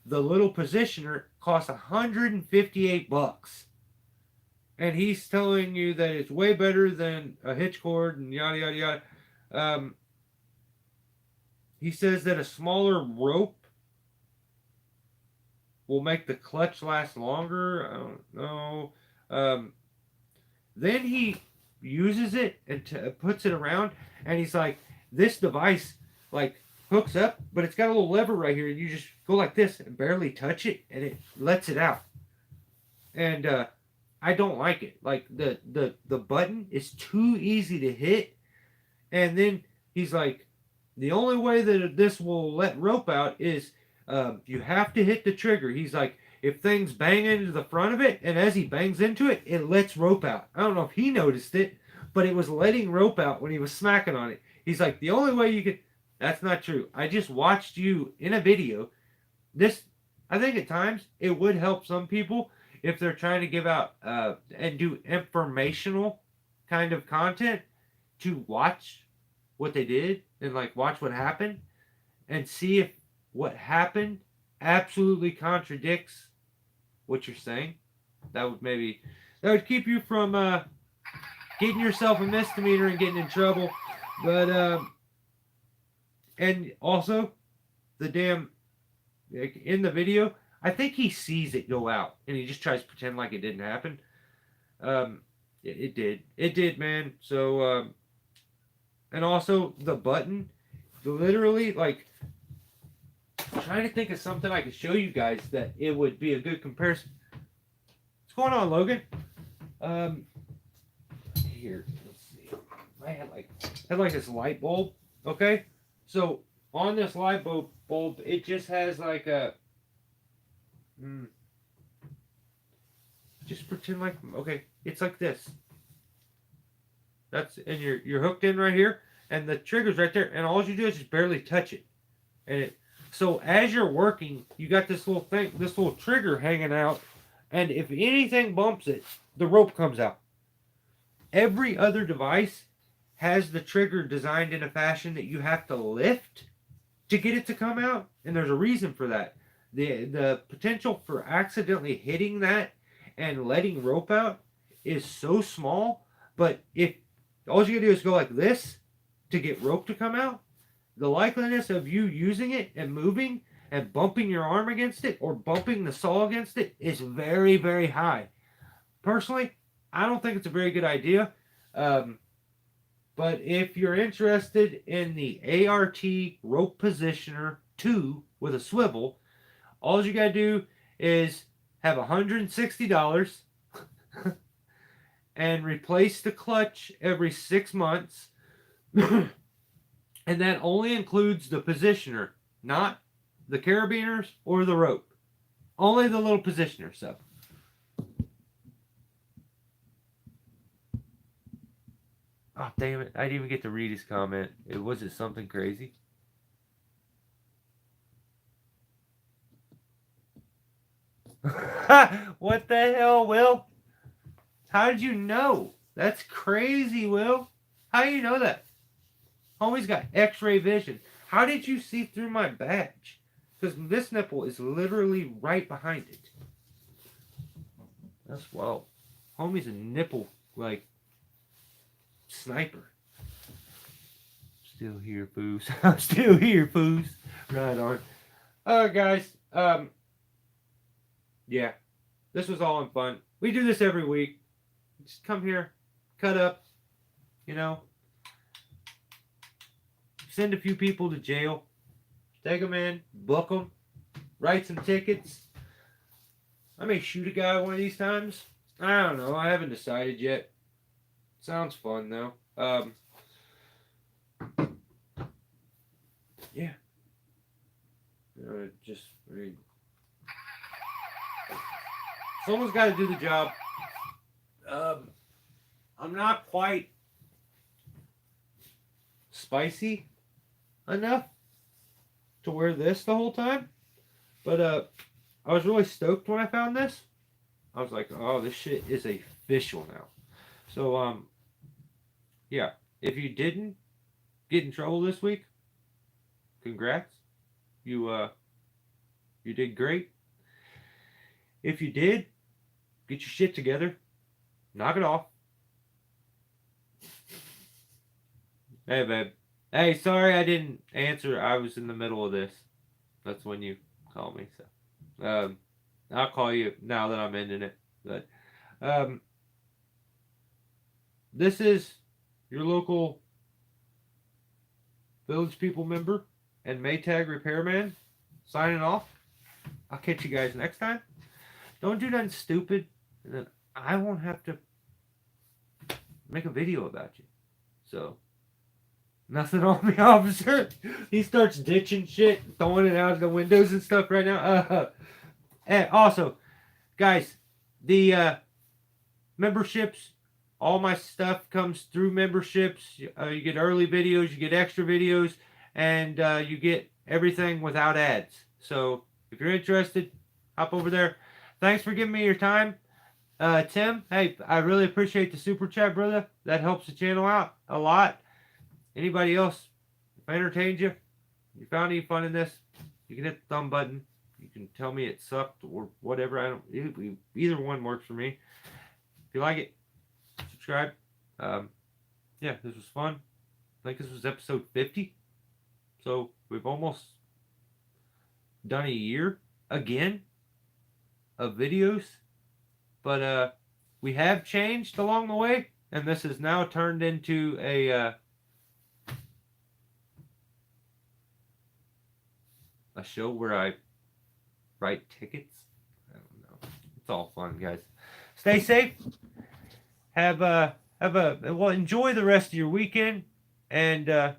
The little positioner costs $158. And he's telling you that it's way better than a hitch cord and yada, yada, yada. He says that a smaller rope will make the clutch last longer. I don't know. Then he uses it and puts it around. And he's like, this device, like, hooks up, but it's got a little lever right here. And you just go like this and barely touch it. And it lets it out. And, I don't like it. Like the button is too easy to hit. And then he's like, the only way that this will let rope out is you have to hit the trigger. He's like, if things bang into the front of it, and as he bangs into it, it lets rope out. I don't know if he noticed it, but it was letting rope out when he was smacking on it. He's like, the only way you could. That's not true. I just watched you in a video. This, I think at times it would help some people if they're trying to give out and do informational kind of content, to watch what they did and like watch what happened and see if what happened absolutely contradicts what you're saying. That would keep you from getting yourself a misdemeanor and getting in trouble. But and also the damn, like, in the video, I think he sees it go out and he just tries to pretend like it didn't happen. It did, man. So, and also the button, literally, like, I'm trying to think of something I could show you guys that it would be a good comparison. What's going on, Logan? Here, let's see. I had like this light bulb. Okay, so on this light bulb, it just has like a. Just pretend like, okay, it's like this. And you're hooked in right here, and the trigger's right there, and all you do is just barely touch it. And so as you're working, you got this little thing, this little trigger hanging out, and if anything bumps it, the rope comes out. Every other device has the trigger designed in a fashion that you have to lift to get it to come out, and there's a reason for that. The potential for accidentally hitting that and letting rope out is so small, but if all you gotta do is go like this to get rope to come out, the likeliness of you using it and moving and bumping your arm against it or bumping the saw against it is very, very high. Personally, I don't think it's a very good idea. The But if you're interested in the ART rope positioner 2 with a swivel, all you gotta do is have $160 and replace the clutch every 6 months. And that only includes the positioner, not the carabiners or the rope. Only the little positioner. So oh, damn it. I didn't even get to read his comment. Was it something crazy? What the hell, Will? How did you know? That's crazy, Will. How do you know that? Homie's got x-ray vision. How did you see through my badge? Because this nipple is literally right behind it. That's wild. Homie's a nipple, like, sniper. Still here, foos. I'm still here, foos. Right on. Guys, yeah, this was all in fun. We do this every week. Just come here, cut up, you know, send a few people to jail, take them in, book them, write some tickets. I may shoot a guy one of these times. I don't know. I haven't decided yet. Sounds fun though. Yeah. Someone's got to do the job. I'm not quite spicy enough to wear this the whole time, but I was really stoked when I found this. I was like, oh, this shit is official now. So yeah, if you didn't get in trouble this week, congrats. You did great. If you did, get your shit together. Knock it off. Hey, babe. Hey, sorry I didn't answer. I was in the middle of this. That's when you call me. So, I'll call you now that I'm ending it. But, this is your local Village People member and Maytag repairman signing off. I'll catch you guys next time. Don't do nothing stupid, and then I won't have to make a video about you. So, nothing on me, officer. He starts ditching shit, throwing it out of the windows and stuff right now. And also, guys, the memberships, all my stuff comes through memberships. You get early videos, you get extra videos, and you get everything without ads. So, if you're interested, hop over there. Thanks for giving me your time. Tim, hey, I really appreciate the super chat, brother. That helps the channel out a lot. Anybody else, if I entertained you, you found any fun in this, you can hit the thumb button. You can tell me it sucked or whatever. Either one works for me. If you like it, subscribe. Yeah, this was fun. I think this was episode 50. So we've almost done a year again of videos. But we have changed along the way, and this has now turned into a show where I write tickets. I don't know. It's all fun, guys. Stay safe. Enjoy the rest of your weekend. And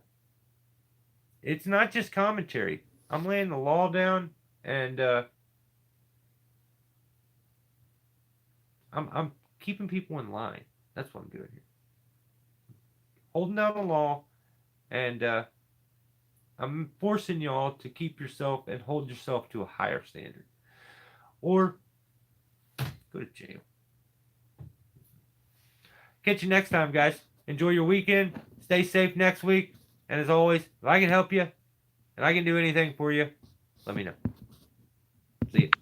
it's not just commentary. I'm laying the law down, and I'm keeping people in line. That's what I'm doing here. Holding down the law, and I'm forcing y'all to keep yourself and hold yourself to a higher standard. Or go to jail. Catch you next time, guys. Enjoy your weekend. Stay safe next week. And as always, if I can help you and I can do anything for you, let me know. See you.